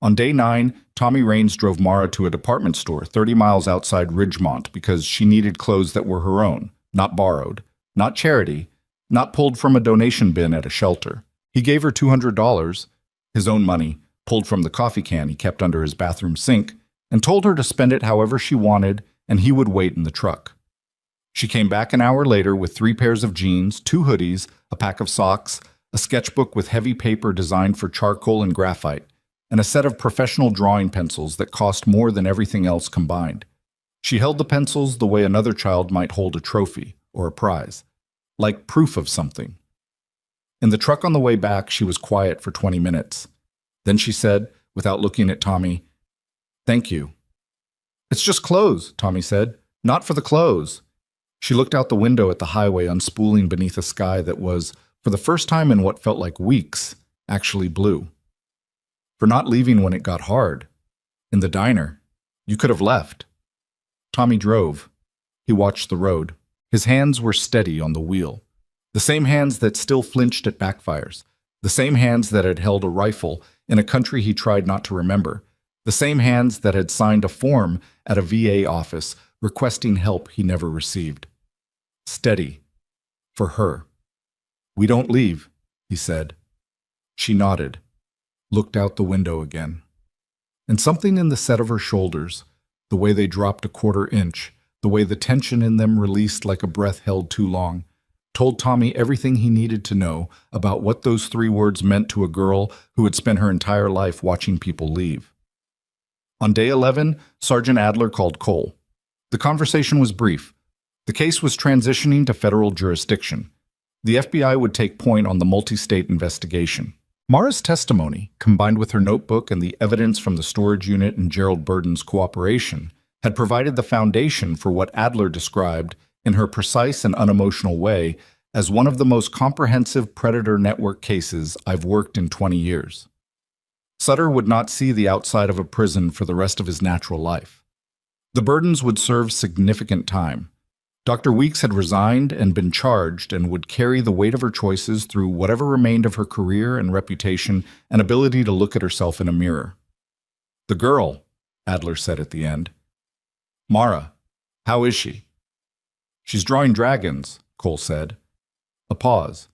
On day 9, Tommy Raines drove Mara to a department store 30 miles outside Ridgemont because she needed clothes that were her own, not borrowed, not charity, not pulled from a donation bin at a shelter. He gave her $200, his own money, pulled from the coffee can he kept under his bathroom sink, and told her to spend it however she wanted, and he would wait in the truck. She came back an hour later with 3 pairs of jeans, 2 hoodies, a pack of socks, a sketchbook with heavy paper designed for charcoal and graphite, and a set of professional drawing pencils that cost more than everything else combined. She held the pencils the way another child might hold a trophy or a prize, like proof of something. In the truck on the way back, she was quiet for 20 minutes. Then she said, without looking at Tommy, "Thank you." "It's just clothes," Tommy said. "Not for the clothes." She looked out the window at the highway unspooling beneath a sky that was, for the first time in what felt like weeks, actually blue. "For not leaving when it got hard. In the diner. You could have left." Tommy drove. He watched the road. His hands were steady on the wheel. The same hands that still flinched at backfires. The same hands that had held a rifle in a country he tried not to remember. The same hands that had signed a form at a VA office requesting help he never received. Steady. For her. "We don't leave," he said. She nodded, looked out the window again. And something in the set of her shoulders, the way they dropped a quarter inch, the way the tension in them released like a breath held too long, told Tommy everything he needed to know about what those 3 words meant to a girl who had spent her entire life watching people leave. On day 11, Sergeant Adler called Cole. The conversation was brief. The case was transitioning to federal jurisdiction. The FBI would take point on the multi-state investigation. Mara's testimony, combined with her notebook and the evidence from the storage unit and Gerald Burden's cooperation, had provided the foundation for what Adler described, in her precise and unemotional way, as one of the most comprehensive predator network cases I've worked in 20 years. Sutter would not see the outside of a prison for the rest of his natural life. The Burdens would serve significant time. Dr. Weeks had resigned and been charged and would carry the weight of her choices through whatever remained of her career and reputation and ability to look at herself in a mirror. "The girl," Adler said at the end. "Mara, how is she?" "She's drawing dragons," Cole said. A pause.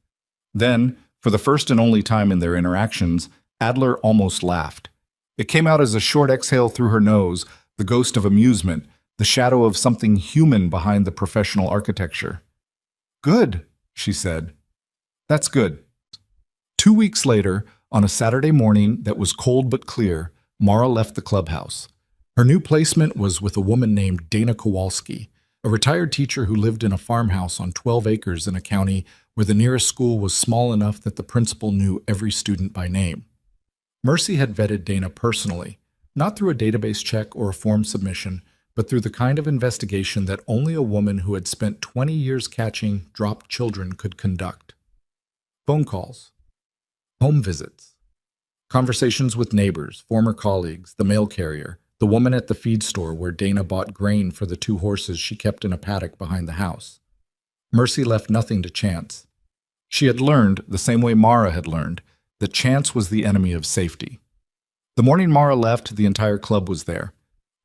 Then, for the first and only time in their interactions, Adler almost laughed. It came out as a short exhale through her nose, the ghost of amusement, the shadow of something human behind the professional architecture. "Good," she said. "That's good." 2 weeks later, on a Saturday morning that was cold but clear, Mara left the clubhouse. Her new placement was with a woman named Dana Kowalski, a retired teacher who lived in a farmhouse on 12 acres in a county where the nearest school was small enough that the principal knew every student by name. Mercy had vetted Dana personally, not through a database check or a form submission, but through the kind of investigation that only a woman who had spent 20 years catching dropped children could conduct. Phone calls, home visits, conversations with neighbors, former colleagues, the mail carrier, the woman at the feed store where Dana bought grain for the 2 horses she kept in a paddock behind the house. Mercy left nothing to chance. She had learned, the same way Mara had learned, that chance was the enemy of safety. The morning Mara left, the entire club was there.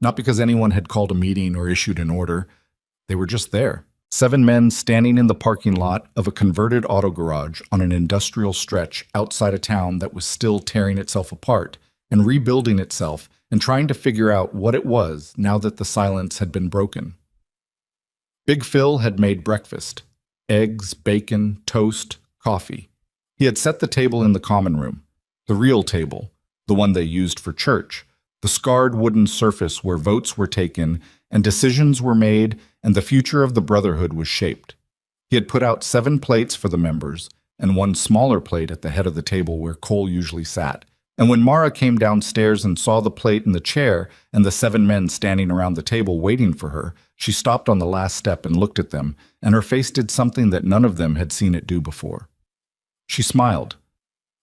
Not because anyone had called a meeting or issued an order. They were just there. 7 men standing in the parking lot of a converted auto garage on an industrial stretch outside a town that was still tearing itself apart and rebuilding itself and trying to figure out what it was now that the silence had been broken. Big Phil had made breakfast: eggs, bacon, toast, coffee. He had set the table in the common room, the real table, the one they used for church, the scarred wooden surface where votes were taken and decisions were made and the future of the brotherhood was shaped. He had put out 7 plates for the members and one smaller plate at the head of the table where Cole usually sat. And when Mara came downstairs and saw the plate in the chair and the 7 men standing around the table waiting for her, she stopped on the last step and looked at them, and her face did something that none of them had seen it do before. She smiled.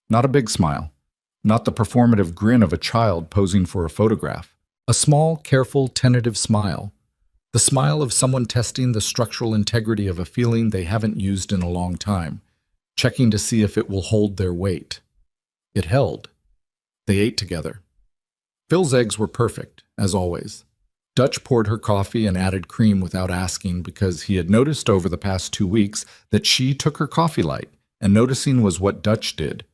Not a big smile. Not the performative grin of a child posing for a photograph. A small, careful, tentative smile. The smile of someone testing the structural integrity of a feeling they haven't used in a long time, checking to see if it will hold their weight. It held. They ate together. Phil's eggs were perfect, as always. Dutch poured her coffee and added cream without asking because he had noticed over the past 2 weeks that she took her coffee light, and noticing was what Dutch did.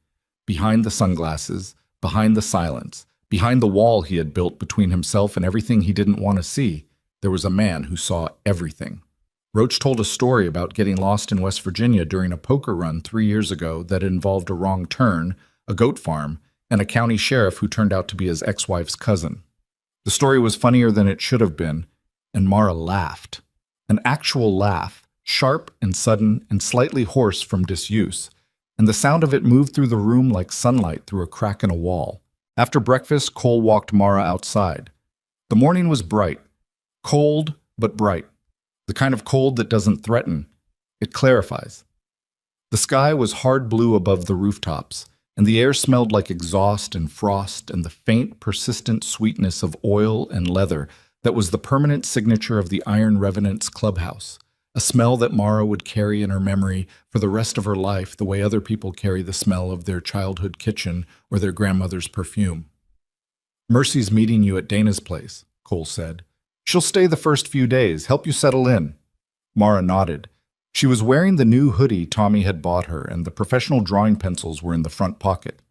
Behind the sunglasses, behind the silence, behind the wall he had built between himself and everything he didn't want to see, there was a man who saw everything. Roach told a story about getting lost in West Virginia during a poker run 3 years ago that involved a wrong turn, a goat farm, and a county sheriff who turned out to be his ex-wife's cousin. The story was funnier than it should have been, and Mara laughed. An actual laugh, sharp and sudden and slightly hoarse from disuse, and the sound of it moved through the room like sunlight through a crack in a wall. After breakfast, Cole walked Mara outside. The morning was bright, cold but bright, the kind of cold that doesn't threaten, it clarifies. The sky was hard blue above the rooftops, and the air smelled like exhaust and frost and the faint, persistent sweetness of oil and leather that was the permanent signature of the Iron Revenant's clubhouse, a smell that Mara would carry in her memory for the rest of her life the way other people carry the smell of their childhood kitchen or their grandmother's perfume. "Mercy's meeting you at Dana's place," Cole said. "She'll stay the first few days, help you settle in." Mara nodded. She was wearing the new hoodie Tommy had bought her, and the professional drawing pencils were in the front pocket.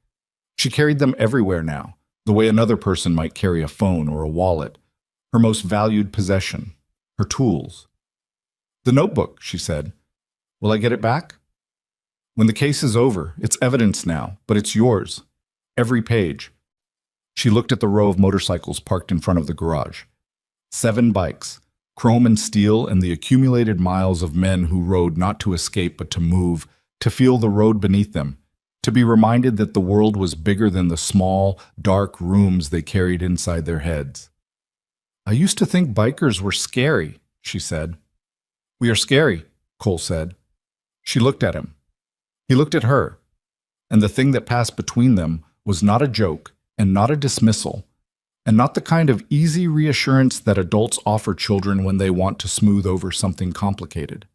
She carried them everywhere now, the way another person might carry a phone or a wallet, her most valued possession, her tools. "The notebook," she said. "Will I get it back?" "When the case is over, it's evidence now, but it's yours. Every page." She looked at the row of motorcycles parked in front of the garage. 7 bikes. Chrome and steel, and the accumulated miles of men who rode not to escape but to move, to feel the road beneath them, to be reminded that the world was bigger than the small, dark rooms they carried inside their heads. "I used to think bikers were scary," she said. "We are scary," Cole said. She looked at him. He looked at her, and the thing that passed between them was not a joke and not a dismissal, and not the kind of easy reassurance that adults offer children when they want to smooth over something complicated.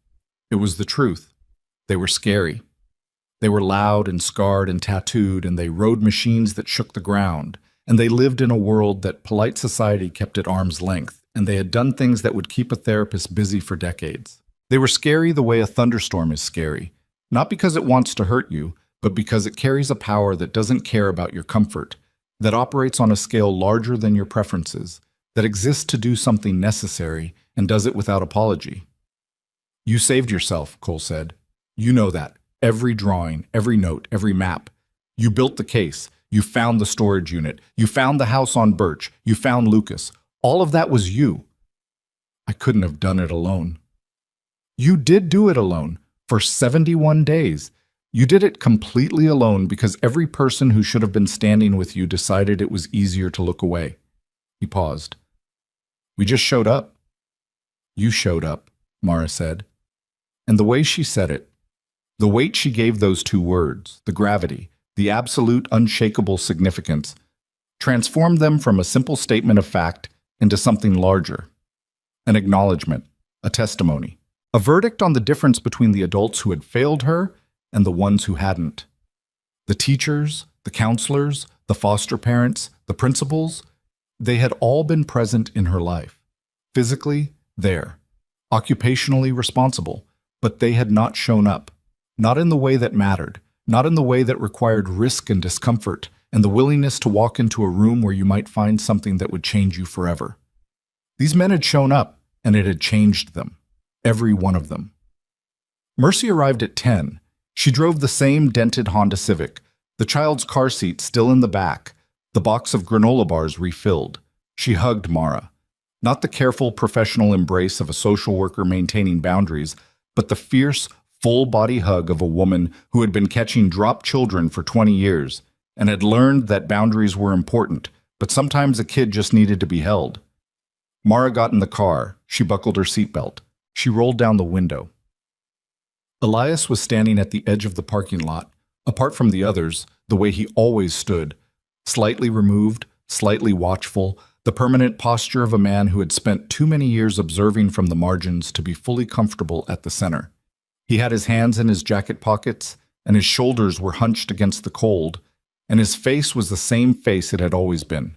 It was the truth. They were scary. They were loud and scarred and tattooed, and they rode machines that shook the ground, and they lived in a world that polite society kept at arm's length, and they had done things that would keep a therapist busy for decades. They were scary the way a thunderstorm is scary, not because it wants to hurt you, but because it carries a power that doesn't care about your comfort, that operates on a scale larger than your preferences, that exists to do something necessary and does it without apology. "You saved yourself," Cole said. "You know that. Every drawing, every note, every map. You built the case. You found the storage unit. You found the house on Birch. You found Lucas. All of that was you." "I couldn't have done it alone." "You did do it alone, for 71 days. You did it completely alone because every person who should have been standing with you decided it was easier to look away." He paused. "We just showed up." "You showed up," Mara said. And the way she said it, the weight she gave those 2 words, the gravity, the absolute unshakable significance, transformed them from a simple statement of fact into something larger. An acknowledgement, a testimony, a verdict on the difference between the adults who had failed her and the ones who hadn't. The teachers, the counselors, the foster parents, the principals, they had all been present in her life. Physically, there. occupationally responsible, but they had not shown up. Not in the way that mattered, not in the way that required risk and discomfort, and the willingness to walk into a room where you might find something that would change you forever. These men had shown up, and it had changed them. Every one of them. Mercy arrived at 10. She drove the same dented Honda Civic, the child's car seat still in the back, the box of granola bars refilled. She hugged Mara. Not the careful, professional embrace of a social worker maintaining boundaries, but the fierce, full-body hug of a woman who had been catching dropped children for 20 years and had learned that boundaries were important, but sometimes a kid just needed to be held. Mara got in the car. She buckled her seatbelt. She rolled down the window. Elias was standing at the edge of the parking lot, apart from the others, the way he always stood, slightly removed, slightly watchful, the permanent posture of a man who had spent too many years observing from the margins to be fully comfortable at the center. He had his hands in his jacket pockets, and his shoulders were hunched against the cold, and his face was the same face it had always been.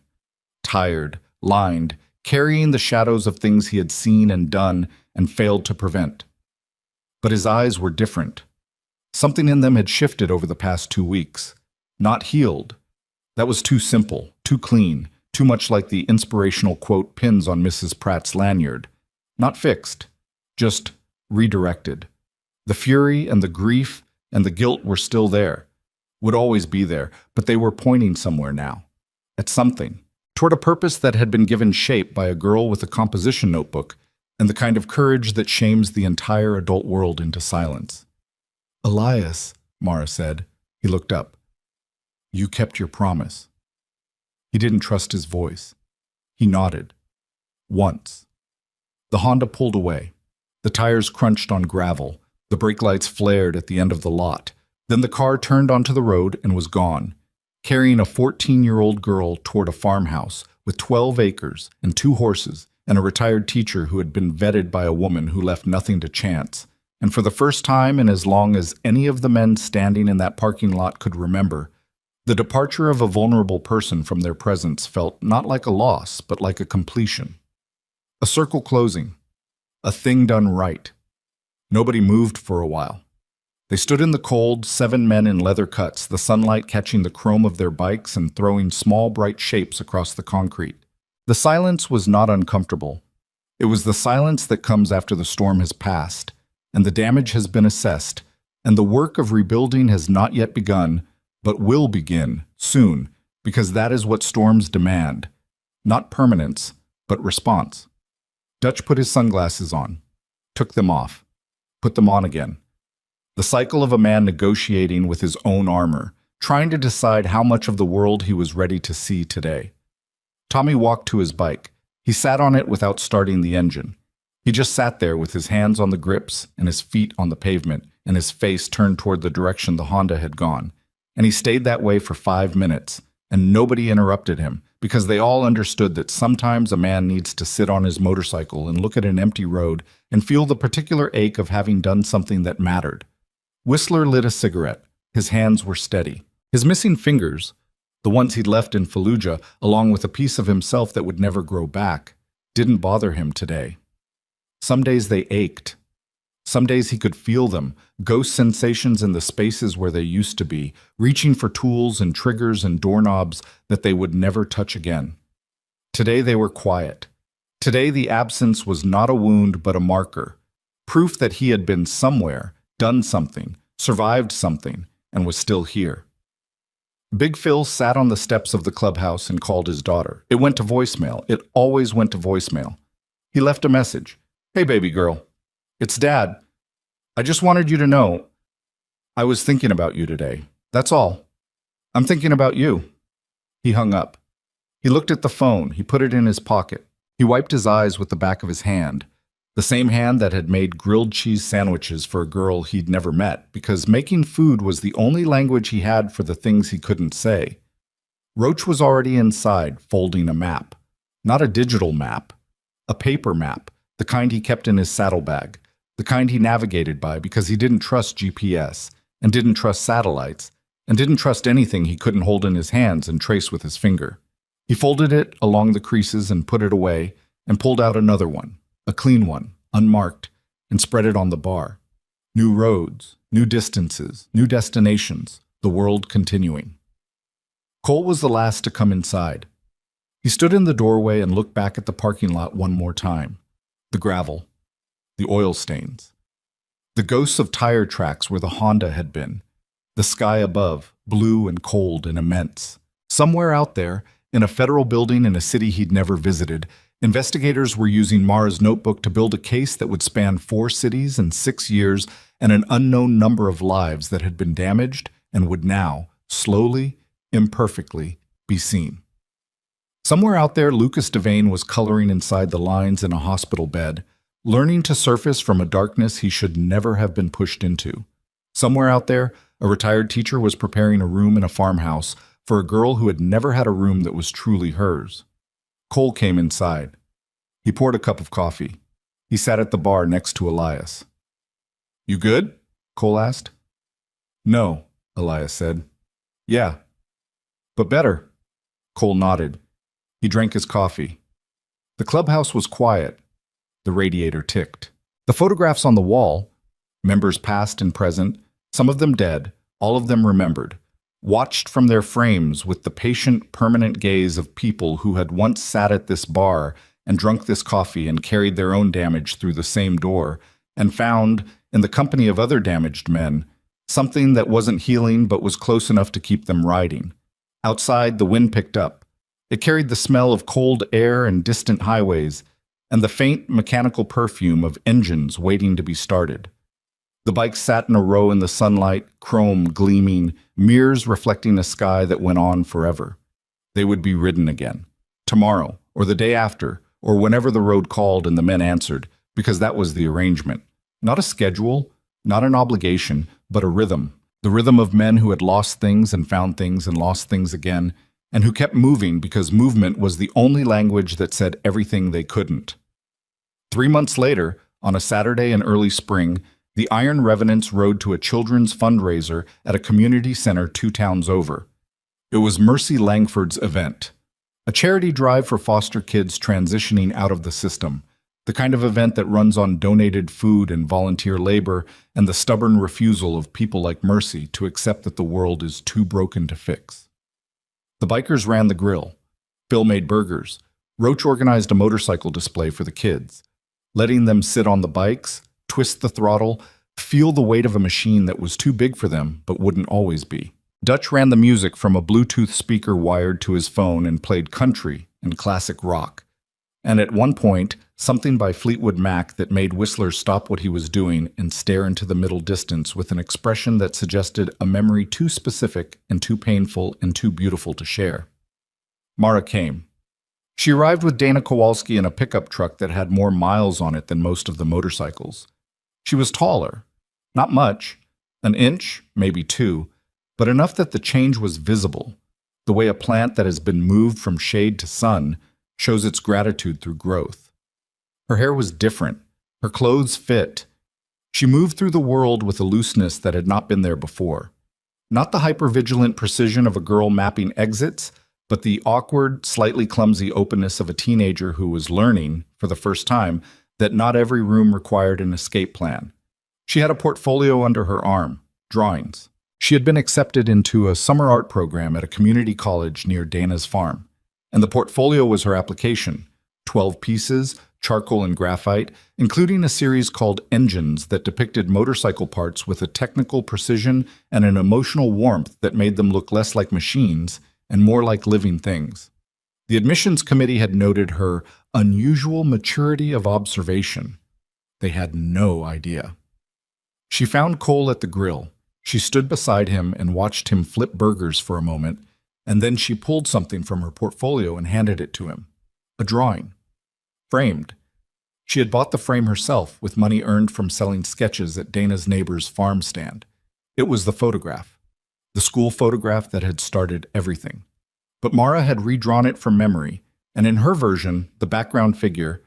Tired, lined, carrying the shadows of things he had seen and done and failed to prevent. But his eyes were different. Something in them had shifted over the past 2 weeks. Not healed. That was too simple, too clean, too much like the inspirational quote pins on Mrs. Pratt's lanyard. Not fixed, just redirected. The fury and the grief and the guilt were still there, would always be there, but they were pointing somewhere now. At something. Toward a purpose that had been given shape by a girl with a composition notebook and the kind of courage that shames the entire adult world into silence. Elias, Mara said. He looked up. You kept your promise. He didn't trust his voice. He nodded. Once. The Honda pulled away. The tires crunched on gravel. The brake lights flared at the end of the lot. Then the car turned onto the road and was gone, carrying a 14-year-old girl toward a farmhouse with 12 acres and 2 horses and a retired teacher who had been vetted by a woman who left nothing to chance. And for the first time in as long as any of the men standing in that parking lot could remember, the departure of a vulnerable person from their presence felt not like a loss, but like a completion. A circle closing. A thing done right. Nobody moved for a while. They stood in the cold, 7 men in leather cuts, the sunlight catching the chrome of their bikes and throwing small, bright shapes across the concrete. The silence was not uncomfortable. It was the silence that comes after the storm has passed, and the damage has been assessed, and the work of rebuilding has not yet begun, but will begin soon, because that is what storms demand. Not permanence, but response. Dutch put his sunglasses on, took them off, put them on again. The cycle of a man negotiating with his own armor, trying to decide how much of the world he was ready to see today. Tommy walked to his bike. He sat on it without starting the engine. He just sat there with his hands on the grips and his feet on the pavement and his face turned toward the direction the Honda had gone. And he stayed that way for 5 minutes, and nobody interrupted him, because they all understood that sometimes a man needs to sit on his motorcycle and look at an empty road and feel the particular ache of having done something that mattered. Whistler lit a cigarette. His hands were steady. His missing fingers, the ones he'd left in Fallujah, along with a piece of himself that would never grow back, didn't bother him today. Some days they ached. Some days he could feel them, ghost sensations in the spaces where they used to be, reaching for tools and triggers and doorknobs that they would never touch again. Today they were quiet. Today the absence was not a wound but a marker, proof that he had been somewhere, done something, survived something, and was still here. Big Phil sat on the steps of the clubhouse and called his daughter. It went to voicemail. It always went to voicemail. He left a message. Hey, baby girl. It's Dad. I just wanted you to know I was thinking about you today. That's all. I'm thinking about you. He hung up. He looked at the phone. He put it in his pocket. He wiped his eyes with the back of his hand, the same hand that had made grilled cheese sandwiches for a girl he'd never met, because making food was the only language he had for the things he couldn't say. Roach was already inside, folding a map. Not a digital map. A paper map, the kind he kept in his saddlebag, the kind he navigated by because he didn't trust GPS, and didn't trust satellites, and didn't trust anything he couldn't hold in his hands and trace with his finger. He folded it along the creases and put it away, and pulled out another one, a clean one, unmarked, and spread it on the bar. New roads, new distances, new destinations, the world continuing. Cole was the last to come inside. He stood in the doorway and looked back at the parking lot one more time. The gravel, the oil stains, the ghosts of tire tracks where the Honda had been, the sky above, blue and cold and immense. Somewhere out there, in a federal building in a city he'd never visited, investigators were using Mara's notebook to build a case that would span 4 cities in 6 years and an unknown number of lives that had been damaged and would now, slowly, imperfectly, be seen. Somewhere out there, Lucas Devane was coloring inside the lines in a hospital bed, learning to surface from a darkness he should never have been pushed into. Somewhere out there, a retired teacher was preparing a room in a farmhouse for a girl who had never had a room that was truly hers. Cole came inside. He poured a cup of coffee. He sat at the bar next to Elias. "You good?" Cole asked. "No," Elias said. "Yeah, but better." Cole nodded. He drank his coffee. The clubhouse was quiet. The radiator ticked. The photographs on the wall, members past and present, some of them dead, all of them remembered, watched from their frames with the patient, permanent gaze of people who had once sat at this bar and drunk this coffee and carried their own damage through the same door, and found, in the company of other damaged men, something that wasn't healing but was close enough to keep them riding. Outside, the wind picked up. It carried the smell of cold air and distant highways, and the faint mechanical perfume of engines waiting to be started. The bikes sat in a row in the sunlight, chrome gleaming, mirrors reflecting a sky that went on forever. They would be ridden again, tomorrow, or the day after, or whenever the road called and the men answered, because that was the arrangement. Not a schedule, not an obligation, but a rhythm. The rhythm of men who had lost things and found things and lost things again, and who kept moving because movement was the only language that said everything they couldn't. 3 months later, on a Saturday in early spring, the Iron Revenants rode to a children's fundraiser at a community center 2 towns over. It was Mercy Langford's event, a charity drive for foster kids transitioning out of the system, the kind of event that runs on donated food and volunteer labor and the stubborn refusal of people like Mercy to accept that the world is too broken to fix. The bikers ran the grill. Phil made burgers. Roach organized a motorcycle display for the kids, letting them sit on the bikes, twist the throttle, feel the weight of a machine that was too big for them but wouldn't always be. Dutch ran the music from a Bluetooth speaker wired to his phone and played country and classic rock. And at one point, something by Fleetwood Mac that made Whistler stop what he was doing and stare into the middle distance with an expression that suggested a memory too specific and too painful and too beautiful to share. Mara came. She arrived with Dana Kowalski in a pickup truck that had more miles on it than most of the motorcycles. She was taller. Not much. An inch, maybe 2, but enough that the change was visible, the way a plant that has been moved from shade to sun shows its gratitude through growth. Her hair was different. Her clothes fit. She moved through the world with a looseness that had not been there before. Not the hypervigilant precision of a girl mapping exits, but the awkward, slightly clumsy openness of a teenager who was learning, for the first time, that not every room required an escape plan. She had a portfolio under her arm, drawings. She had been accepted into a summer art program at a community college near Dana's farm. And the portfolio was her application, 12 pieces, charcoal and graphite, including a series called Engines that depicted motorcycle parts with a technical precision and an emotional warmth that made them look less like machines and more like living things. The admissions committee had noted her unusual maturity of observation. They had no idea. She found Cole at the grill. She stood beside him and watched him flip burgers for a moment, and then she pulled something from her portfolio and handed it to him. A drawing. Framed. She had bought the frame herself with money earned from selling sketches at Dana's neighbor's farm stand. It was the photograph. The school photograph that had started everything. But Mara had redrawn it from memory, and in her version, the background figure,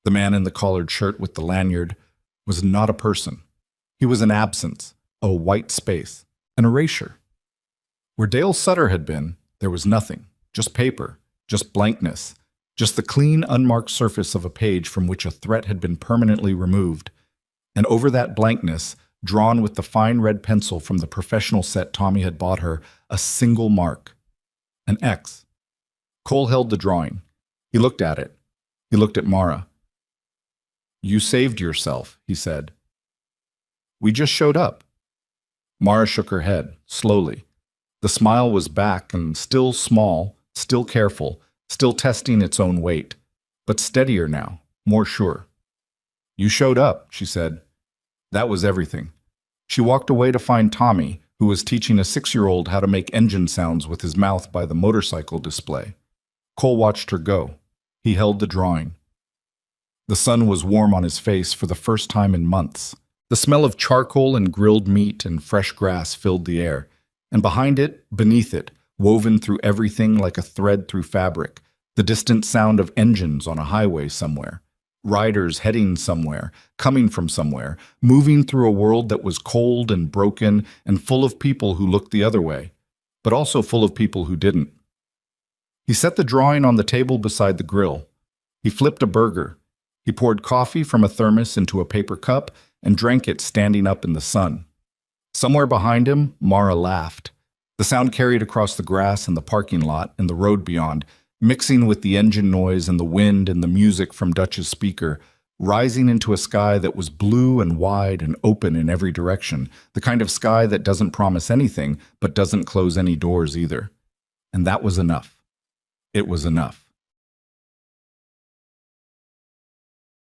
the man in the collared shirt with the lanyard, was not a person. He was an absence, a white space, an erasure. Where Dale Sutter had been, there was nothing, just paper, just blankness, Just the clean, unmarked surface of a page from which a threat had been permanently removed. And over that blankness, drawn with the fine red pencil from the professional set Tommy had bought her, a single mark. An X. Cole held the drawing. He looked at it. He looked at Mara. "You saved yourself," he said. "We just showed up." Mara shook her head, slowly. The smile was back and still small, still careful, still testing its own weight, but steadier now, more sure. "You showed up," she said. That was everything. She walked away to find Tommy, who was teaching a 6-year-old how to make engine sounds with his mouth by the motorcycle display. Cole watched her go. He held the drawing. The sun was warm on his face for the first time in months. The smell of charcoal and grilled meat and fresh grass filled the air, and behind it, beneath it, woven through everything like a thread through fabric, the distant sound of engines on a highway somewhere. Riders heading somewhere, coming from somewhere, moving through a world that was cold and broken and full of people who looked the other way, but also full of people who didn't. He set the drawing on the table beside the grill. He flipped a burger. He poured coffee from a thermos into a paper cup and drank it standing up in the sun. Somewhere behind him, Mara laughed. The sound carried across the grass and the parking lot and the road beyond, mixing with the engine noise and the wind and the music from Dutch's speaker, rising into a sky that was blue and wide and open in every direction, the kind of sky that doesn't promise anything but doesn't close any doors either. And that was enough. It was enough.